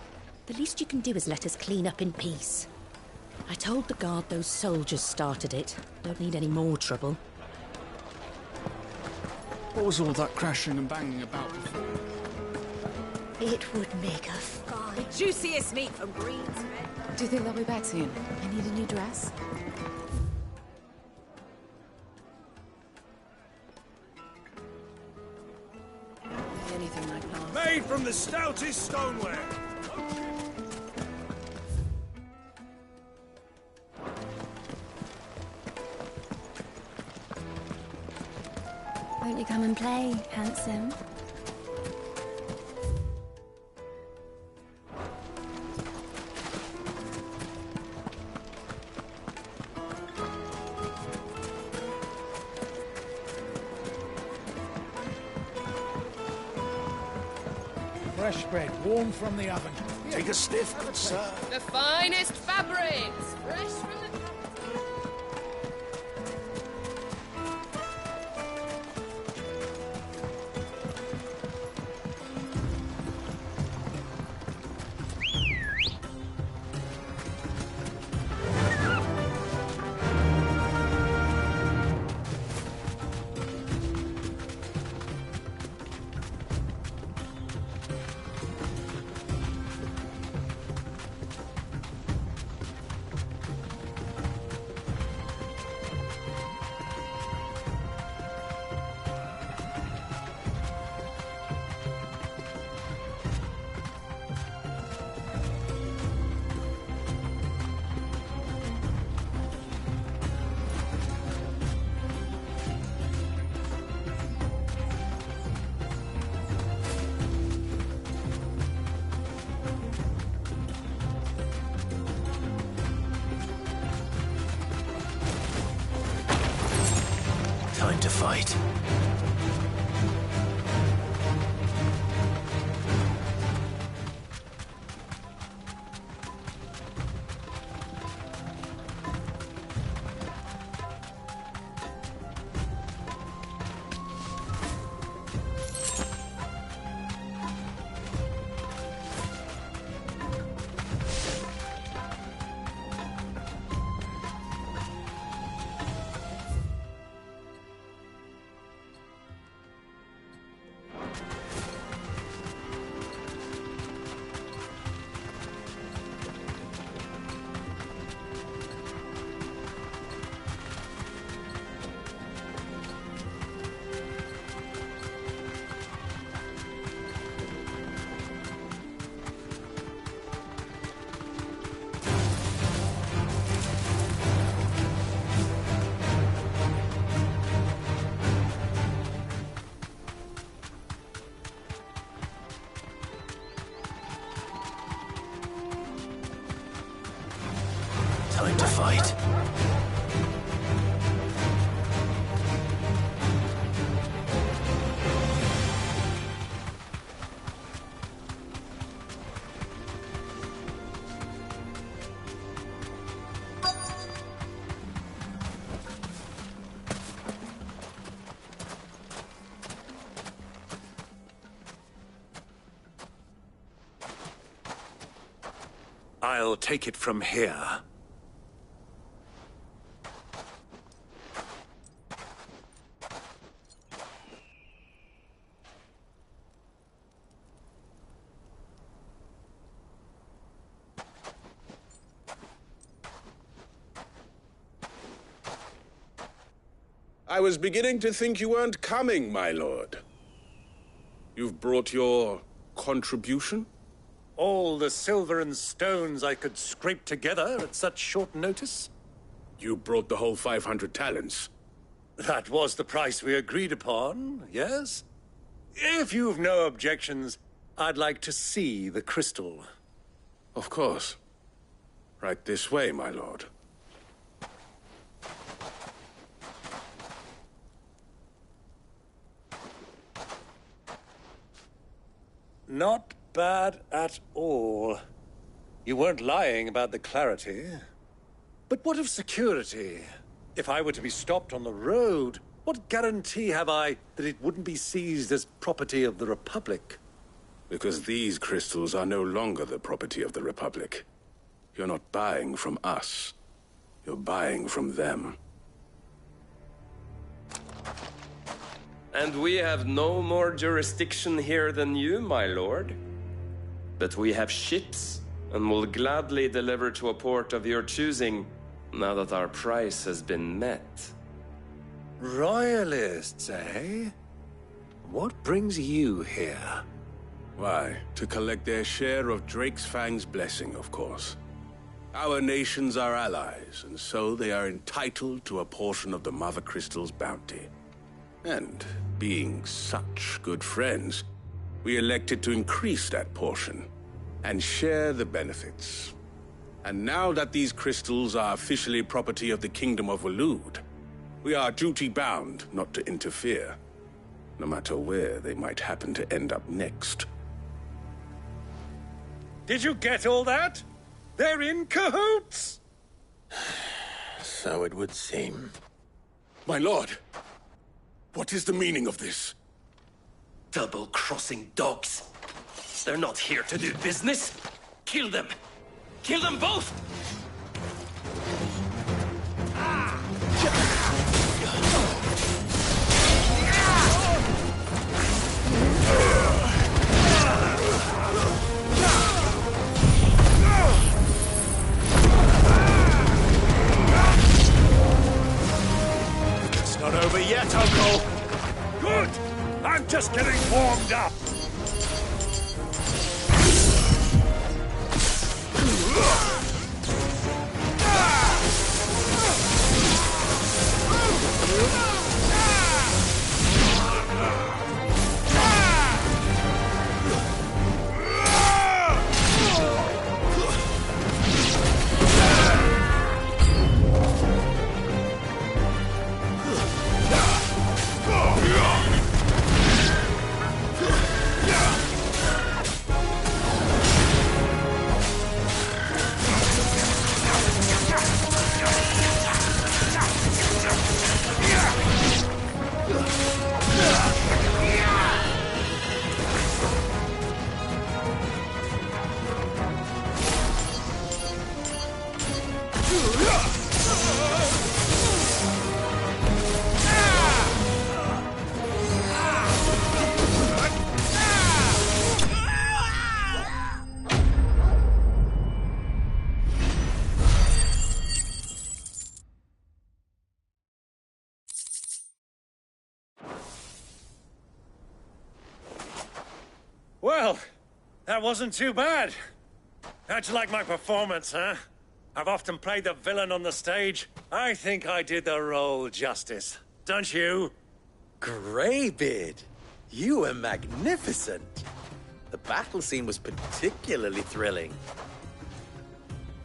The least you can do is let us clean up in peace. I told the guard those soldiers started it. Don't need any more trouble. What was all that crashing and banging about before? It would make a fine... Juiciest meat from Green's Red. Do you think they'll be back soon? I need a new dress. Anything like that. Made from the stoutest stoneware. Won't you come and play, handsome? Fresh bread, warm from the oven. Take a sniff, good sir. The finest fabrics, fresh from the... Time to fight. Time to fight. I'll take it from here. I was beginning to think you weren't coming, my lord. You've brought your contribution? All the silver and stones I could scrape together at such short notice? You brought the whole 500 talents. That was the price we agreed upon, yes? If you've no objections, I'd like to see the crystal. Of course. Right this way, my lord. Not bad at all. You weren't lying about the clarity. But what of security? If I were to be stopped on the road, what guarantee have I that it wouldn't be seized as property of the Republic? Because these crystals are no longer the property of the Republic. You're not buying from us. You're buying from them. And we have no more jurisdiction here than you, my lord. But we have ships, and will gladly deliver to a port of your choosing, now that our price has been met. Royalists, eh? What brings you here? Why, to collect their share of Drake's Fang's blessing, of course. Our nations are allies, and so they are entitled to a portion of the Mother Crystal's bounty. And, being such good friends, we elected to increase that portion and share the benefits. And now that these crystals are officially property of the Kingdom of Waloed, we are duty-bound not to interfere, no matter where they might happen to end up next. Did you get all that? They're in cahoots! So it would seem. My lord! What is the meaning of this? Double-crossing dogs. They're not here to do business. Kill them. Kill them both! It's not over yet, Uncle! Good! I'm just getting warmed up! Well, that wasn't too bad. How'd you like my performance, huh? I've often played the villain on the stage. I think I did the role justice. Don't you? Greybeard, you were magnificent. The battle scene was particularly thrilling.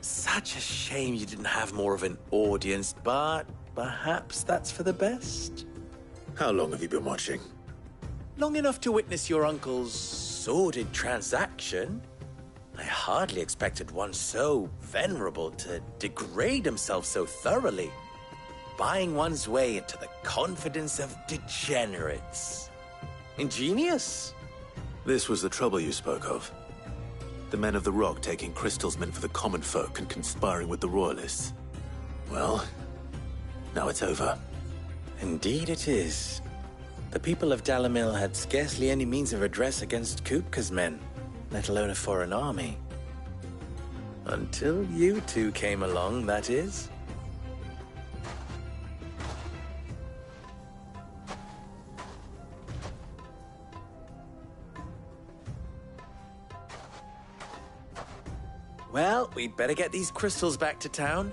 Such a shame you didn't have more of an audience, but perhaps that's for the best. How long have you been watching? Long enough to witness your uncle's sordid transaction. I hardly expected one so venerable to degrade himself so thoroughly, buying one's way into the confidence of degenerates. Ingenious. This was the trouble you spoke of. The men of the Rock taking crystals meant for the common folk and conspiring with the Royalists. Well, now it's over. Indeed it is. The people of Dalamil had scarcely any means of redress against Kupka's men, let alone a foreign army. Until you two came along, that is. Well, we'd better get these crystals back to town.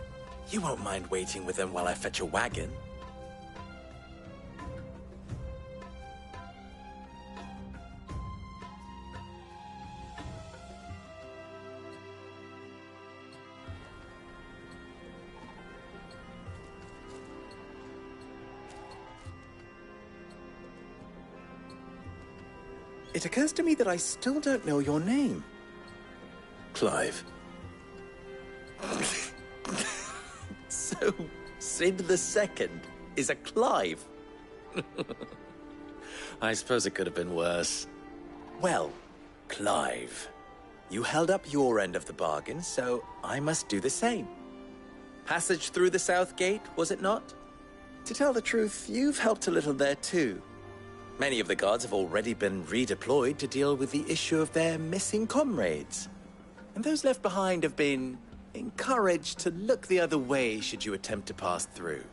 You won't mind waiting with them while I fetch a wagon. It occurs to me that I still don't know your name. Clive. So, Sid the Second is a Clive? I suppose it could have been worse. Well, Clive, you held up your end of the bargain, so I must do the same. Passage through the South Gate, was it not? To tell the truth, you've helped a little there too. Many of the guards have already been redeployed to deal with the issue of their missing comrades. And those left behind have been encouraged to look the other way should you attempt to pass through.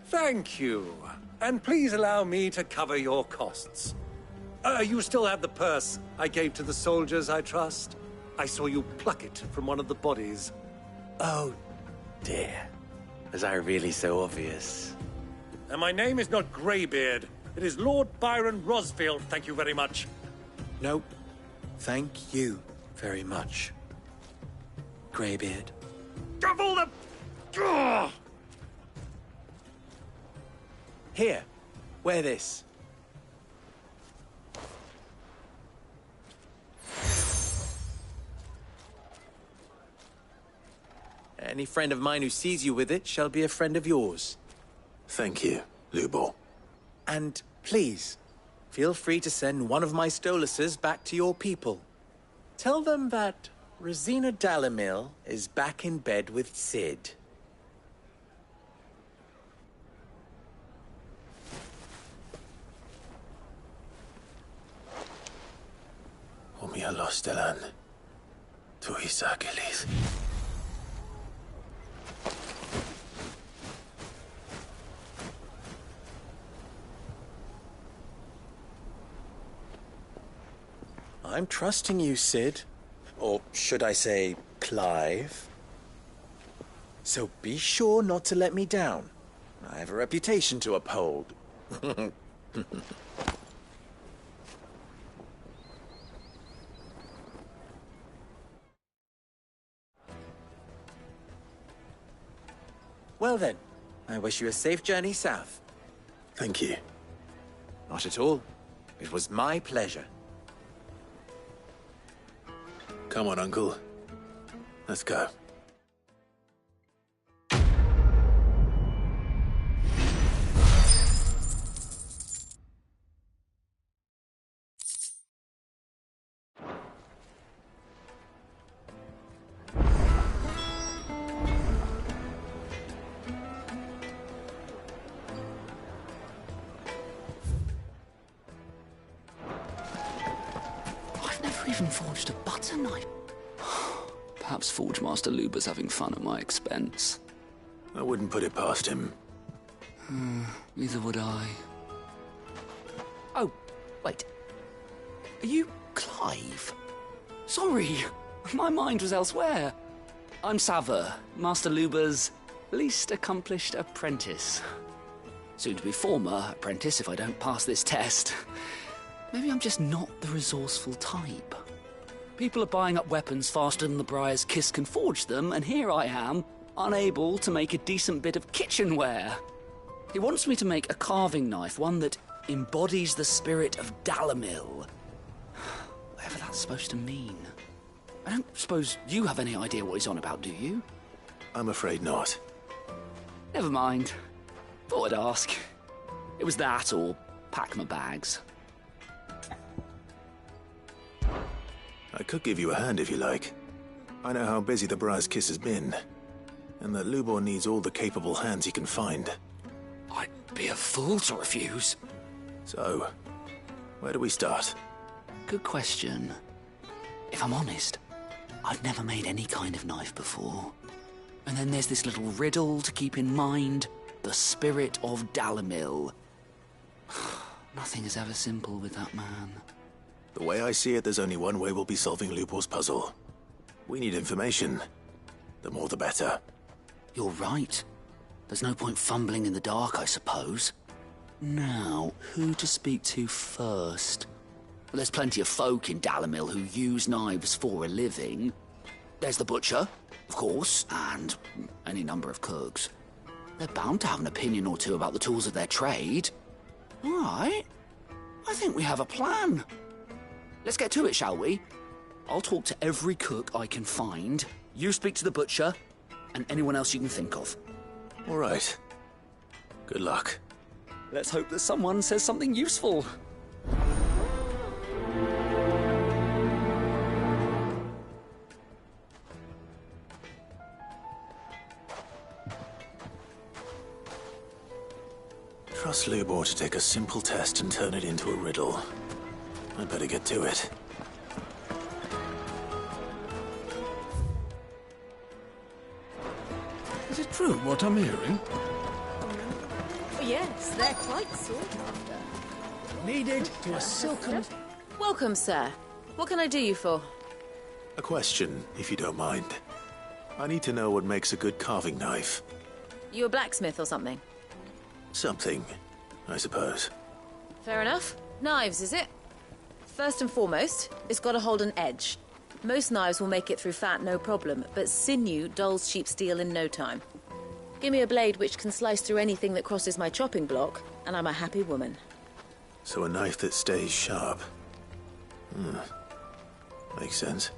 Thank you. And please allow me to cover your costs. You still have the purse I gave to the soldiers, I trust? I saw you pluck it from one of the bodies. Oh, dear. Was I really so obvious? And my name is not Greybeard. It is Lord Byron Rosfield, thank you very much. Nope. Thank you very much, Greybeard. Of all the... Ugh! Here, wear this. Any friend of mine who sees you with it shall be a friend of yours. Thank you, Lubor. And please, feel free to send one of my Stoluses back to your people. Tell them that Rosina Dalamil is back in bed with Sid. Omia Lostelan. Tu Isakelis. I'm trusting you, Sid. Or should I say, Clive. So be sure not to let me down. I have a reputation to uphold. Well then, I wish you a safe journey south. Thank you. Not at all. It was my pleasure. Come on, Uncle. Let's go. I've never even forged a butter knife. Perhaps Forge Master Luber's having fun at my expense. I wouldn't put it past him. Neither would I. Oh, wait. Are you Clive? Sorry, my mind was elsewhere. I'm Sava, Master Luber's least accomplished apprentice. Soon to be former apprentice if I don't pass this test. Maybe I'm just not the resourceful type. People are buying up weapons faster than the Briar's Kiss can forge them, and here I am, unable to make a decent bit of kitchenware. He wants me to make a carving knife, one that embodies the spirit of Dalamil. Whatever that's supposed to mean. I don't suppose you have any idea what he's on about, do you? I'm afraid not. Never mind. Thought I'd ask. It was that or pack my bags. I could give you a hand if you like. I know how busy the Briar's Kiss has been, and that Lubor needs all the capable hands he can find. I'd be a fool to refuse. So, where do we start? Good question. If I'm honest, I've never made any kind of knife before. And then there's this little riddle to keep in mind. The spirit of Dalimil. Nothing is ever simple with that man. The way I see it, there's only one way we'll be solving Lubor's puzzle. We need information. The more the better. You're right. There's no point fumbling in the dark, I suppose. Now, who to speak to first? Well, there's plenty of folk in Dalimil who use knives for a living. There's the butcher, of course, and any number of cooks. They're bound to have an opinion or two about the tools of their trade. All right. I think we have a plan. Let's get to it, shall we? I'll talk to every cook I can find. You speak to the butcher, and anyone else you can think of. All right. Good luck. Let's hope that someone says something useful. Trust Lubor to take a simple test and turn it into a riddle. I'd better get to it. Is it true what I'm hearing? Yes, they're quite sought after. Needed to a silken... Welcome, sir. What can I do you for? A question, if you don't mind. I need to know what makes a good carving knife. You a blacksmith or something? Something, I suppose. Fair enough. Knives, is it? First and foremost, it's got to hold an edge. Most knives will make it through fat, no problem, but sinew dulls cheap steel in no time. Give me a blade which can slice through anything that crosses my chopping block, and I'm a happy woman. So a knife that stays sharp. Makes sense.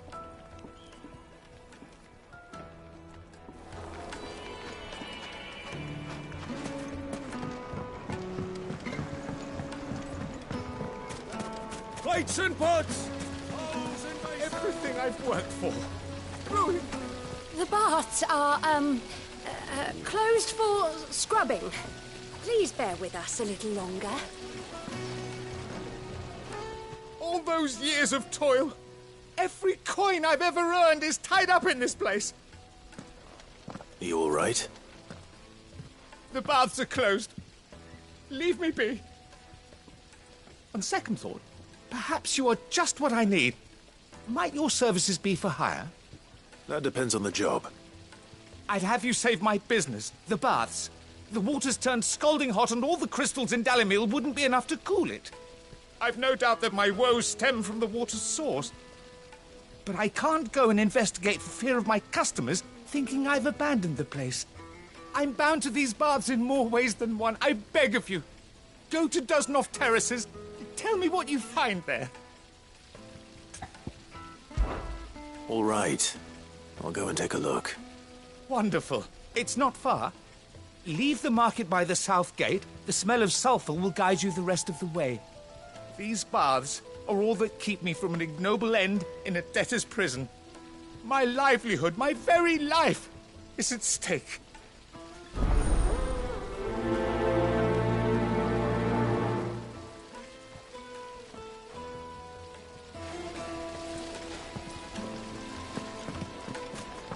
Plates and pots! Everything I've worked for. Ruined. The baths are, closed for scrubbing. Please bear with us a little longer. All those years of toil. Every coin I've ever earned is tied up in this place. Are you all right? The baths are closed. Leave me be. On second thought, perhaps you are just what I need. Might your services be for hire? That depends on the job. I'd have you save my business, the baths. The water's turned scalding hot and all the crystals in Dalimil wouldn't be enough to cool it. I've no doubt that my woes stem from the water's source. But I can't go and investigate for fear of my customers thinking I've abandoned the place. I'm bound to these baths in more ways than one. I beg of you. Go to Dusnoff Terraces. Tell me what you find there. All right. I'll go and take a look. Wonderful. It's not far. Leave the market by the south gate. The smell of sulphur will guide you the rest of the way. These baths are all that keep me from an ignoble end in a debtor's prison. My livelihood, my very life, is at stake.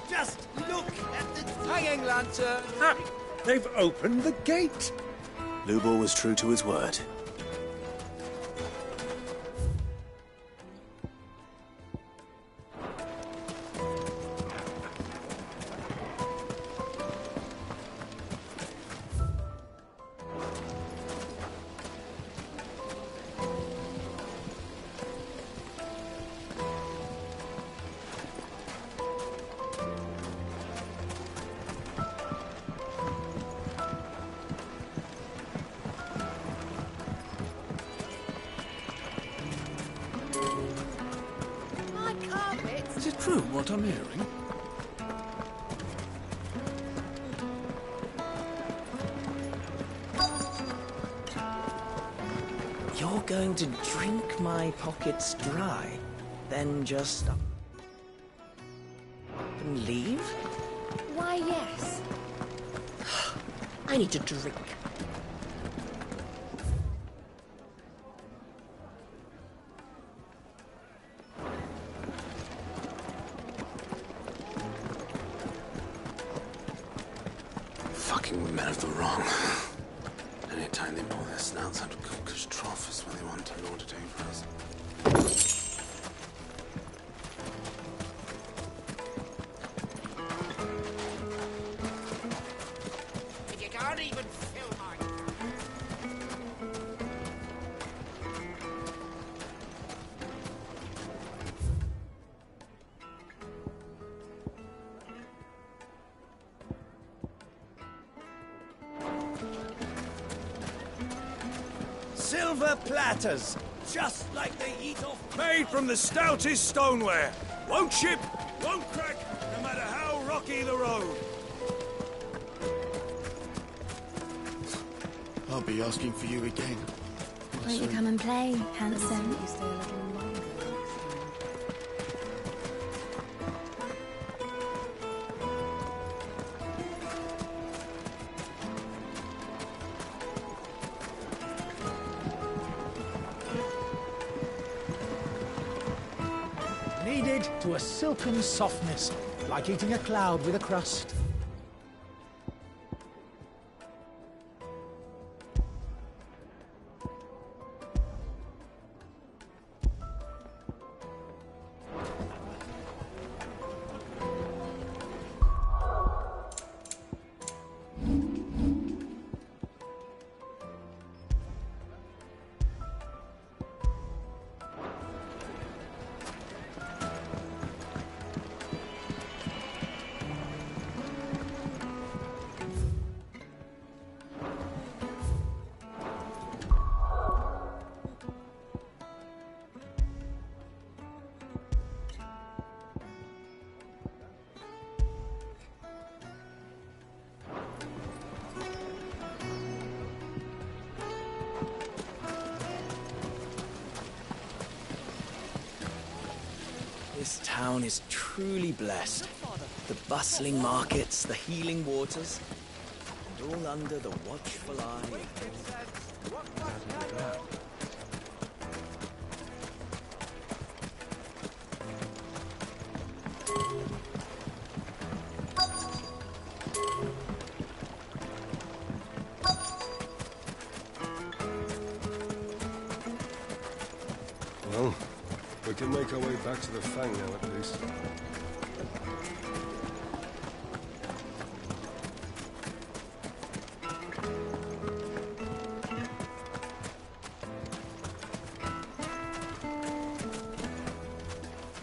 Just look at the hanging lantern. They've opened the gate. Lubor was true to his word. Is it true what I'm hearing? You're going to drink my pockets dry? then just up and leave? Why, yes. I need a drink. Fucking men of the wrong. Anytime they pull their snouts out of Cook's trough is when they want to lord it over us. If you can't even fill my Silver platters, just like they eat off. Made from the stoutest stoneware. Won't chip, won't crack, no matter how rocky the road. I'll be asking for you again. Won't you come and play, handsome? Kneaded to a silken softness, like eating a cloud with a crust. This town is truly blessed. The bustling markets, the healing waters, and all under the watchful eye of... Well, we can make our way back to the Fang now, at least.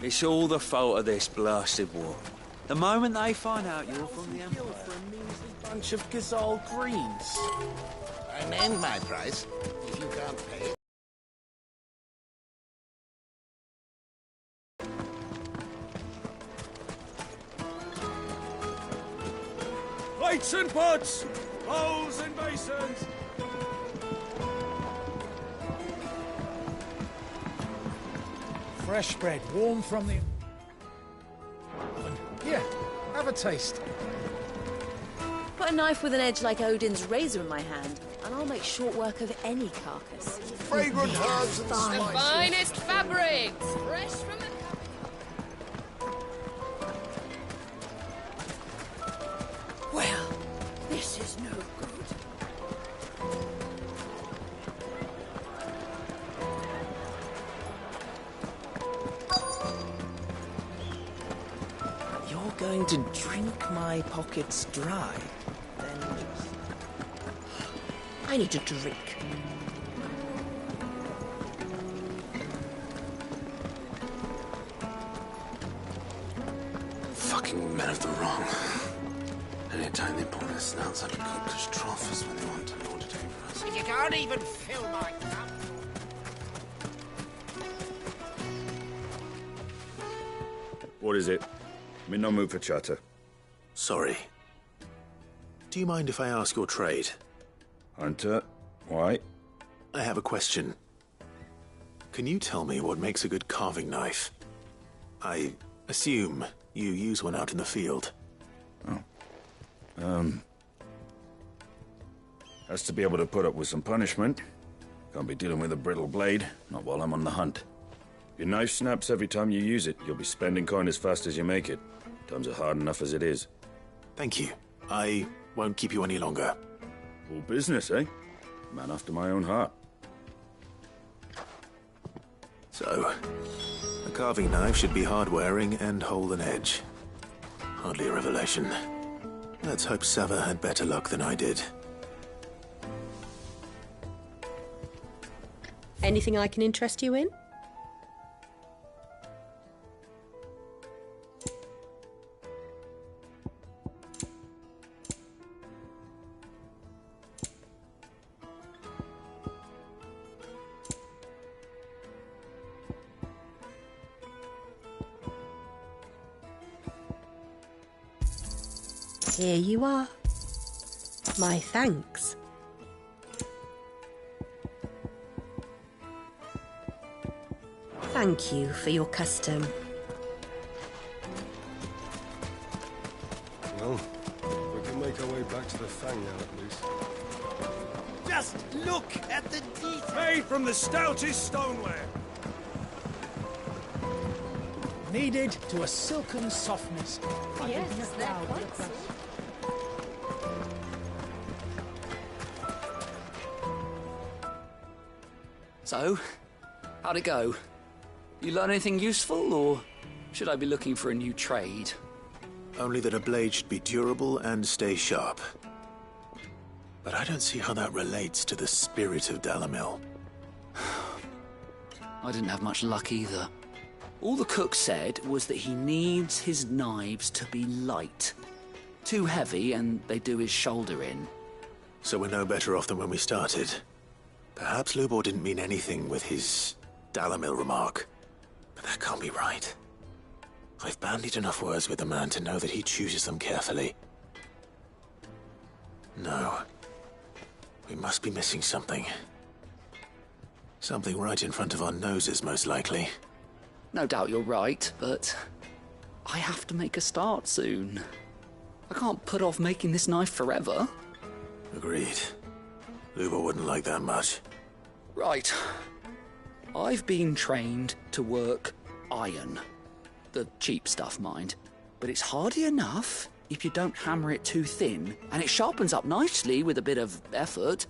It's all the fault of this blasted war. The moment they find out you're from the Empire... for a measly bunch of Gazal greens. I named my price. If you can't pay it... Plates and pots! Bowls and basins! Fresh bread, warm from the... Here, have a taste. Put a knife with an edge like Odin's razor in my hand, and I'll make short work of any carcass. Fragrant herbs and The spices. finest fabrics, fresh from the... Well, this is no good. You're going to drink my pockets dry, then just... I need a drink. Fucking men of the wrong. Anytime they pull their snouts out of Cook's trough is when they want to lord it over us. If you can't even fill my cup... What is it? I'm in no mood for chatter. Sorry. Do you mind if I ask your trade? Hunter, why? I have a question. Can you tell me what makes a good carving knife? I assume you use one out in the field. Has to be able to put up with some punishment. Can't be dealing with a brittle blade, not while I'm on the hunt. If your knife snaps every time you use it, you'll be spending coin as fast as you make it. Times are hard enough as it is. Thank you. I won't keep you any longer. All business, eh? Man after my own heart. So, a carving knife should be hard-wearing and hold an edge. Hardly a revelation. Let's hope Sava had better luck than I did. Anything I can interest you in? Here you are. My thanks. Thank you for your custom. Well, we can make our way back to the Fang now, at least. Just look at the detail. Made from the stoutest stoneware. Kneaded to a silken softness. Like Yes, eating a they're cloud. quite soft. So, how'd it go? You learn anything useful, or should I be looking for a new trade? Only that a blade should be durable and stay sharp. But I don't see how that relates to the spirit of Dalamil. I didn't have much luck either. All the cook said was that he needs his knives to be light. Too heavy and they do his shoulder in. So we're no better off than when we started. Perhaps Lubor didn't mean anything with his Dalamil remark. But that can't be right. I've bandied enough words with the man to know that he chooses them carefully. No. We must be missing something. Something right in front of our noses, most likely. No doubt you're right, but I have to make a start soon. I can't put off making this knife forever. Agreed. Lubor wouldn't like that much. Right. I've been trained to work iron. The cheap stuff, mind. But it's hardy enough if you don't hammer it too thin, and it sharpens up nicely with a bit of effort.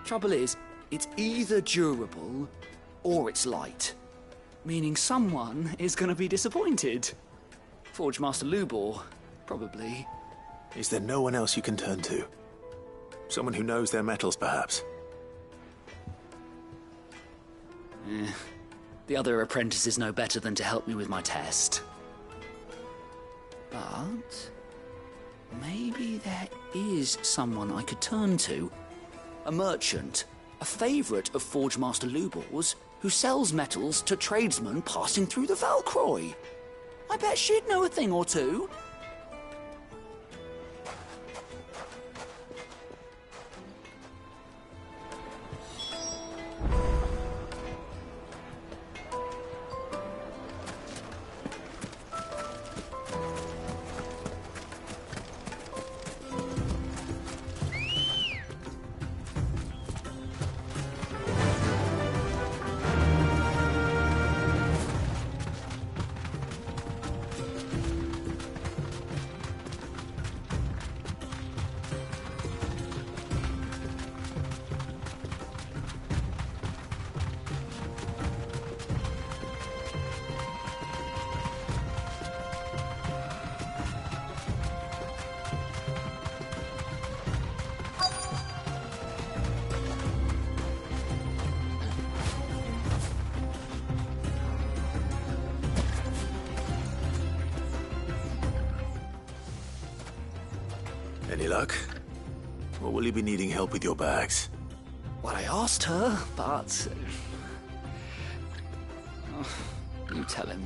Trouble is, it's either durable or it's light. Meaning someone is going to be disappointed. Forge Master Lubor, probably. Is there no one else you can turn to? Someone who knows their metals, perhaps? The other apprentices know better than to help me with my test. But maybe there is someone I could turn to. A merchant, a favourite of Forge Master Lubor's, who sells metals to tradesmen passing through the Valcroy. I bet she'd know a thing or two. Any luck? Or will you be needing help with your bags? Well, I asked her, but... you tell him.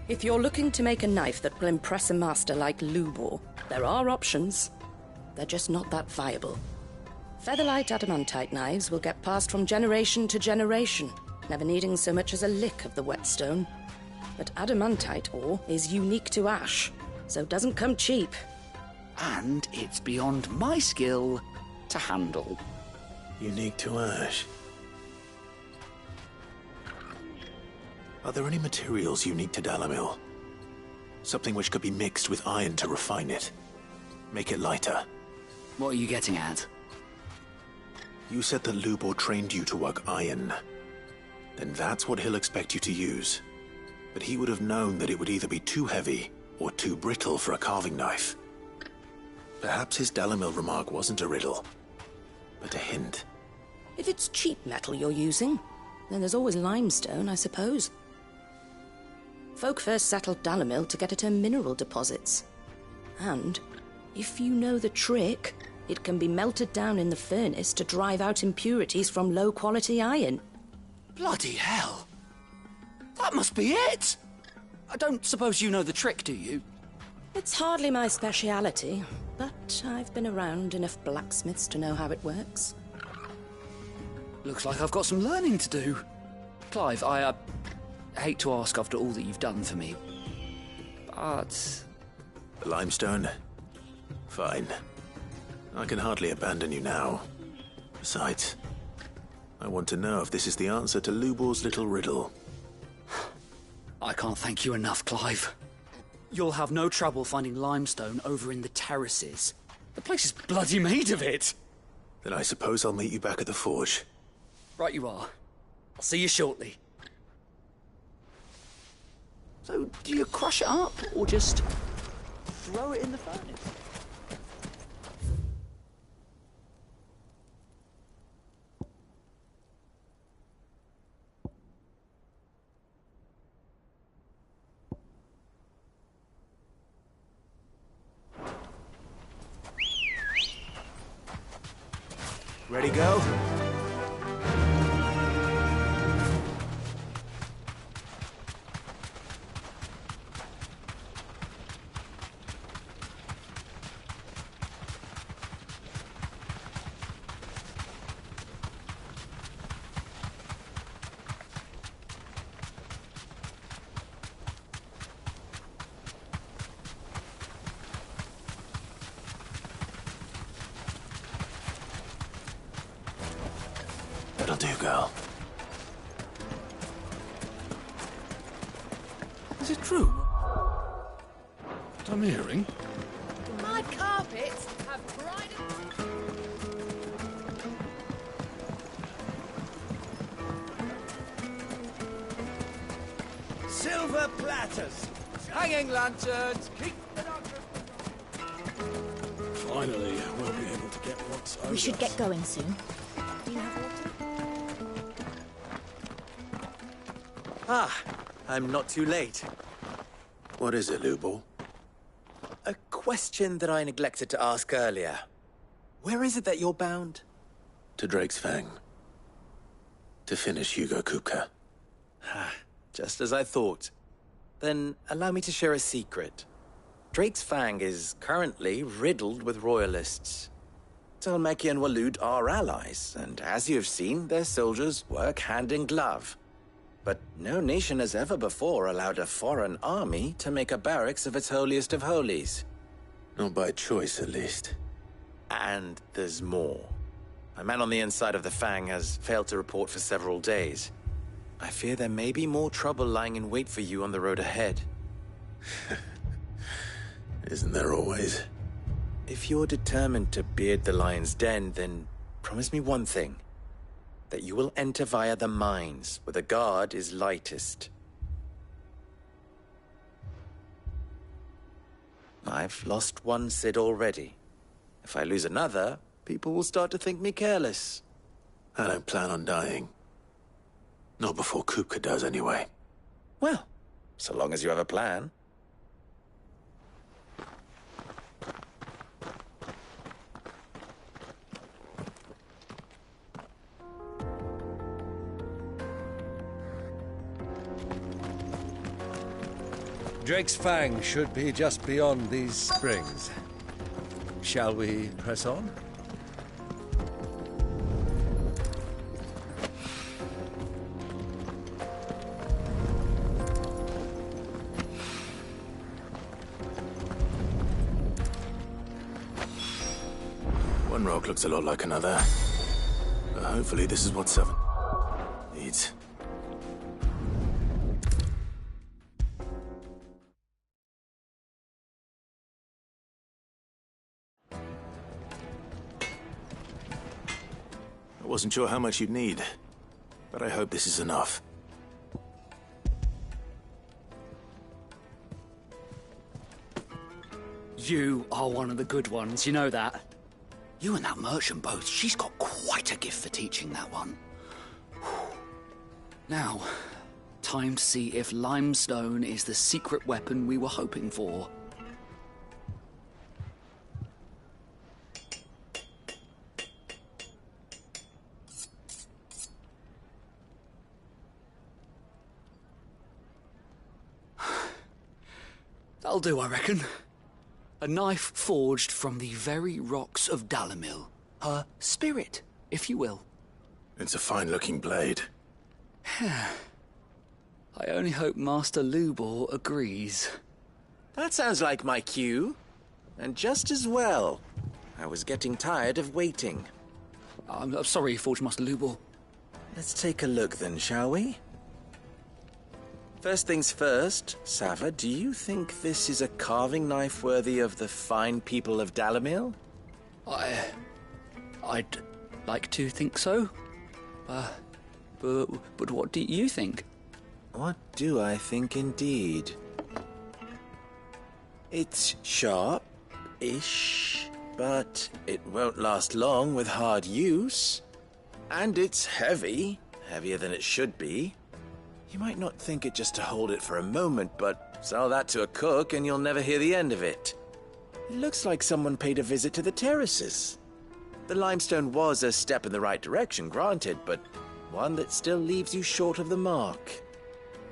If you're looking to make a knife that will impress a master like Lubor, there are options. They're just not that viable. Featherlight adamantite knives will get passed from generation to generation, never needing so much as a lick of the whetstone. but adamantite ore is unique to ash, so it doesn't come cheap. And it's beyond my skill to handle. Unique to ash. Are there any materials unique to Dalamil? Something which could be mixed with iron to refine it. Make it lighter. What are you getting at? You said that Lubor trained you to work iron. Then that's what he'll expect you to use. But he would have known that it would either be too heavy or too brittle for a carving knife. Perhaps his Dalamil remark wasn't a riddle, but a hint. If it's cheap metal you're using, then there's always limestone, I suppose. Folk first settled Dalamil to get at her mineral deposits. And, if you know the trick, it can be melted down in the furnace to drive out impurities from low-quality iron. Bloody hell! That must be it! I don't suppose you know the trick, do you? It's hardly my speciality, but I've been around enough blacksmiths to know how it works. Looks like I've got some learning to do. Clive, I hate to ask after all that you've done for me, but... The limestone? Fine. I can hardly abandon you now. Besides, I want to know if this is the answer to Lubor's little riddle. I can't thank you enough, Clive. You'll have no trouble finding limestone over in the terraces. The place is bloody made of it. Then I suppose I'll meet you back at the forge. Right you are. I'll see you shortly. So, do you crush it up, or just throw it in the furnace? Ready, go? That'll do, girl. Is it true? What I'm hearing? My carpets have pride Silver platters, hanging lanterns, keep the doctor. Finally, we'll be able to get what's owed We should us. get going soon. Do you have water? Ah, I'm not too late. What is it, Lubor? A question that I neglected to ask earlier. Where is it that you're bound? To Drake's Fang. To finish Hugo Kupka. Just as I thought. Then allow me to share a secret. Drake's Fang is currently riddled with royalists. Talmeki and Walud are allies, and as you have seen, their soldiers work hand in glove. But no nation has ever before allowed a foreign army to make a barracks of its holiest of holies. Not by choice, at least. And there's more. A man on the inside of the Fang has failed to report for several days. I fear there may be more trouble lying in wait for you on the road ahead. Isn't there always? If you're determined to beard the lion's den, then promise me one thing. That you will enter via the mines, where the guard is lightest. I've lost one Cid already. If I lose another, people will start to think me careless. I don't plan on dying. Not before Kupka does, anyway. Well, so long as you have a plan. Drake's Fang should be just beyond these springs. Shall we press on? rock looks a lot like another. But hopefully this is what 7 needs. I wasn't sure how much you'd need, but I hope this is enough. You are one of the good ones, you know that. You and that merchant both, she's got quite a gift for teaching that one. Now, time to see if limestone is the secret weapon we were hoping for. That'll do, I reckon. A knife forged from the very rocks of Dalimil. Her spirit, if you will. It's a fine-looking blade. I only hope Master Lubor agrees. That sounds like my cue. And just as well. I was getting tired of waiting. I'm sorry, Forge Master Lubor. Let's take a look then, shall we? First things first, Sava, do you think this is a carving knife worthy of the fine people of Dalimil? I'd like to think so. But what do you think? What do I think indeed? It's sharp-ish, but it won't last long with hard use. And it's heavy, heavier than it should be. You might not think it just to hold it for a moment, but sell that to a cook and you'll never hear the end of it. It looks like someone paid a visit to the terraces. The limestone was a step in the right direction, granted, but one that still leaves you short of the mark.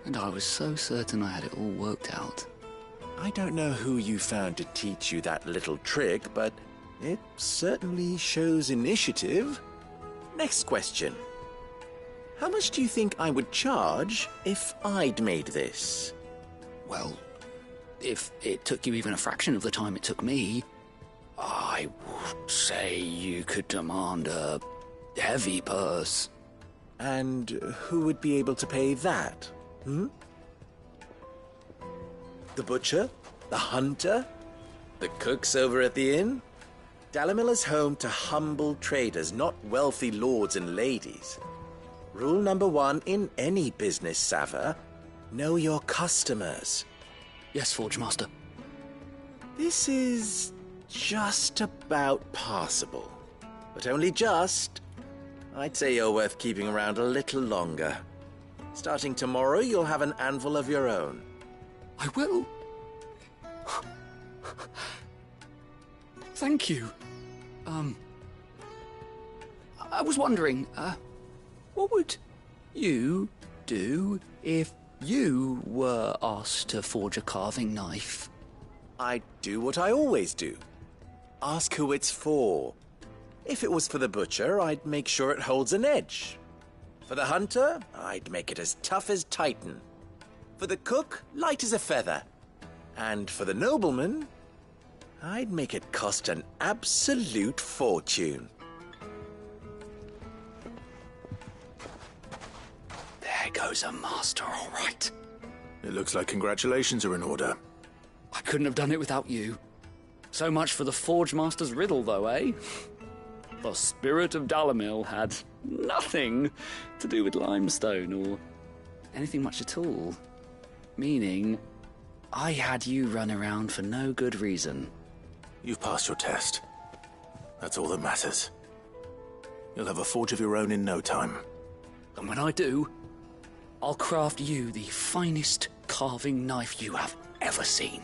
And I was so certain I had it all worked out. I don't know who you found to teach you that little trick, but it certainly shows initiative. Next question. How much do you think I would charge if I'd made this? Well, if it took you even a fraction of the time it took me, I would say you could demand a heavy purse. And who would be able to pay that? The butcher? The hunter? The cooks over at the inn? Dalimil is home to humble traders, not wealthy lords and ladies. Rule number 1 in any business, Sava, know your customers. Yes, Forge Master. This is just about passable. But only just. I'd say you're worth keeping around a little longer. Starting tomorrow, you'll have an anvil of your own. I will. Thank you. I was wondering, what would you do if you were asked to forge a carving knife? I'd do what I always do. Ask who it's for. If it was for the butcher, I'd make sure it holds an edge. For the hunter, I'd make it as tough as Titan. For the cook, light as a feather. And for the nobleman, I'd make it cost an absolute fortune. There goes a master, all right. It looks like congratulations are in order. I couldn't have done it without you. So much for the Forge Master's riddle, though, eh? The spirit of Dalimil had nothing to do with limestone or anything much at all. Meaning, I had you run around for no good reason. You've passed your test. That's all that matters. You'll have a forge of your own in no time. And when I do, I'll craft you the finest carving knife you have ever seen.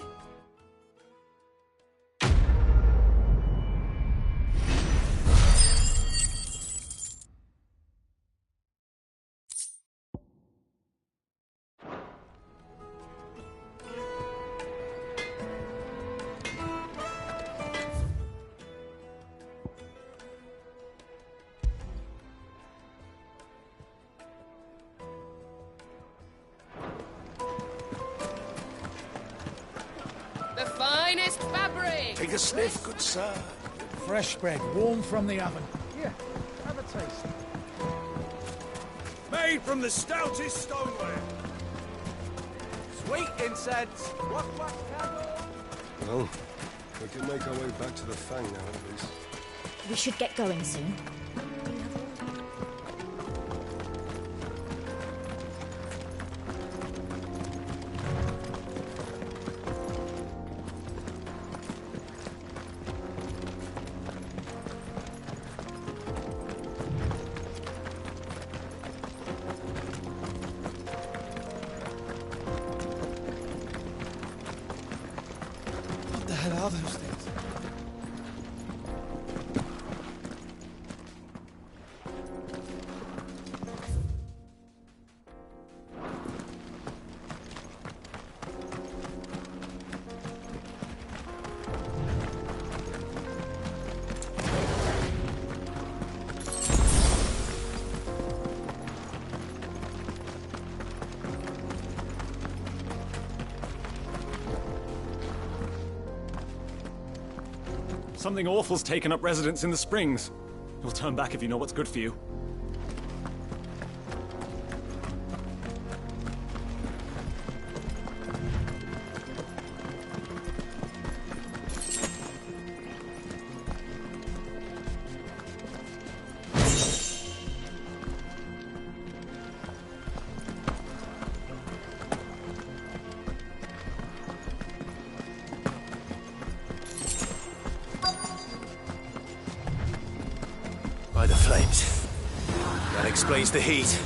The finest fabric! Take a sniff, good sir. Fresh bread, warm from the oven. Here, have a taste. Made from the stoutest stoneware. Sweet incense. What candle? Well, we can make our way back to the Fang now, at least. We should get going soon. What the hell are those things? Something awful's taken up residence in the springs. You'll turn back if you know what's good for you. By the flames. That explains the heat.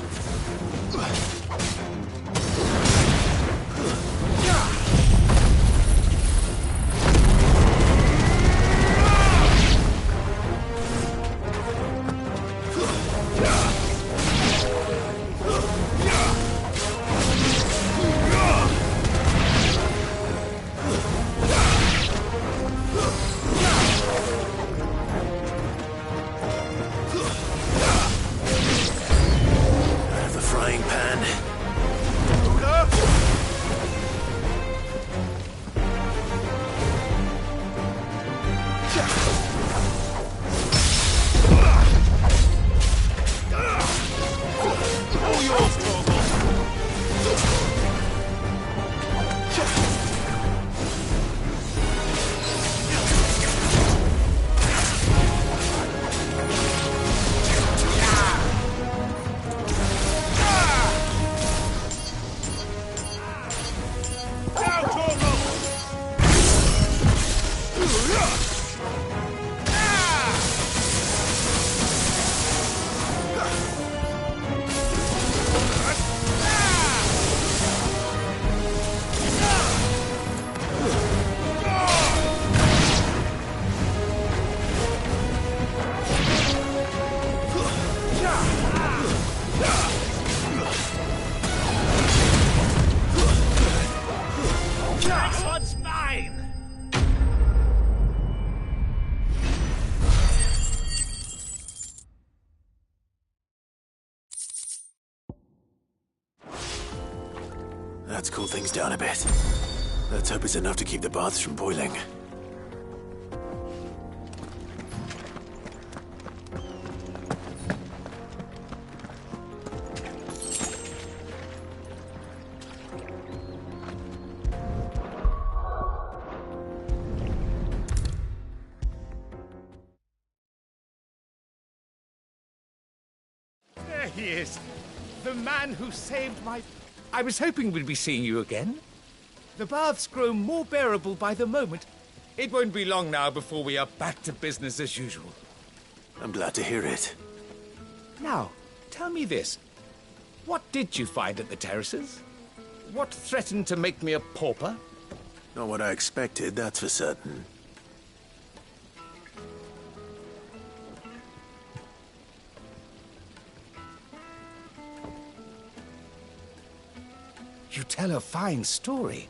That's cooled things down a bit. Let's hope it's enough to keep the baths from boiling. There he is. The man who saved my... I was hoping we'd be seeing you again. The baths grow more bearable by the moment. It won't be long now before we are back to business as usual. I'm glad to hear it. Now, tell me this. What did you find at the terraces? What threatened to make me a pauper? Not what I expected, that's for certain. You tell a fine story.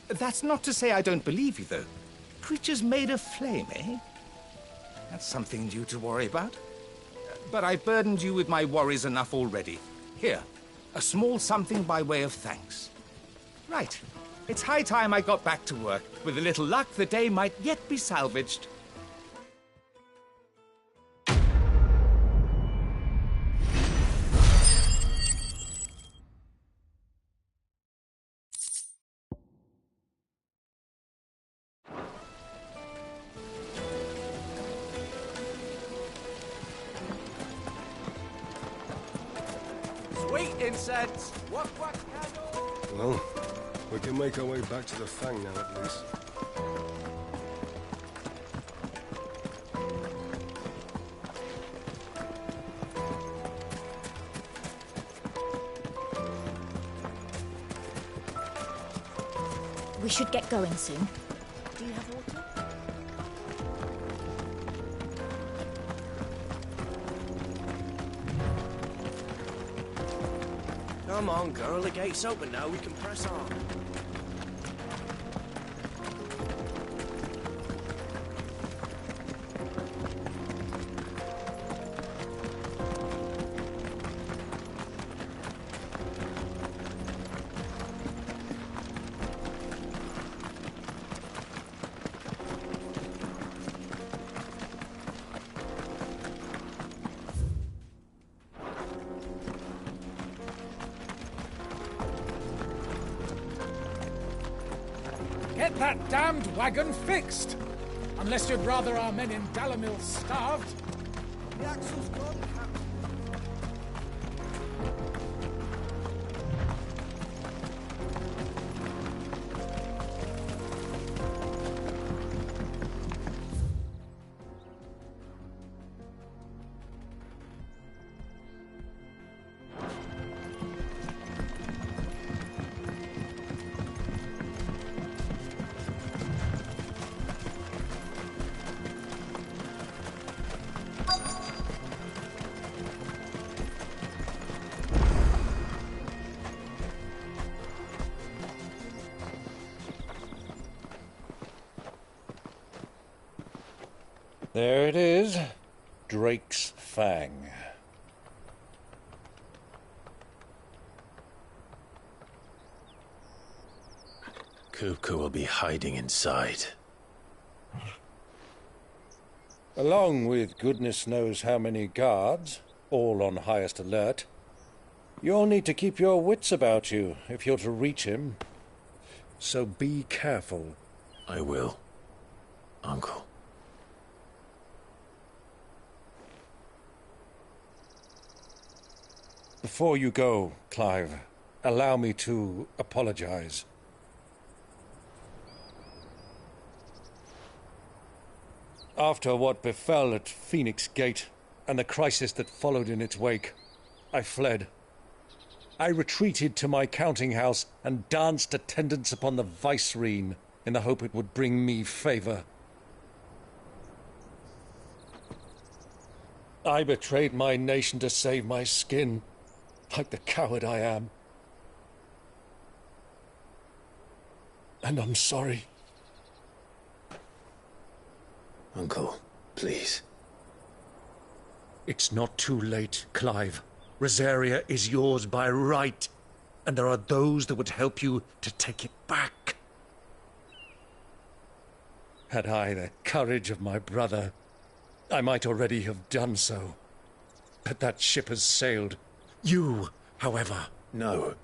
That's not to say I don't believe you, though. Creatures made of flame, eh? That's something new to worry about. But I've burdened you with my worries enough already. Here, a small something by way of thanks. Right. It's high time I got back to work. With a little luck, the day might yet be salvaged. Sweet incense! What candle? Well, we can make our way back to the Fang now, at least. We should get going soon. Do you have water? Come on, girl. The gate's open now. We can press on. Get that damned wagon fixed! Unless you'd rather our men in Dalamil starved. The axle's gone, Captain. There it is. Drake's Fang. Kupka will be hiding inside. Along with goodness knows how many guards, all on highest alert. You'll need to keep your wits about you if you're to reach him. So be careful. I will, Uncle. Before you go, Clive, allow me to apologize. After what befell at Phoenix Gate and the crisis that followed in its wake, I fled. I retreated to my counting house and danced attendance upon the vicereine in the hope it would bring me favor. I betrayed my nation to save my skin, like the coward I am. And I'm sorry. Uncle, please. It's not too late, Clive. Rosaria is yours by right, and there are those that would help you to take it back. Had I the courage of my brother, I might already have done so. But that ship has sailed. You, however... No.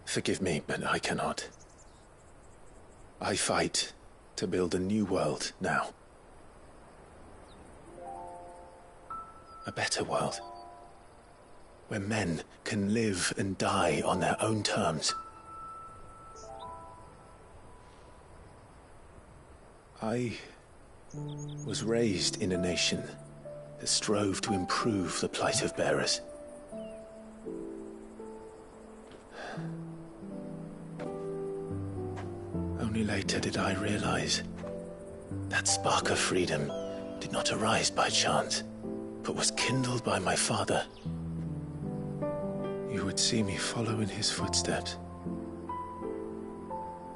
Forgive me, but I cannot. I fight to build a new world now. A better world. Where men can live and die on their own terms. I was raised in a nation that strove to improve the plight of bearers. Only later did I realize that spark of freedom did not arise by chance, but was kindled by my father. You would see me follow in his footsteps.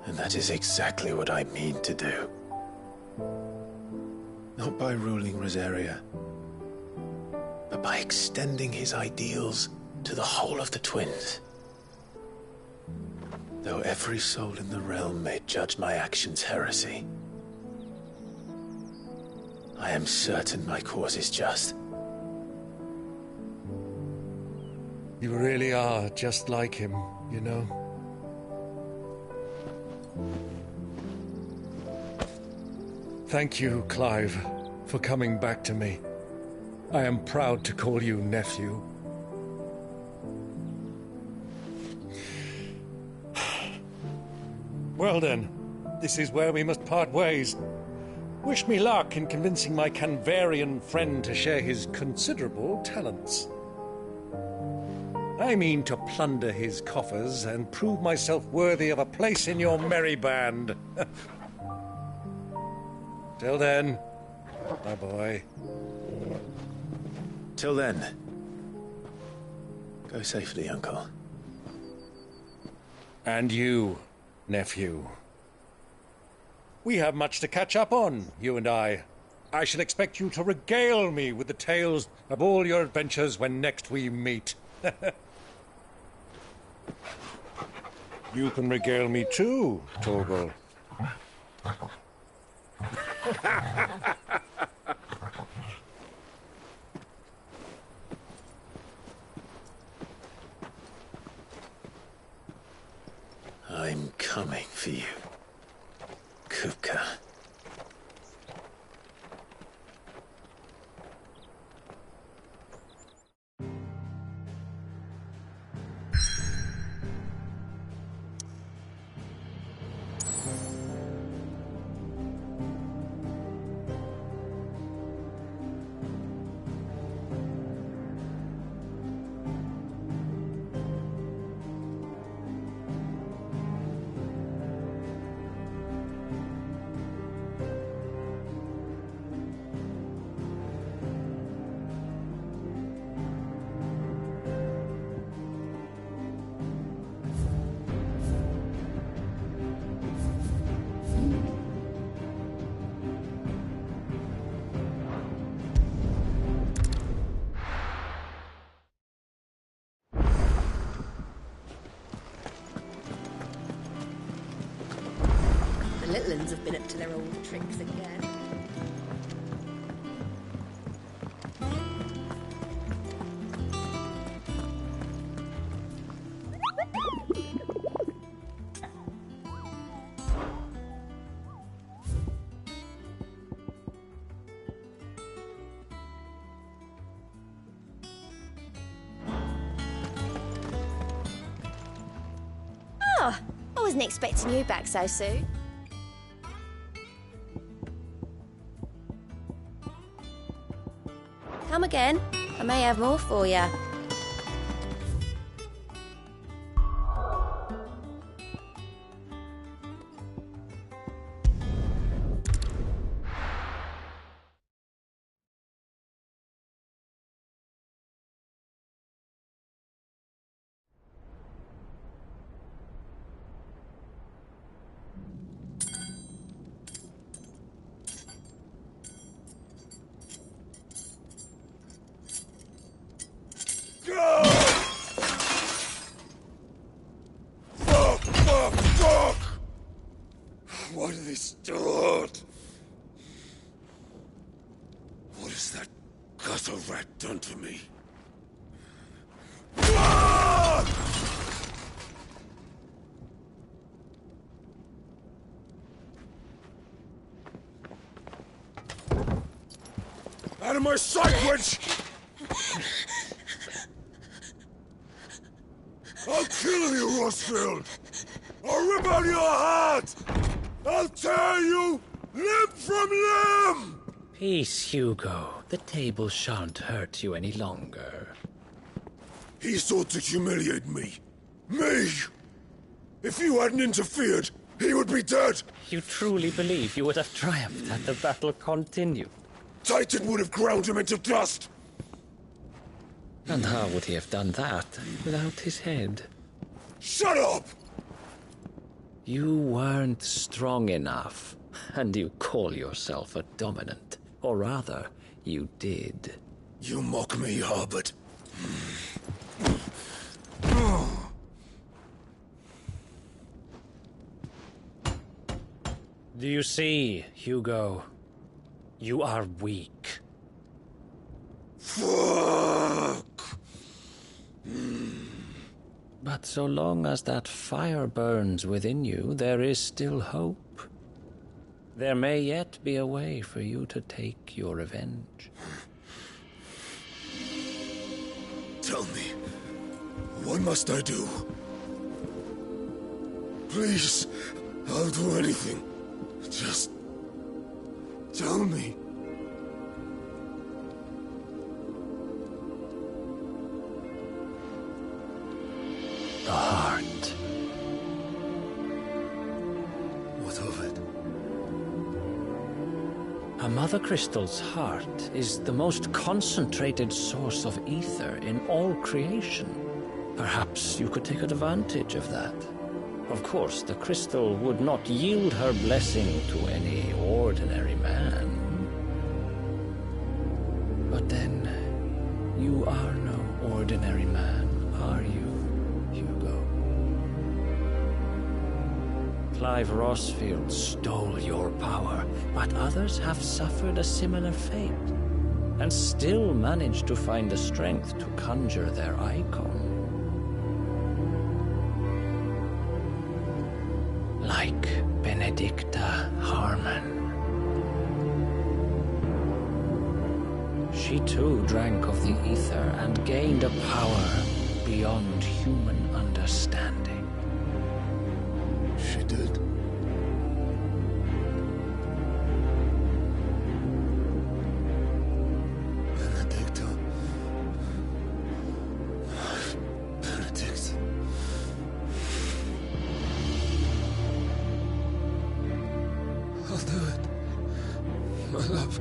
And that is exactly what I mean to do. Not by ruling Rosaria, but by extending his ideals to the whole of the twins. Though every soul in the realm may judge my actions heresy, I am certain my cause is just. You really are just like him, you know? Thank you, Clive, for coming back to me. I am proud to call you nephew. Well then, this is where we must part ways. Wish me luck in convincing my Canvarian friend to share his considerable talents. I mean to plunder his coffers and prove myself worthy of a place in your merry band. Till then, my boy. Till then, go safely, Uncle. And you, nephew. We have much to catch up on, you and I. I shall expect you to regale me with the tales of all your adventures when next we meet. You can regale me too, Torgal. I'm coming for you, Kupka. The little uns have been up to their old tricks again. Oh, I wasn't expecting you back so soon. Come again. I may have more for you. Fuck! What did they start? What has that gutter rat done to me? Out of my sight, witch! I'll kill you, Rosfield! I'll rip out your heart! I'll tear you limb from limb! Peace, Hugo. The table shan't hurt you any longer. He sought to humiliate me. Me! If you hadn't interfered, he would be dead! You truly believe you would have triumphed had the battle continued? Titan would have ground him into dust! And how would he have done that without his head? Shut up! You weren't strong enough, and you call yourself a dominant. Or rather, you did. You mock me, Harbert. Do you see, Hugo? You are weak. Fuck! But so long as that fire burns within you, there is still hope. There may yet be a way for you to take your revenge. Tell me, what must I do? Please, I'll do anything. Just tell me. The heart. What of it? A Mother Crystal's heart is the most concentrated source of ether in all creation. Perhaps you could take advantage of that. Of course, the crystal would not yield her blessing to any ordinary man. But then, you are no ordinary man, are you, Hugo? Clive Rossfield stole your power, but others have suffered a similar fate, and still managed to find the strength to conjure their icon. Like Benedicta Harmon. She too drank of the ether and gained a power beyond human understanding. She did. Benedicta. Benedict. I'll do it. My love.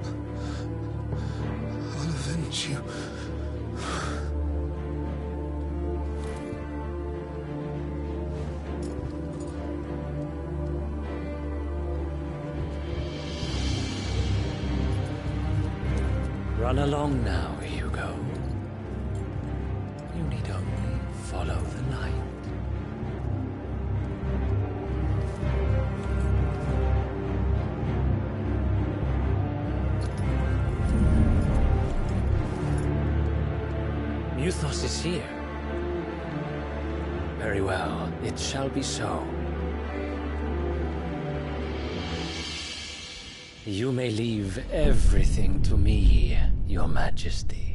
I'll avenge you. Run along now, Hugo. You need only follow the light. Muthos is here. Very well, it shall be so. You may leave everything to me, Your Majesty.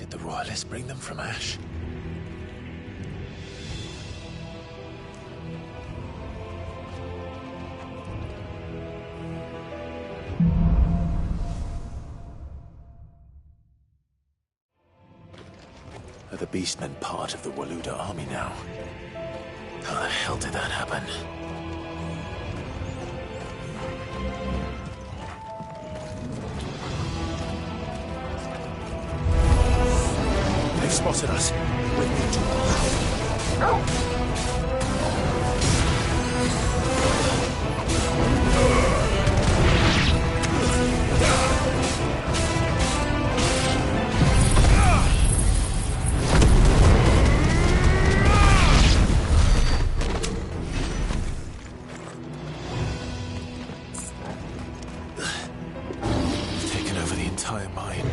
The Royalists bring them from Ash? Are the Beastmen part of the Waluda army now? How the hell did that happen? They've spotted us. We've been too loud. Taken over the entire mine.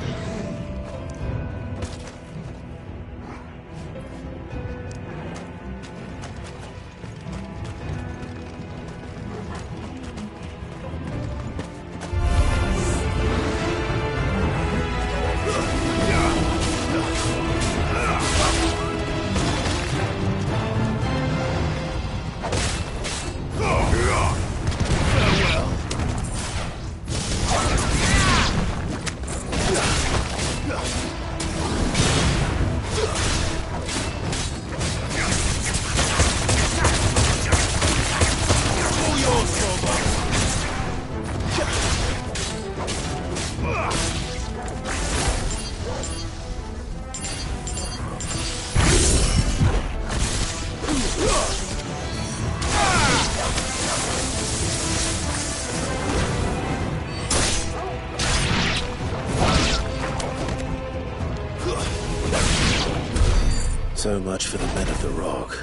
So much for the men of the Rock.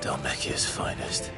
Dalmekia's finest.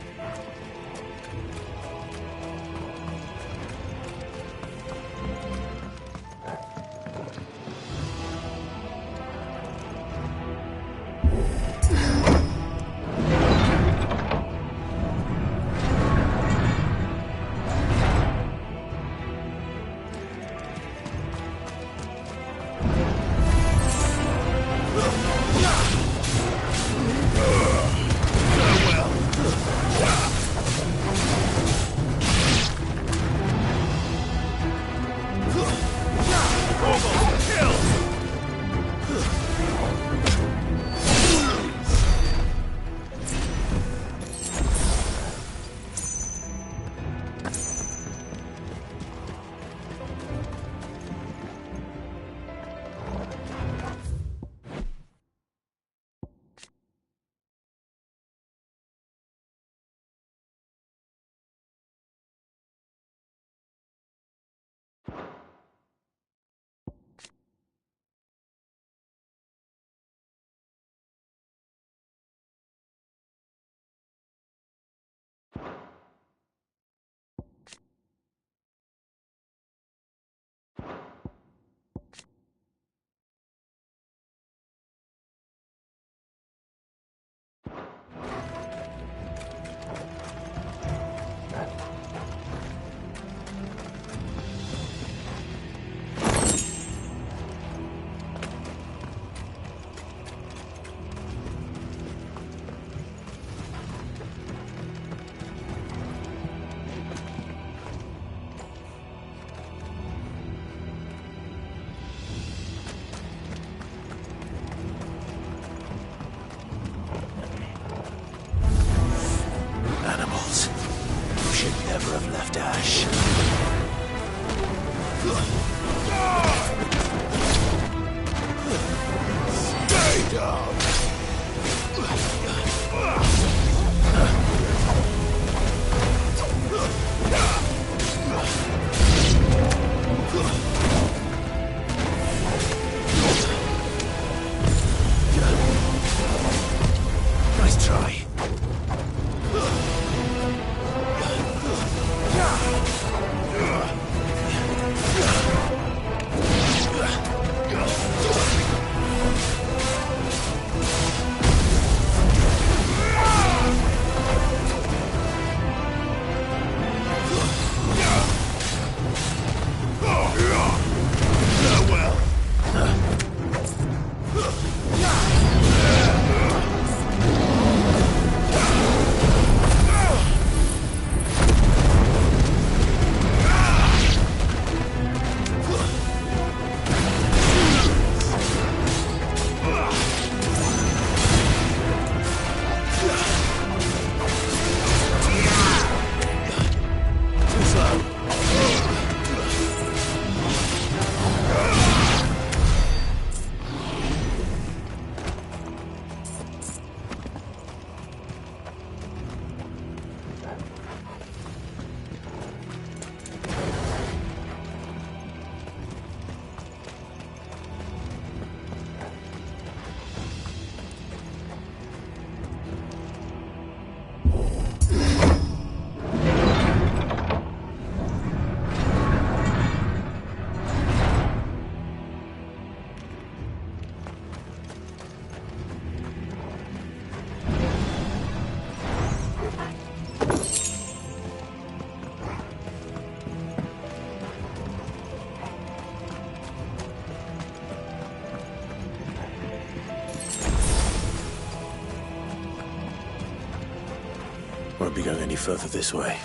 Won't be going any further this way.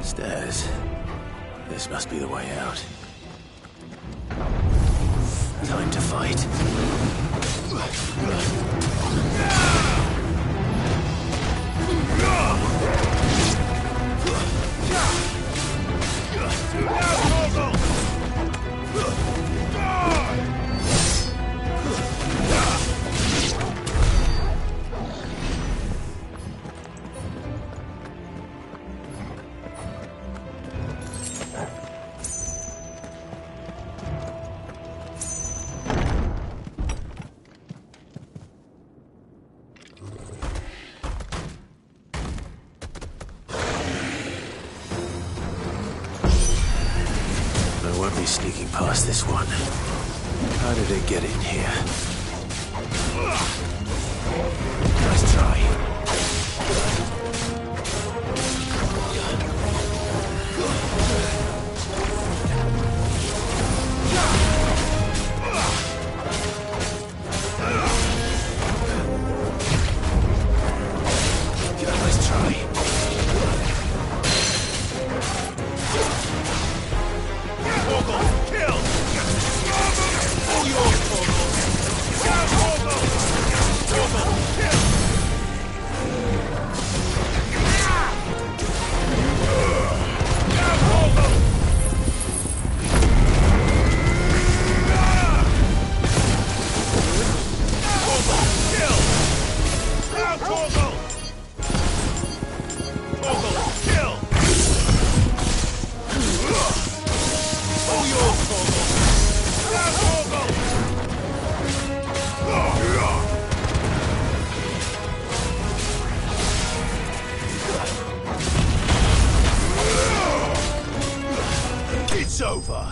Stairs. This must be the way out. Time to fight. sneaking past this one. How did it get in here? Nice try. Nice try. Torgal, kill! All yours, Torgal! Down, Torgal! Torgal, kill! Down, Torgal! Torgal, kill! Down, Torgal! Torgal, kill! All yours, Torgal! Down, Torgal! It's over!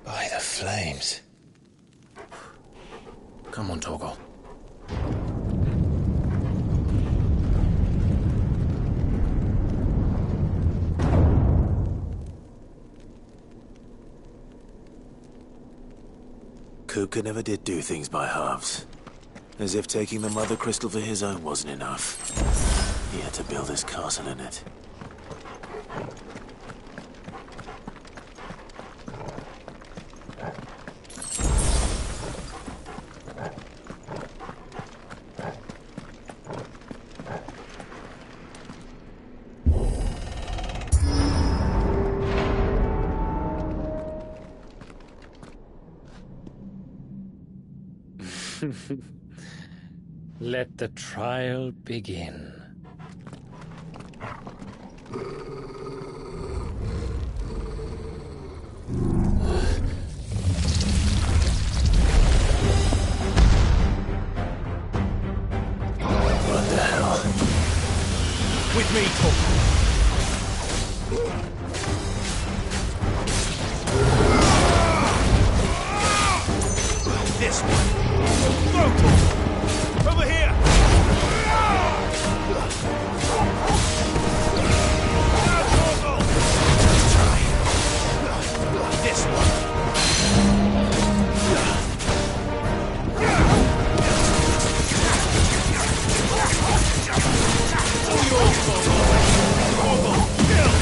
By the flames. Come on, Torgal. Kuka never did do things by halves. As if taking the Mother Crystal for his own wasn't enough. He had to build his castle in it. Let the trial begin. What the hell? With me, Torgal! This one! Go, Torgal! Over here! Now, Torgal! Try. This one! All yours, Torgal! Torgal, kill!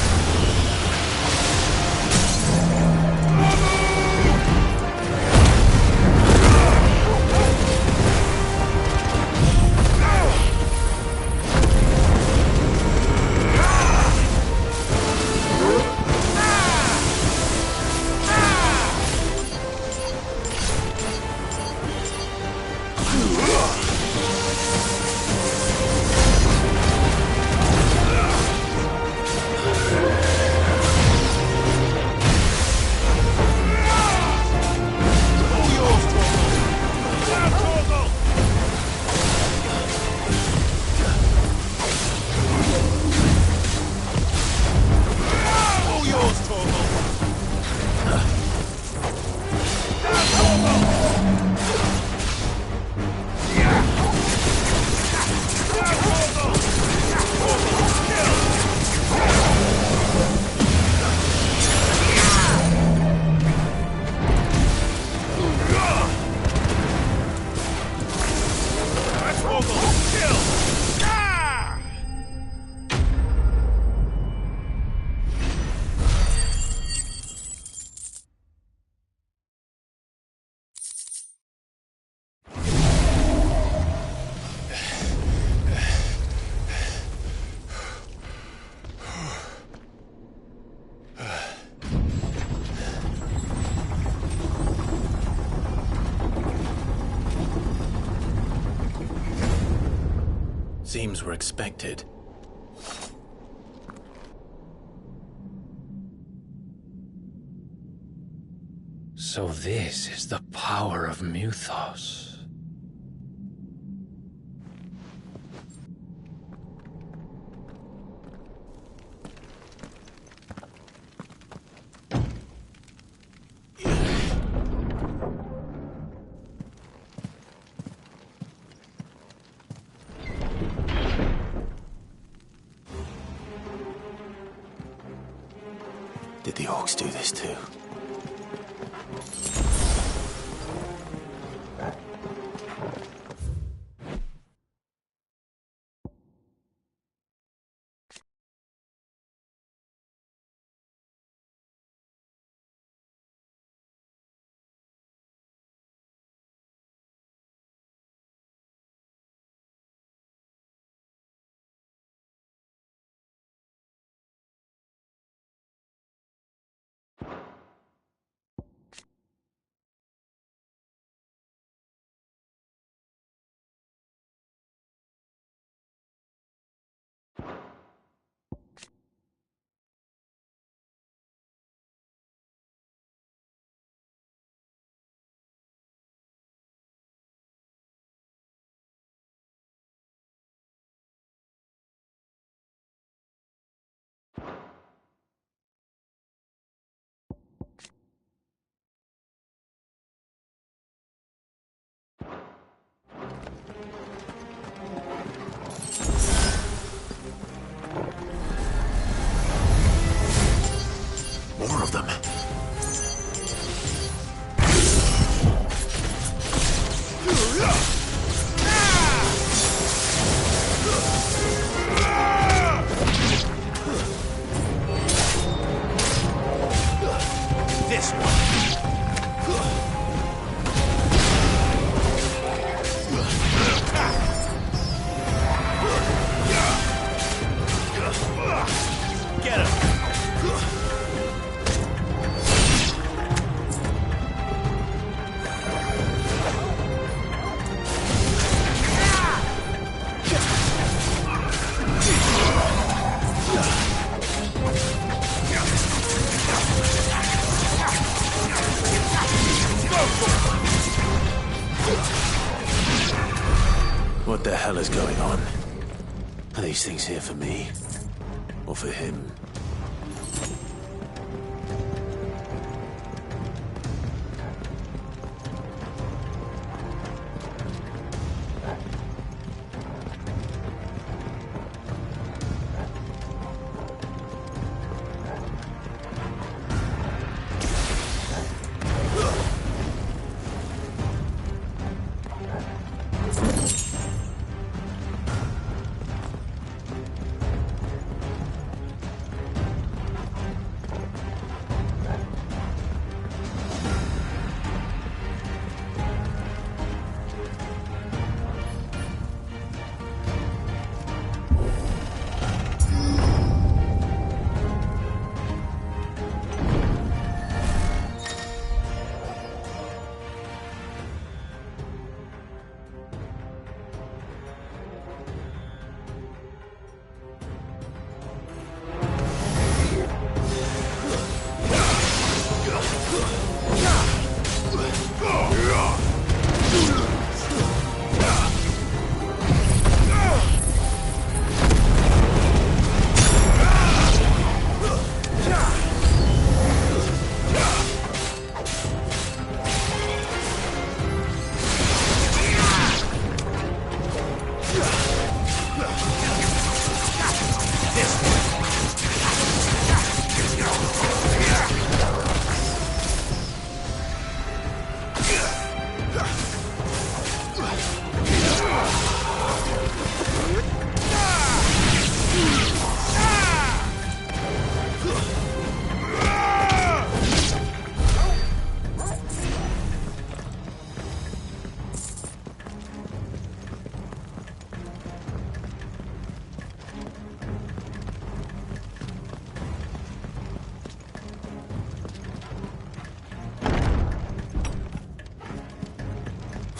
Morgul! Kill! Ah! Seems we're expected. So this is the power of Muthos. Did the orcs do this too? More of them. This one. Get him. What the hell is going on? Are these things here for me? Or for him?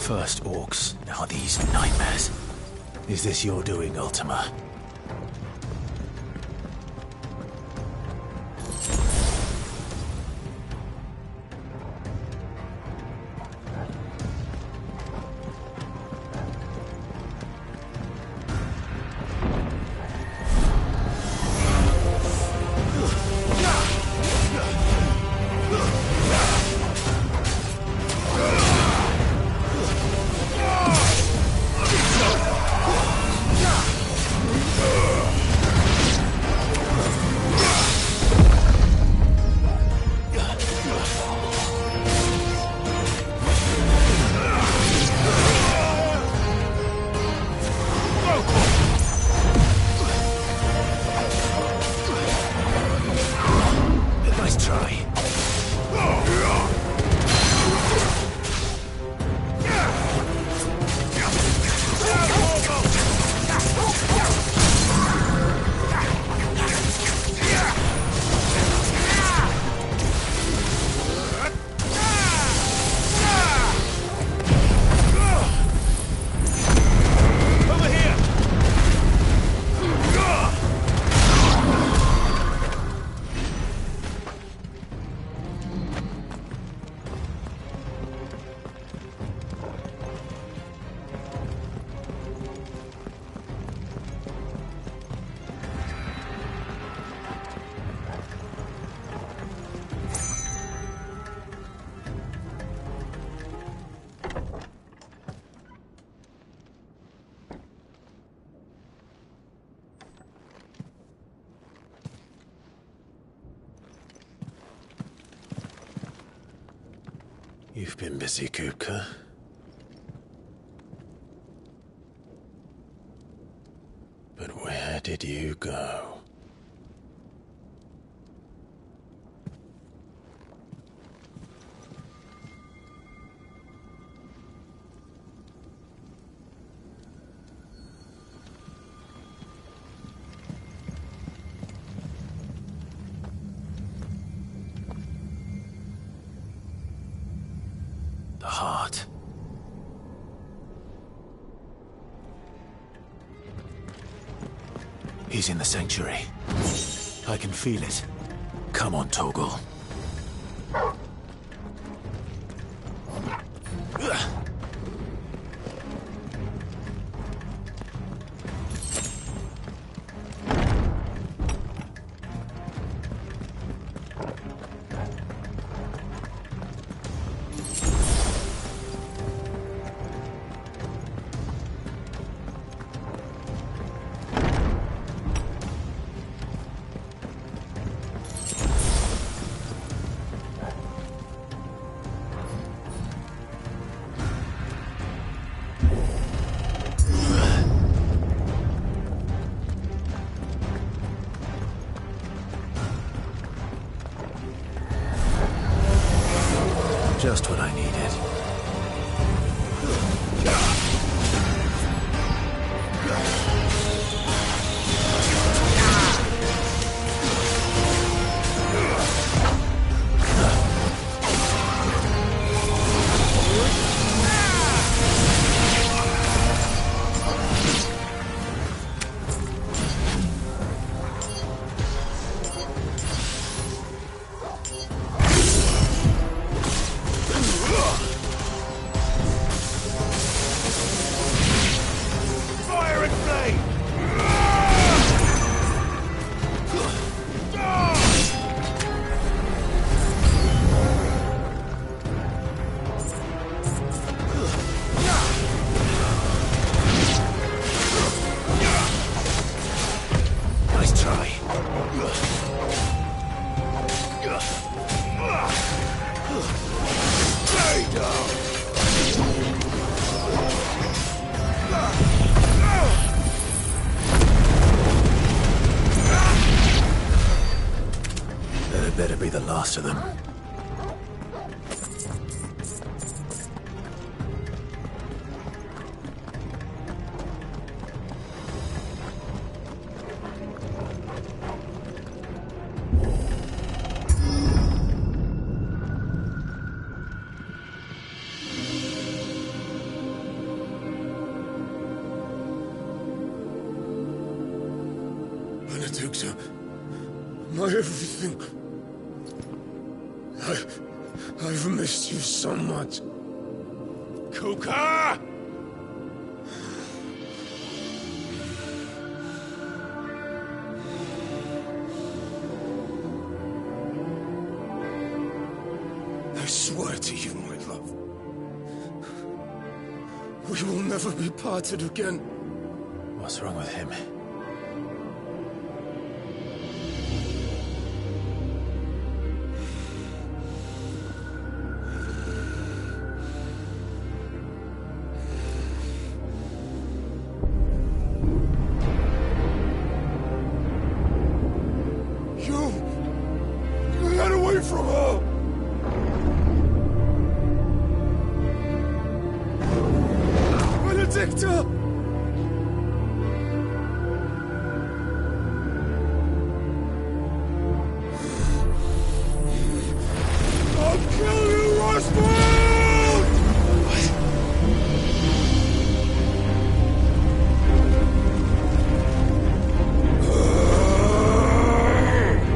First orcs, now these nightmares. Is this your doing, Ultima? You've been busy, Kupka. But where did you go? The heart. He's in the sanctuary. I can feel it. Come on, Torgal. Just what I needed. Better be the last of them. Benedicta. My everything. I've missed you so much. Kuka! I swear to you, my love. We will never be parted again. What's wrong with him? You got away from her! Benedicta! I'll kill you, Roswell!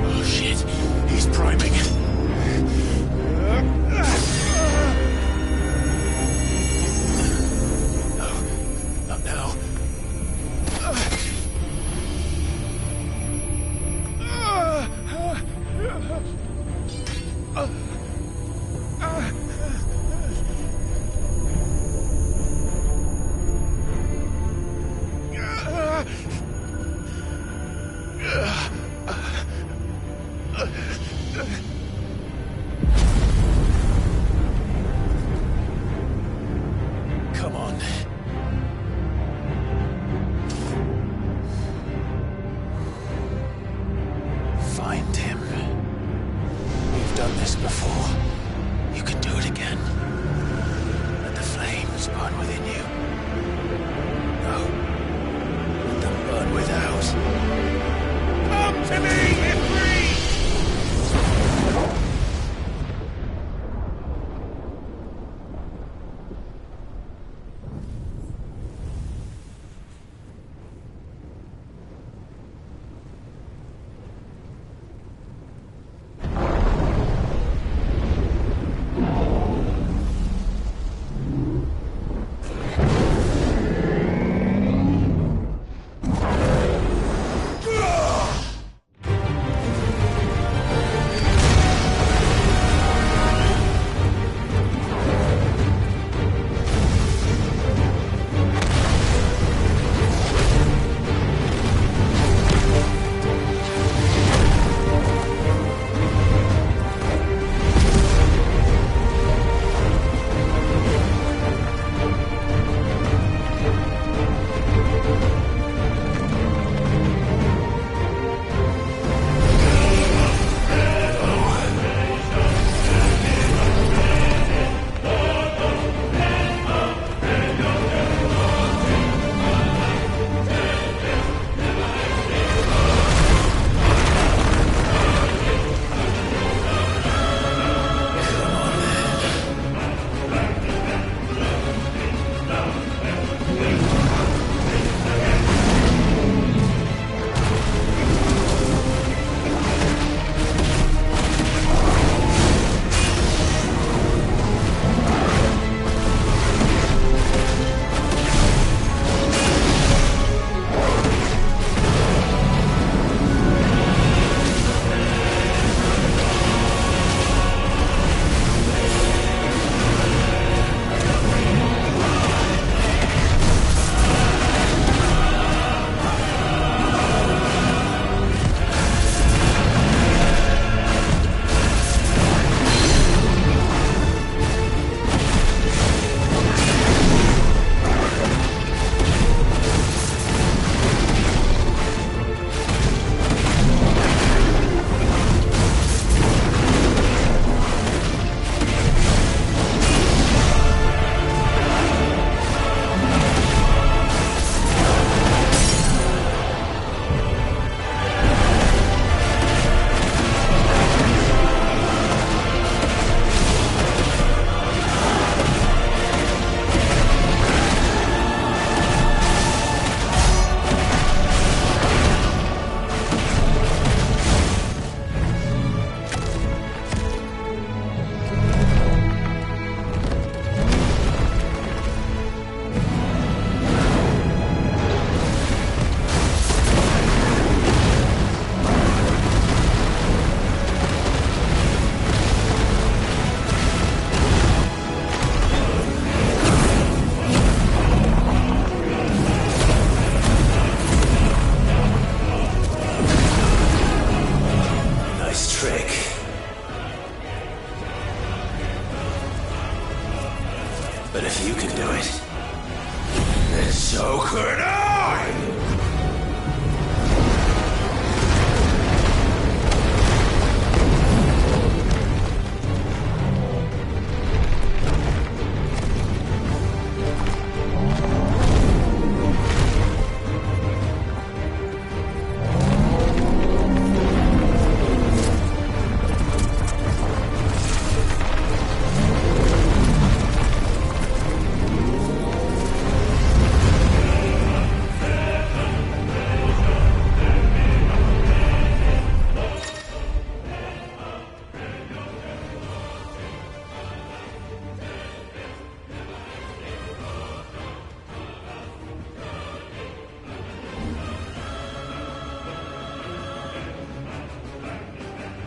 Oh shit, he's priming. No, not now. So could I!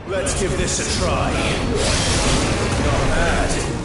Let's give this a try. Not bad.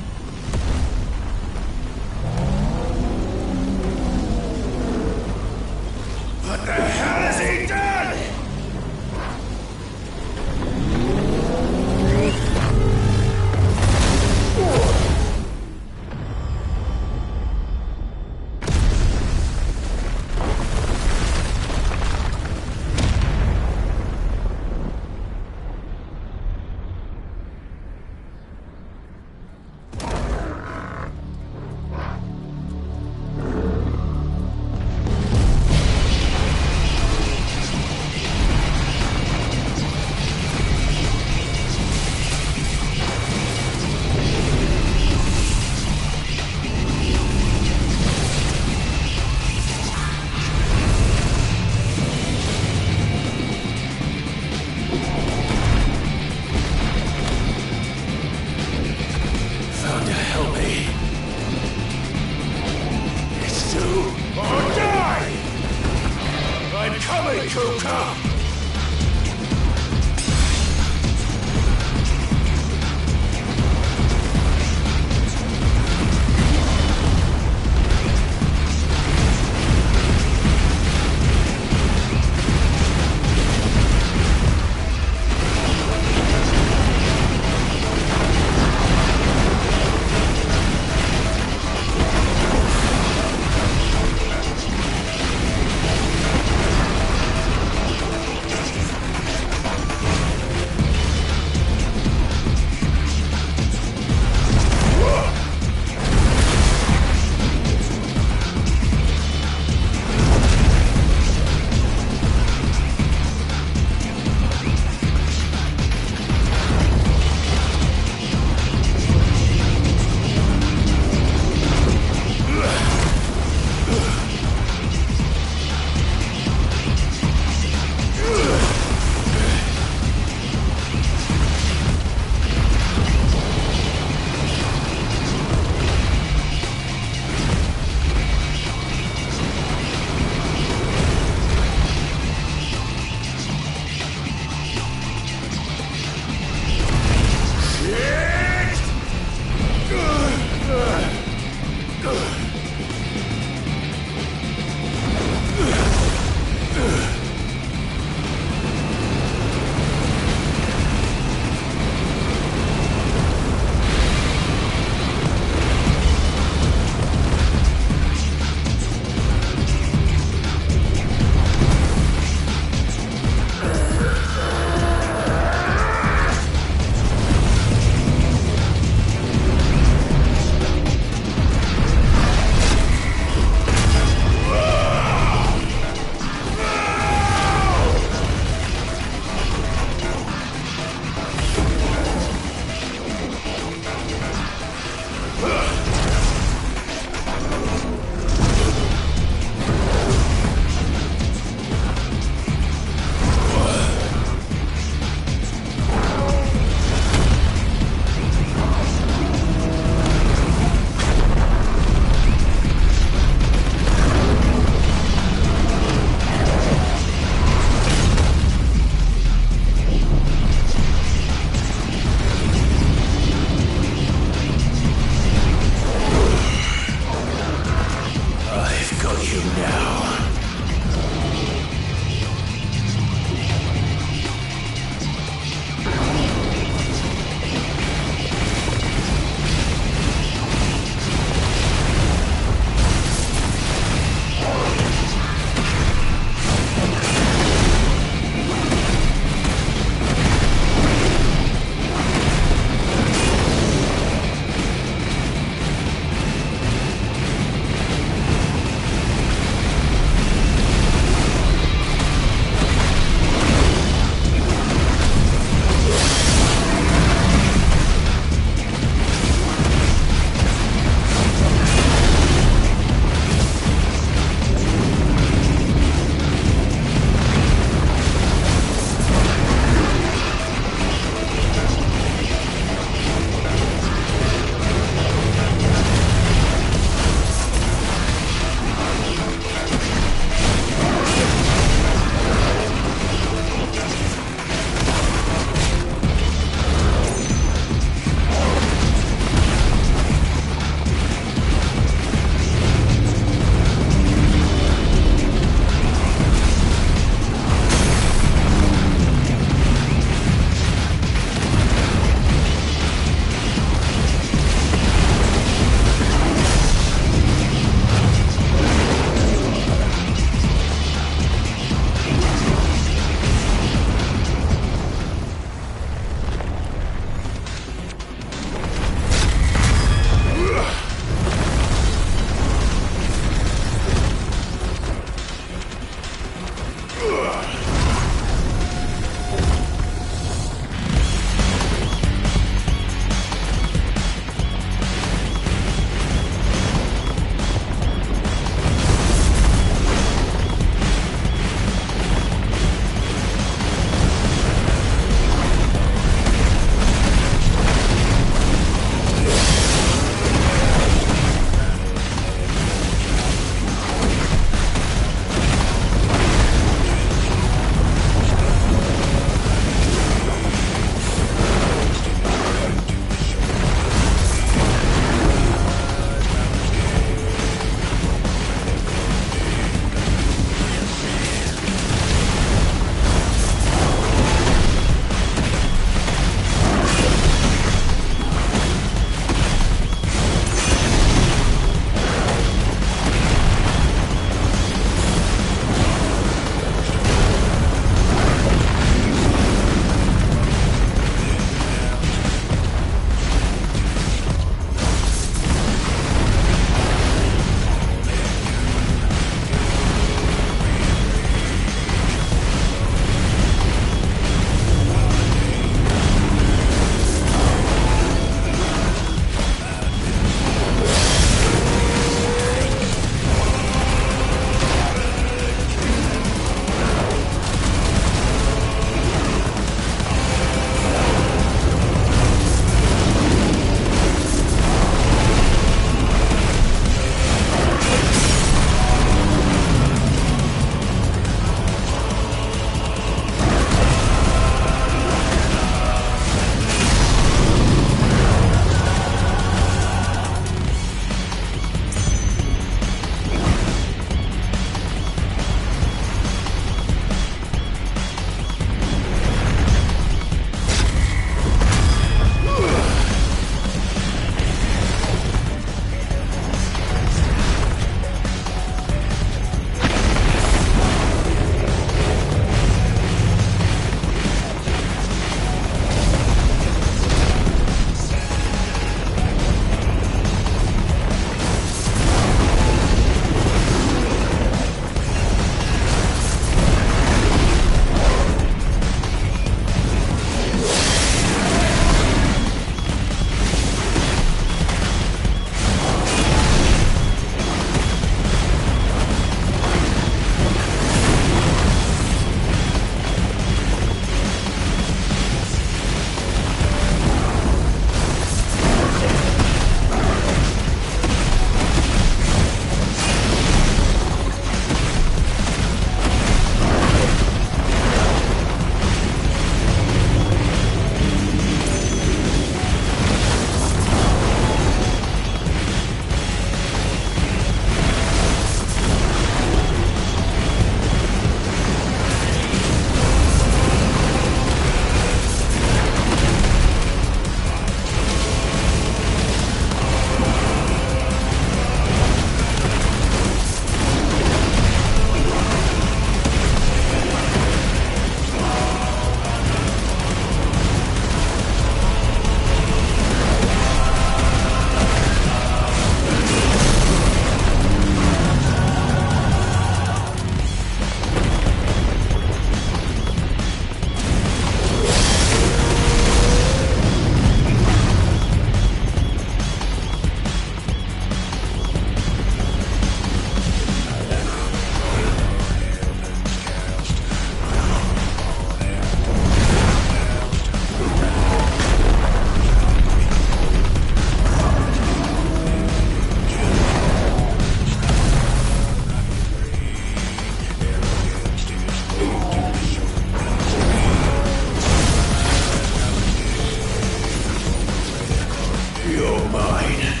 You're mine.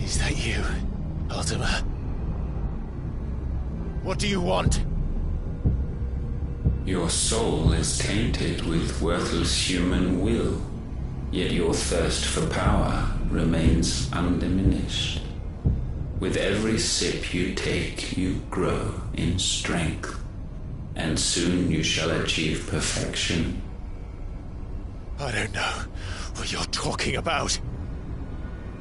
Is that you, Ultima? What do you want? Your soul is tainted with worthless human will, yet your thirst for power remains undiminished. With every sip you take, you grow in strength, and soon you shall achieve perfection. I don't know what you're talking about.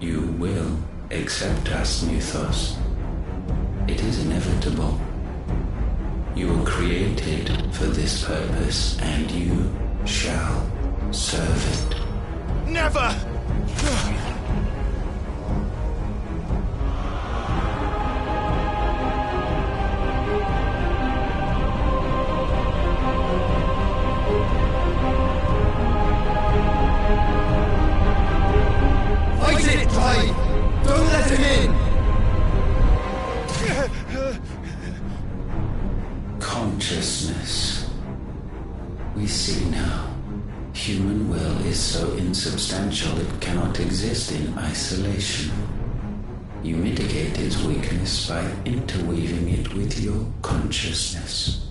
You will accept us, Mythos. It is inevitable. You were created for this purpose, and you shall serve it. Never! Fight it, Tide! Don't let him in! Consciousness. We see now. Human will is so insubstantial it cannot exist in isolation. You mitigate its weakness by interweaving it with your consciousness.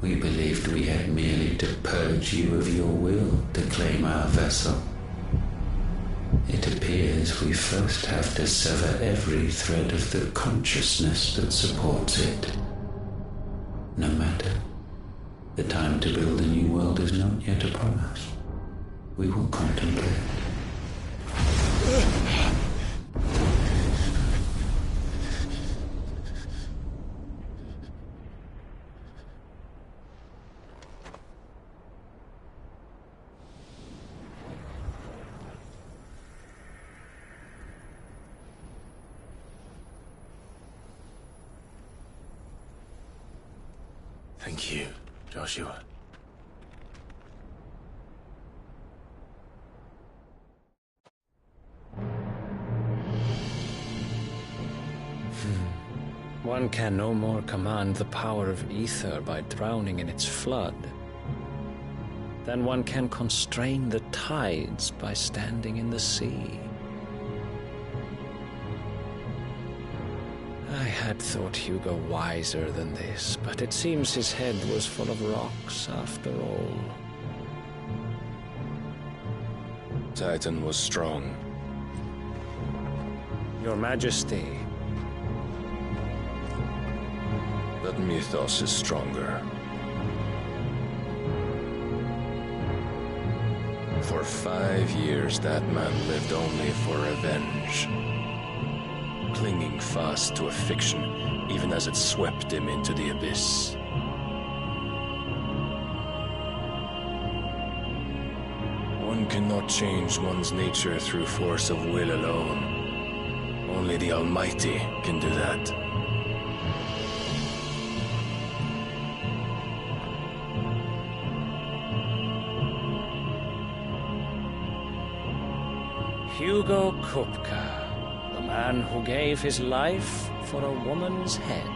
We believed we had merely to purge you of your will to claim our vessel. It appears we first have to sever every thread of the consciousness that supports it. No matter. The time to build a new world is not yet upon us. We will contemplate. Thank you, Joshua. One can no more command the power of ether by drowning in its flood than one can constrain the tides by standing in the sea. I had thought Hugo wiser than this, but it seems his head was full of rocks after all. Titan was strong. Your Majesty. But Mythos is stronger. For 5 years, that man lived only for revenge. Clinging fast to a fiction, even as it swept him into the abyss. One cannot change one's nature through force of will alone. Only the Almighty can do that. Hugo Kupka, the man who gave his life for a woman's head.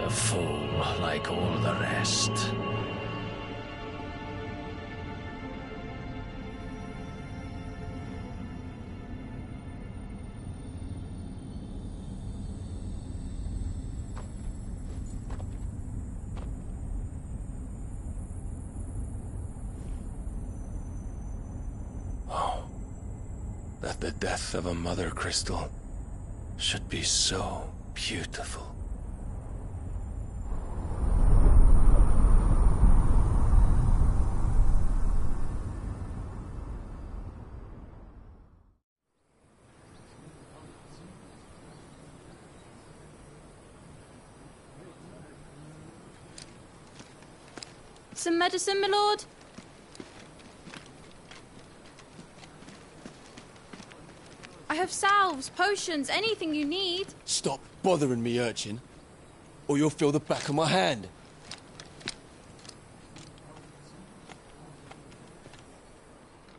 A fool like all the rest. That the death of a mother crystal should be so beautiful. Some medicine, my lord? I have salves, potions, anything you need. Stop bothering me, urchin. or you'll feel the back of my hand.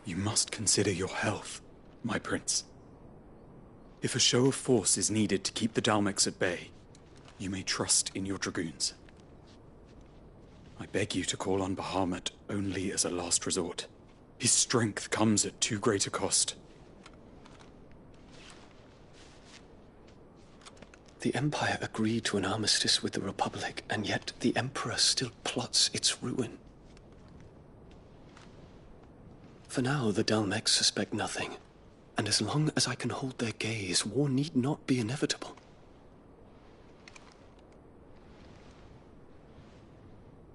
You must consider your health, my prince. If a show of force is needed to keep the Dalmex at bay, you may trust in your dragoons. I beg you to call on Bahamut only as a last resort. His strength comes at too great a cost. The Empire agreed to an armistice with the Republic, and yet the Emperor still plots its ruin. For now, the Dalmex suspect nothing, and as long as I can hold their gaze, war need not be inevitable.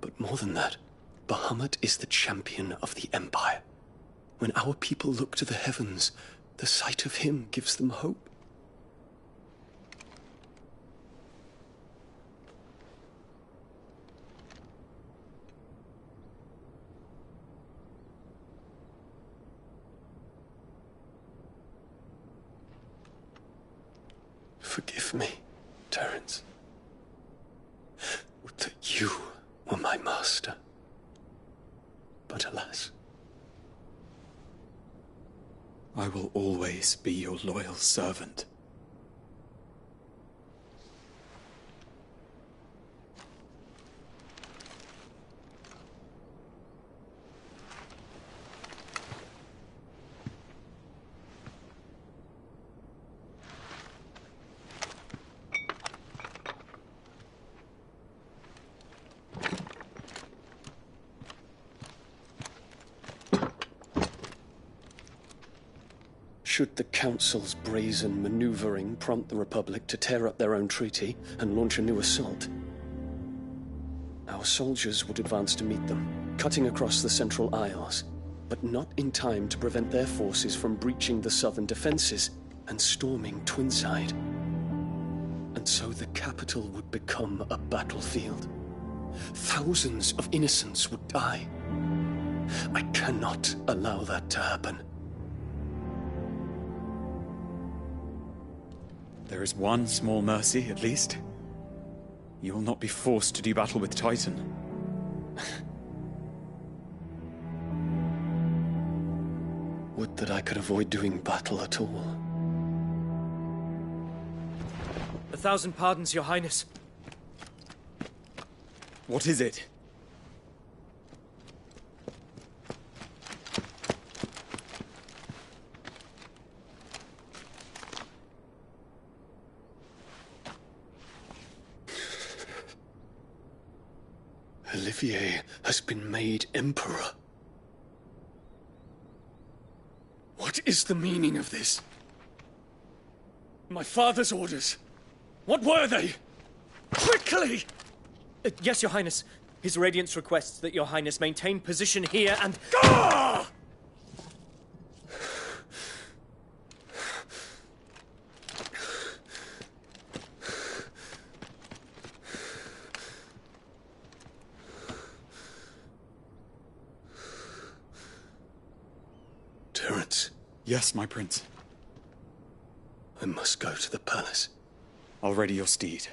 But more than that, Bahamut is the champion of the Empire. When our people look to the heavens, the sight of him gives them hope. Forgive me, Terence. Would that you were my master. But alas. I will always be your loyal servant. Should the Council's brazen maneuvering prompt the Republic to tear up their own treaty and launch a new assault, our soldiers would advance to meet them, cutting across the Central Isles, but not in time to prevent their forces from breaching the southern defenses and storming Twinside. And so the capital would become a battlefield. Thousands of innocents would die. I cannot allow that to happen. There is one small mercy, at least. You will not be forced to do battle with Titan. Would that I could avoid doing battle at all. 1,000 pardons, Your Highness. What is it? Olivier has been made Emperor. What is the meaning of this? My father's orders. What were they? Quickly! Yes, Your Highness. His Radiance requests that Your Highness maintain position here and... Ah! Terence. Yes, my prince. I must go to the palace. I'll ready your steed.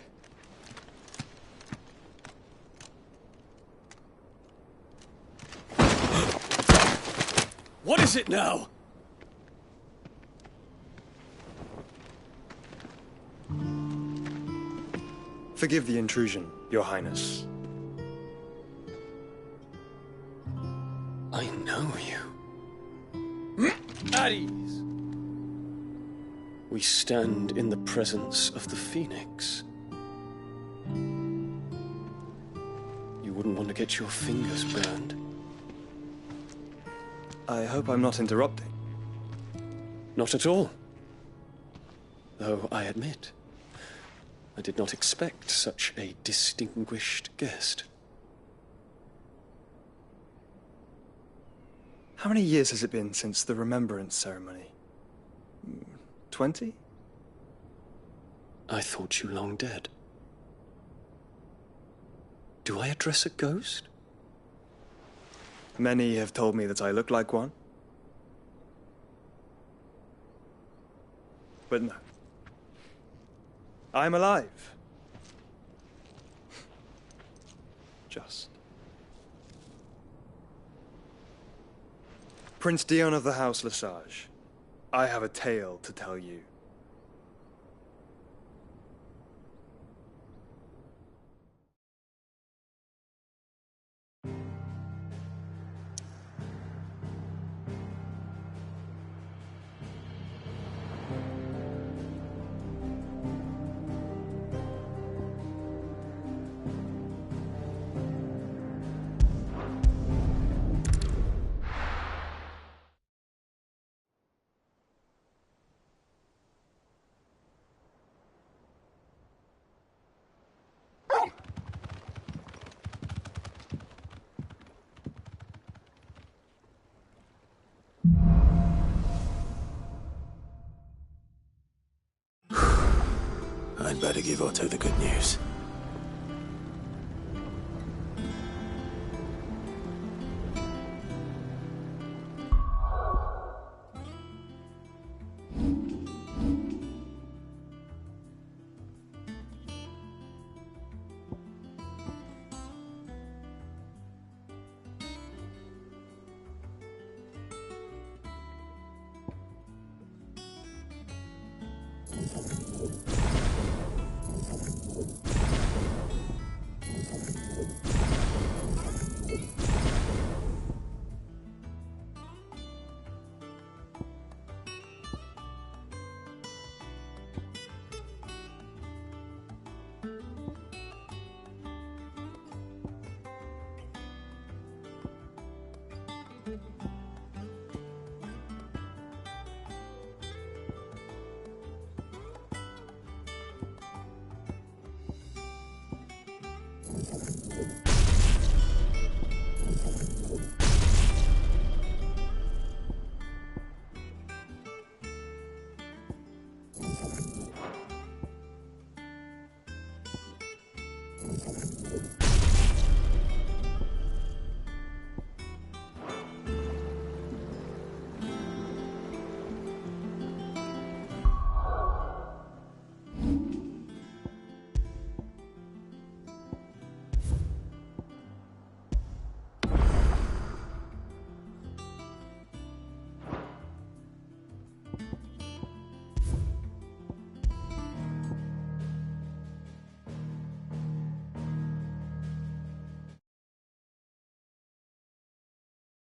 What is it now? Forgive the intrusion, Your Highness. I know you. At ease. We stand in the presence of the Phoenix. You wouldn't want to get your fingers burned. I hope I'm not interrupting. Not at all. Though I admit, I did not expect such a distinguished guest. How many years has it been since the Remembrance ceremony? 20? I thought you long dead. Do I address a ghost? Many have told me that I look like one. But no. I'm alive. just. Prince Dion of the House Lesage, I have a tale to tell you. I'd better give Otto the good news.